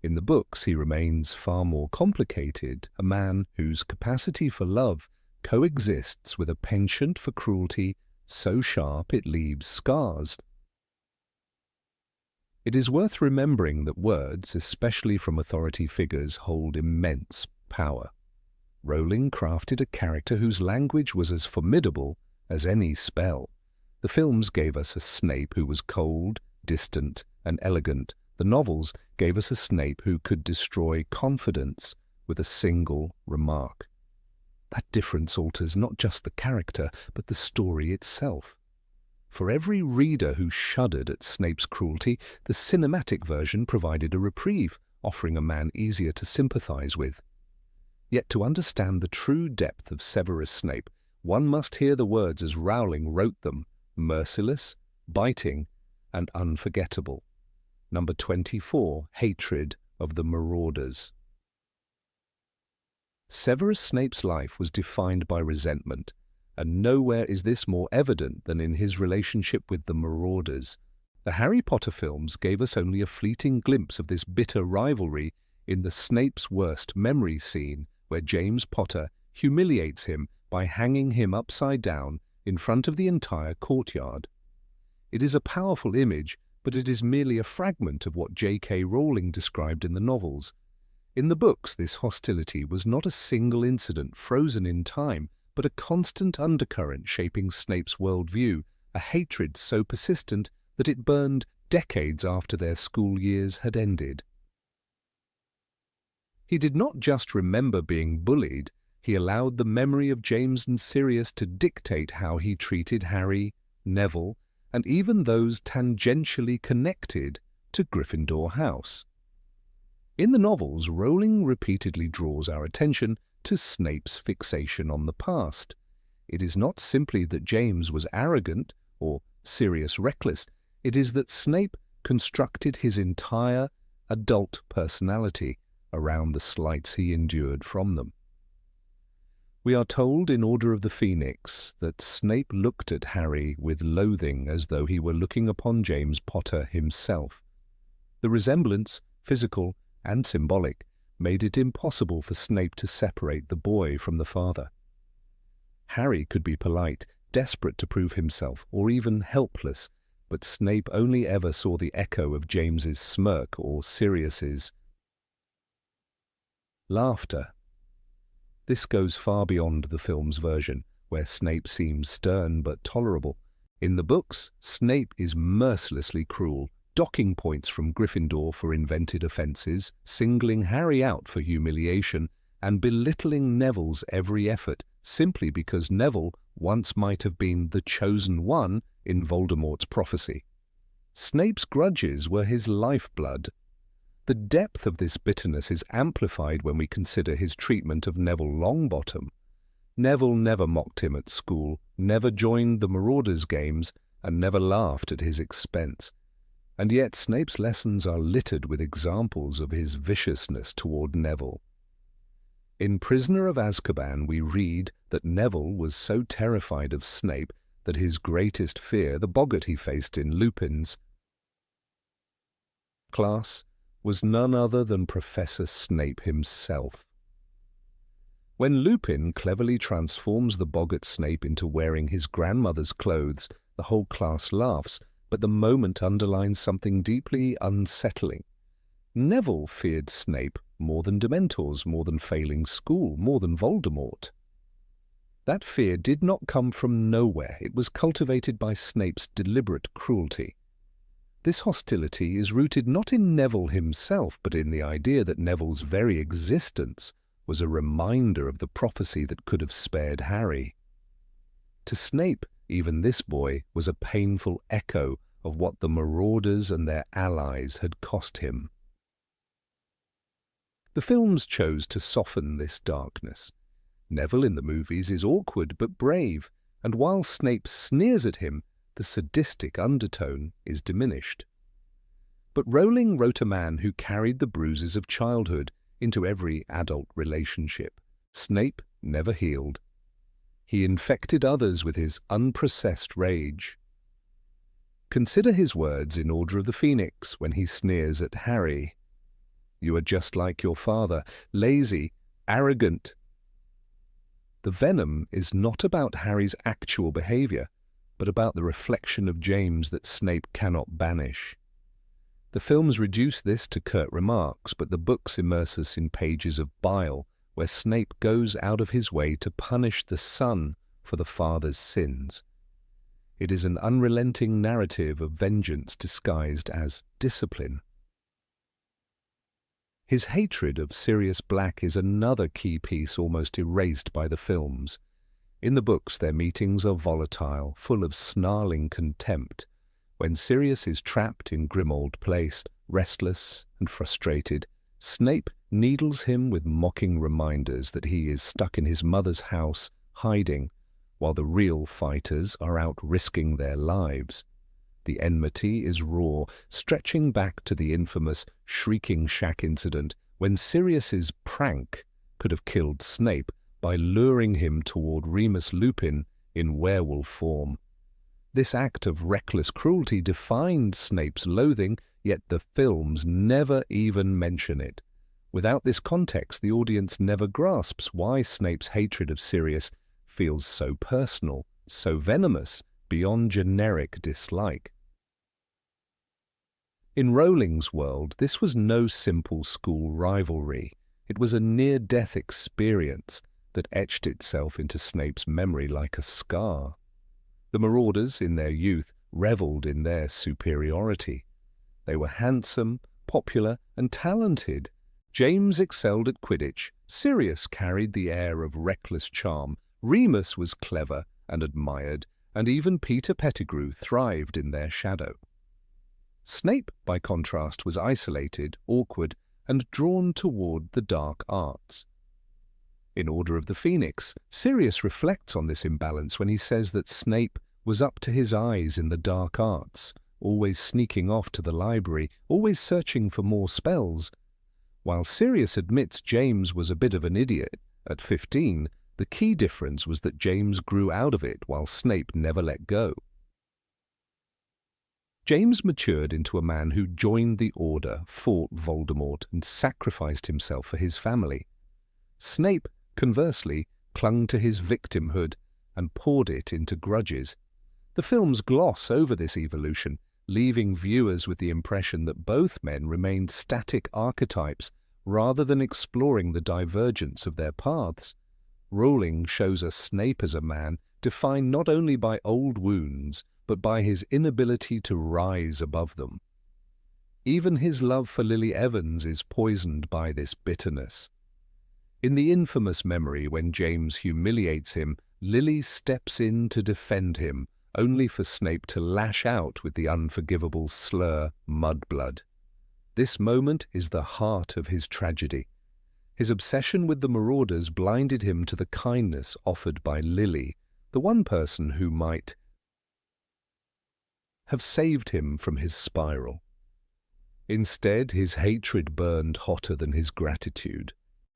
In the books, he remains far more complicated, a man whose capacity for love coexists with a penchant for cruelty so sharp it leaves scars. It is worth remembering that words, especially from authority figures, hold immense power. Rowling crafted a character whose language was as formidable as any spell. The films gave us a Snape who was cold, distant, and elegant. The novels gave us a Snape who could destroy confidence with a single remark. That difference alters not just the character, but the story itself. For every reader who shuddered at Snape's cruelty, the cinematic version provided a reprieve, offering a man easier to sympathize with. Yet to understand the true depth of Severus Snape, one must hear the words as Rowling wrote them: merciless, biting, and unforgettable. Number 24, Hatred of the Marauders. Severus Snape's life was defined by resentment, and nowhere is this more evident than in his relationship with the Marauders. The Harry Potter films gave us only a fleeting glimpse of this bitter rivalry in the Snape's Worst Memory scene, where James Potter humiliates him by hanging him upside down in front of the entire courtyard. It is a powerful image, but it is merely a fragment of what J.K. Rowling described in the novels. In the books, this hostility was not a single incident frozen in time, but a constant undercurrent shaping Snape's worldview, a hatred so persistent that it burned decades after their school years had ended. He did not just remember being bullied, he allowed the memory of James and Sirius to dictate how he treated Harry, Neville, and even those tangentially connected to Gryffindor House. In the novels, Rowling repeatedly draws our attention to Snape's fixation on the past. It is not simply that James was arrogant or Sirius reckless, it is that Snape constructed his entire adult personality around the slights he endured from them. We are told in Order of the Phoenix that Snape looked at Harry with loathing as though he were looking upon James Potter himself. The resemblance, physical and symbolic, made it impossible for Snape to separate the boy from the father. Harry could be polite, desperate to prove himself, or even helpless, but Snape only ever saw the echo of James's smirk or Sirius's laughter. This goes far beyond the film's version, where Snape seems stern but tolerable. In the books, Snape is mercilessly cruel, docking points from Gryffindor for invented offences, singling Harry out for humiliation, and belittling Neville's every effort simply because Neville once might have been the chosen one in Voldemort's prophecy. Snape's grudges were his lifeblood. The depth of this bitterness is amplified when we consider his treatment of Neville Longbottom. Neville never mocked him at school, never joined the Marauders' games, and never laughed at his expense. And yet Snape's lessons are littered with examples of his viciousness toward Neville. In Prisoner of Azkaban we read that Neville was so terrified of Snape that his greatest fear, the boggart he faced in Lupin's class, was none other than Professor Snape himself. When Lupin cleverly transforms the boggart Snape into wearing his grandmother's clothes, the whole class laughs, but the moment underlines something deeply unsettling. Neville feared Snape more than Dementors, more than failing school, more than Voldemort. That fear did not come from nowhere. It was cultivated by Snape's deliberate cruelty. This hostility is rooted not in Neville himself, but in the idea that Neville's very existence was a reminder of the prophecy that could have spared Harry. To Snape, even this boy was a painful echo of what the Marauders and their allies had cost him. The films chose to soften this darkness. Neville in the movies is awkward but brave, and while Snape sneers at him, the sadistic undertone is diminished. But Rowling wrote a man who carried the bruises of childhood into every adult relationship. Snape never healed. He infected others with his unprocessed rage. Consider his words in Order of the Phoenix when he sneers at Harry. "You are just like your father, lazy, arrogant." The venom is not about Harry's actual behavior, but about the reflection of James that Snape cannot banish. The films reduce this to curt remarks, but the books immerse us in pages of bile, where Snape goes out of his way to punish the son for the father's sins. It is an unrelenting narrative of vengeance disguised as discipline. His hatred of Sirius Black is another key piece almost erased by the films. In the books, their meetings are volatile, full of snarling contempt. When Sirius is trapped in Grimmauld Place, restless and frustrated, Snape needles him with mocking reminders that he is stuck in his mother's house, hiding, while the real fighters are out risking their lives. The enmity is raw, stretching back to the infamous Shrieking Shack incident when Sirius's prank could have killed Snape by luring him toward Remus Lupin in werewolf form. This act of reckless cruelty defined Snape's loathing, yet the films never even mention it. Without this context, the audience never grasps why Snape's hatred of Sirius feels so personal, so venomous, beyond generic dislike. In Rowling's world, this was no simple school rivalry. It was a near-death experience that etched itself into Snape's memory like a scar. The Marauders, in their youth, revelled in their superiority. They were handsome, popular, and talented. James excelled at Quidditch, Sirius carried the air of reckless charm, Remus was clever and admired, and even Peter Pettigrew thrived in their shadow. Snape, by contrast, was isolated, awkward, and drawn toward the dark arts. In Order of the Phoenix, Sirius reflects on this imbalance when he says that Snape was up to his eyes in the dark arts, always sneaking off to the library, always searching for more spells. While Sirius admits James was a bit of an idiot at 15, the key difference was that James grew out of it while Snape never let go. James matured into a man who joined the Order, fought Voldemort, and sacrificed himself for his family. Snape, conversely, clung to his victimhood and poured it into grudges. The films gloss over this evolution, leaving viewers with the impression that both men remained static archetypes rather than exploring the divergence of their paths. Rowling shows us Snape as a man defined not only by old wounds, but by his inability to rise above them. Even his love for Lily Evans is poisoned by this bitterness. In the infamous memory when James humiliates him, Lily steps in to defend him, only for Snape to lash out with the unforgivable slur, mudblood. This moment is the heart of his tragedy. His obsession with the Marauders blinded him to the kindness offered by Lily, the one person who might have saved him from his spiral. Instead, his hatred burned hotter than his gratitude.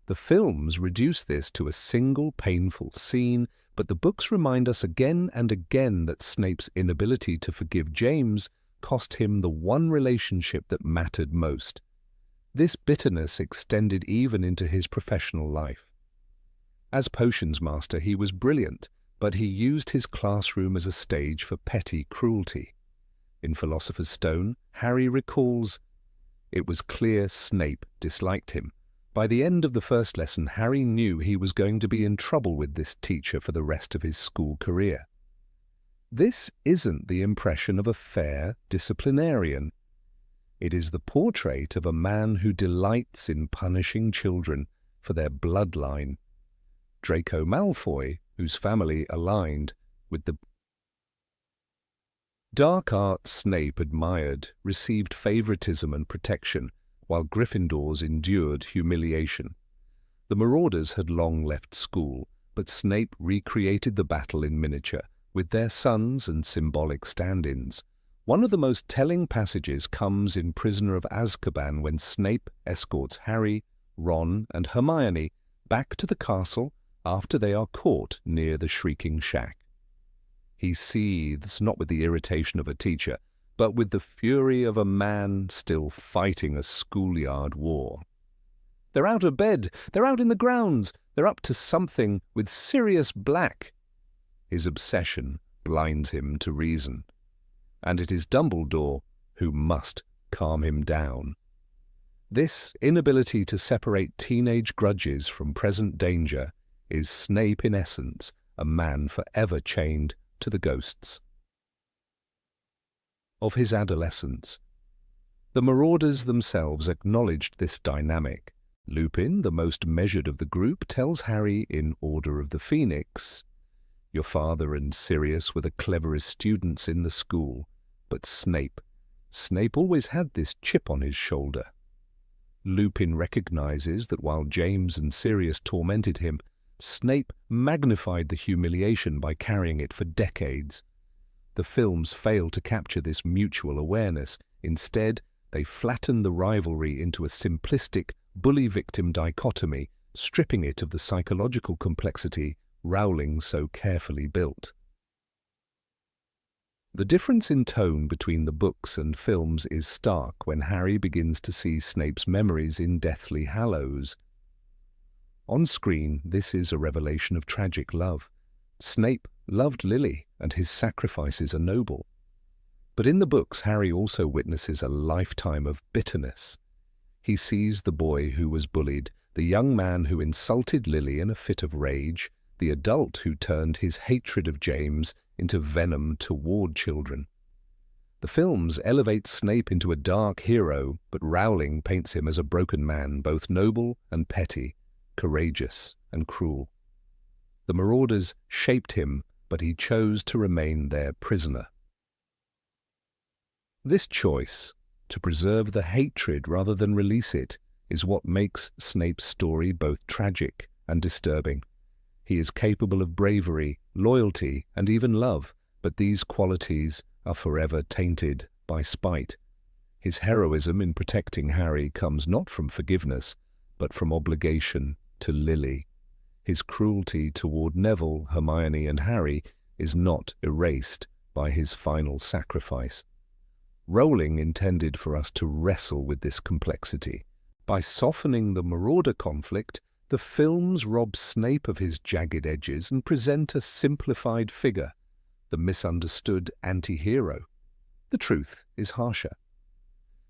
The films reduce this to a single painful scene, but the books remind us again and again that Snape's inability to forgive James cost him the one relationship that mattered most. This bitterness extended even into his professional life. As potions master, he was brilliant, but he used his classroom as a stage for petty cruelty. In Philosopher's Stone, Harry recalls, "It was clear Snape disliked him. By the end of the first lesson, Harry knew he was going to be in trouble with this teacher for the rest of his school career." This isn't the impression of a fair disciplinarian. It is the portrait of a man who delights in punishing children for their bloodline. Draco Malfoy, whose family aligned with the dark arts Snape admired, received favoritism and protection, while Gryffindors endured humiliation. The Marauders had long left school, but Snape recreated the battle in miniature, with their sons and symbolic stand-ins. One of the most telling passages comes in Prisoner of Azkaban when Snape escorts Harry, Ron, and Hermione back to the castle after they are caught near the Shrieking Shack. He seethes not with the irritation of a teacher, but with the fury of a man still fighting a schoolyard war. "They're out of bed, they're out in the grounds, they're up to something with Sirius Black." His obsession blinds him to reason. And it is Dumbledore who must calm him down. This inability to separate teenage grudges from present danger is Snape in essence, a man forever chained to the ghosts of his adolescence. The Marauders themselves acknowledged this dynamic. Lupin, the most measured of the group, tells Harry in Order of the Phoenix, "Your father and Sirius were the cleverest students in the school, but Snape always had this chip on his shoulder." Lupin recognizes that while James and Sirius tormented him, Snape magnified the humiliation by carrying it for decades. The films fail to capture this mutual awareness. Instead, they flatten the rivalry into a simplistic bully-victim dichotomy, stripping it of the psychological complexity Rowling so carefully built. The difference in tone between the books and films is stark when Harry begins to see Snape's memories in Deathly Hallows. On screen, this is a revelation of tragic love. Snape loved Lily, and his sacrifices are noble. But in the books, Harry also witnesses a lifetime of bitterness. He sees the boy who was bullied, the young man who insulted Lily in a fit of rage, the adult who turned his hatred of James into venom toward children. The films elevate Snape into a dark hero, but Rowling paints him as a broken man, both noble and petty, courageous and cruel. The Marauders shaped him, but he chose to remain their prisoner. This choice, to preserve the hatred rather than release it, is what makes Snape's story both tragic and disturbing. He is capable of bravery, loyalty, and even love, but these qualities are forever tainted by spite. His heroism in protecting Harry comes not from forgiveness, but from obligation to Lily. His cruelty toward Neville, Hermione, and Harry is not erased by his final sacrifice. Rowling intended for us to wrestle with this complexity. By softening the Marauder conflict, the films rob Snape of his jagged edges and present a simplified figure, the misunderstood anti-hero. The truth is harsher.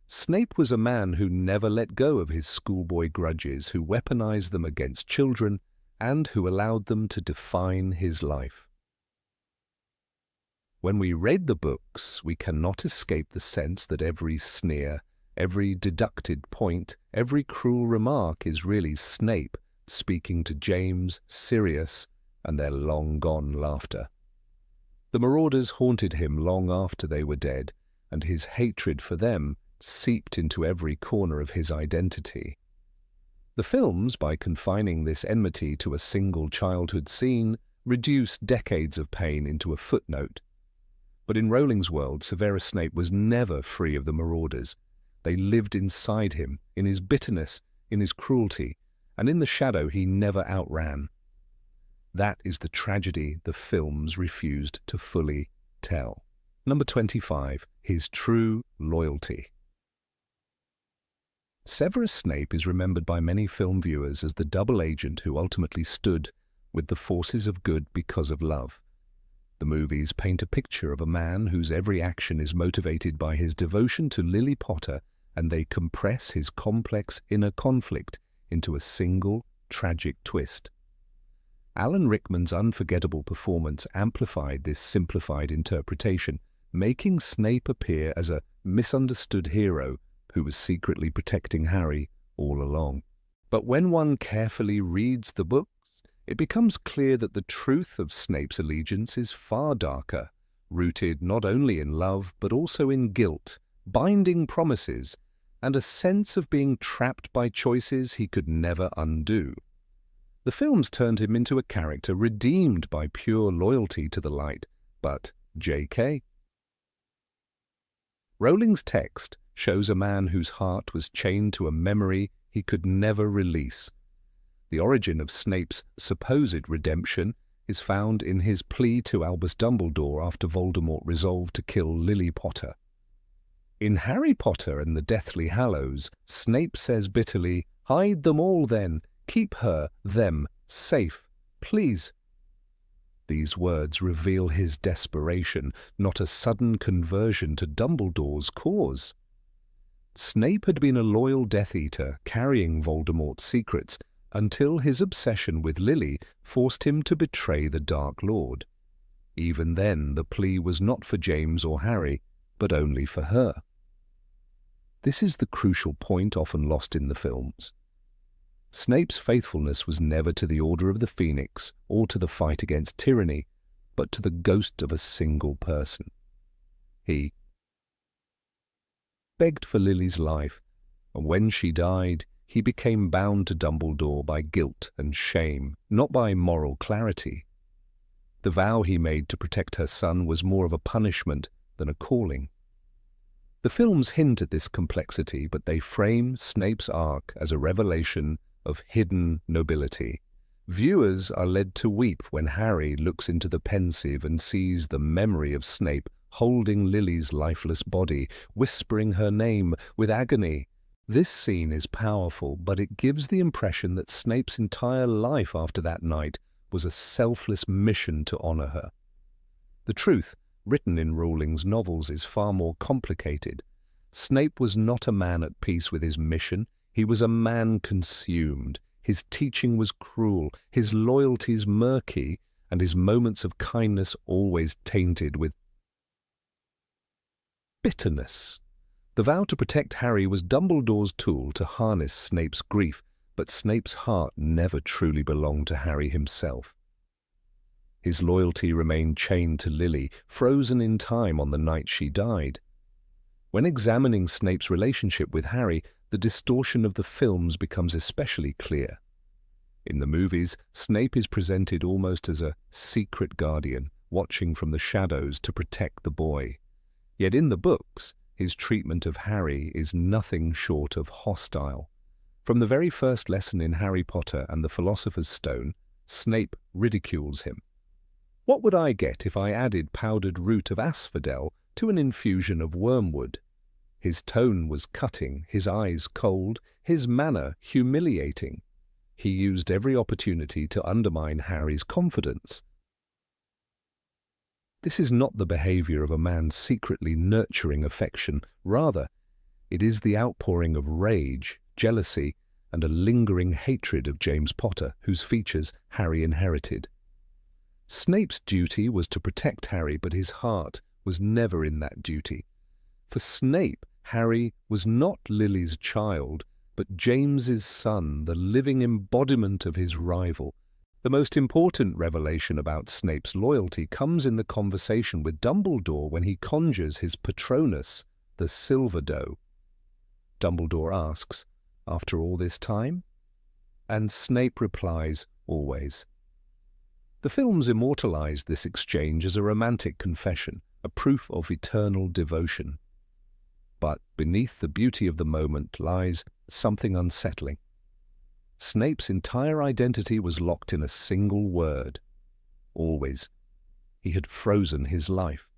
Snape was a man who never let go of his schoolboy grudges, who weaponized them against children, and who allowed them to define his life. When we read the books, we cannot escape the sense that every sneer, every deducted point, every cruel remark is really Snape speaking to James, Sirius, and their long-gone laughter. The Marauders haunted him long after they were dead, and his hatred for them seeped into every corner of his identity. The films, by confining this enmity to a single childhood scene, reduced decades of pain into a footnote. But in Rowling's world, Severus Snape was never free of the Marauders. They lived inside him, in his bitterness, in his cruelty, and in the shadow he never outran. That is the tragedy the films refused to fully tell. Number 25. His true loyalty. Severus Snape is remembered by many film viewers as the double agent who ultimately stood with the forces of good because of love. The movies paint a picture of a man whose every action is motivated by his devotion to Lily Potter, and they compress his complex inner conflict into a single, tragic twist. Alan Rickman's unforgettable performance amplified this simplified interpretation, making Snape appear as a misunderstood hero who was secretly protecting Harry all along. But when one carefully reads the books, it becomes clear that the truth of Snape's allegiance is far darker, rooted not only in love but also in guilt, binding promises, and a sense of being trapped by choices he could never undo. The films turned him into a character redeemed by pure loyalty to the light, but J.K. Rowling's text shows a man whose heart was chained to a memory he could never release. The origin of Snape's supposed redemption is found in his plea to Albus Dumbledore after Voldemort resolved to kill Lily Potter. In Harry Potter and the Deathly Hallows, Snape says bitterly, "Hide them all then, keep her, them, safe, please." These words reveal his desperation, not a sudden conversion to Dumbledore's cause. Snape had been a loyal Death Eater carrying Voldemort's secrets until his obsession with Lily forced him to betray the Dark Lord. Even then, the plea was not for James or Harry, but only for her. This is the crucial point often lost in the films. Snape's faithfulness was never to the Order of the Phoenix or to the fight against tyranny, but to the ghost of a single person. He begged for Lily's life, and when she died, he became bound to Dumbledore by guilt and shame, not by moral clarity. The vow he made to protect her son was more of a punishment than a calling. The films hint at this complexity, but they frame Snape's arc as a revelation of hidden nobility. Viewers are led to weep when Harry looks into the pensieve and sees the memory of Snape holding Lily's lifeless body, whispering her name with agony. This scene is powerful, but it gives the impression that Snape's entire life after that night was a selfless mission to honor her. The truth, written in Rowling's novels, is far more complicated. Snape was not a man at peace with his mission. He was a man consumed. His teaching was cruel, his loyalties murky, and his moments of kindness always tainted with bitterness. The vow to protect Harry was Dumbledore's tool to harness Snape's grief, but Snape's heart never truly belonged to Harry himself. His loyalty remained chained to Lily, frozen in time on the night she died. When examining Snape's relationship with Harry, the distortion of the films becomes especially clear. In the movies, Snape is presented almost as a secret guardian, watching from the shadows to protect the boy. Yet in the books, his treatment of Harry is nothing short of hostile. From the very first lesson in Harry Potter and the Philosopher's Stone, Snape ridicules him. What would I get if I added powdered root of asphodel to an infusion of wormwood? His tone was cutting, his eyes cold, his manner humiliating. He used every opportunity to undermine Harry's confidence. This is not the behavior of a man secretly nurturing affection. Rather, it is the outpouring of rage, jealousy, and a lingering hatred of James Potter, whose features Harry inherited. Snape's duty was to protect Harry, but his heart was never in that duty. For Snape, Harry was not Lily's child, but James's son, the living embodiment of his rival. The most important revelation about Snape's loyalty comes in the conversation with Dumbledore when he conjures his Patronus, the Silver Doe. Dumbledore asks, "After all this time?" And Snape replies, "Always." The films immortalize this exchange as a romantic confession, a proof of eternal devotion. But beneath the beauty of the moment lies something unsettling. Snape's entire identity was locked in a single word. Always. He had frozen his life.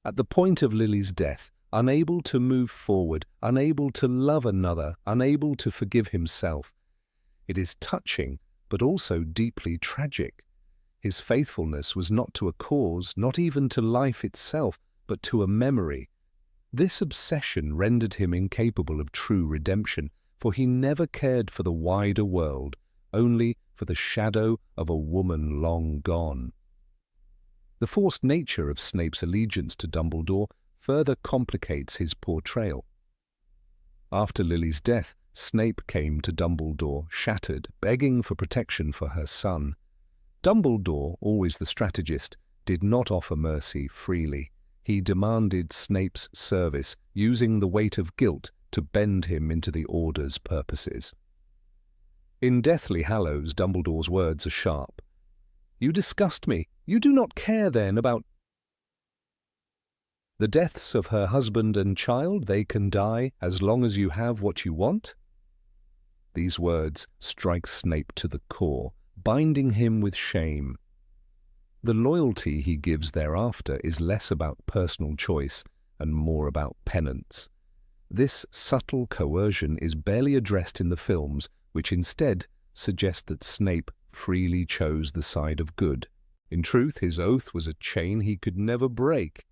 At the point of Lily's death, unable to move forward, unable to love another, unable to forgive himself. It is touching, but also deeply tragic. His faithfulness was not to a cause, not even to life itself, but to a memory. This obsession rendered him incapable of true redemption, for he never cared for the wider world, only for the shadow of a woman long gone. The forced nature of Snape's allegiance to Dumbledore further complicates his portrayal. After Lily's death, Snape came to Dumbledore, shattered, begging for protection for her son. Dumbledore, always the strategist, did not offer mercy freely. He demanded Snape's service, using the weight of guilt to bend him into the Order's purposes. In Deathly Hallows, Dumbledore's words are sharp. "You disgust me. You do not care, then, about the deaths of her husband and child. They can die as long as you have what you want?" These words strike Snape to the core, binding him with shame. The loyalty he gives thereafter is less about personal choice and more about penance. This subtle coercion is barely addressed in the films, which instead suggest that Snape freely chose the side of good. In truth, his oath was a chain he could never break.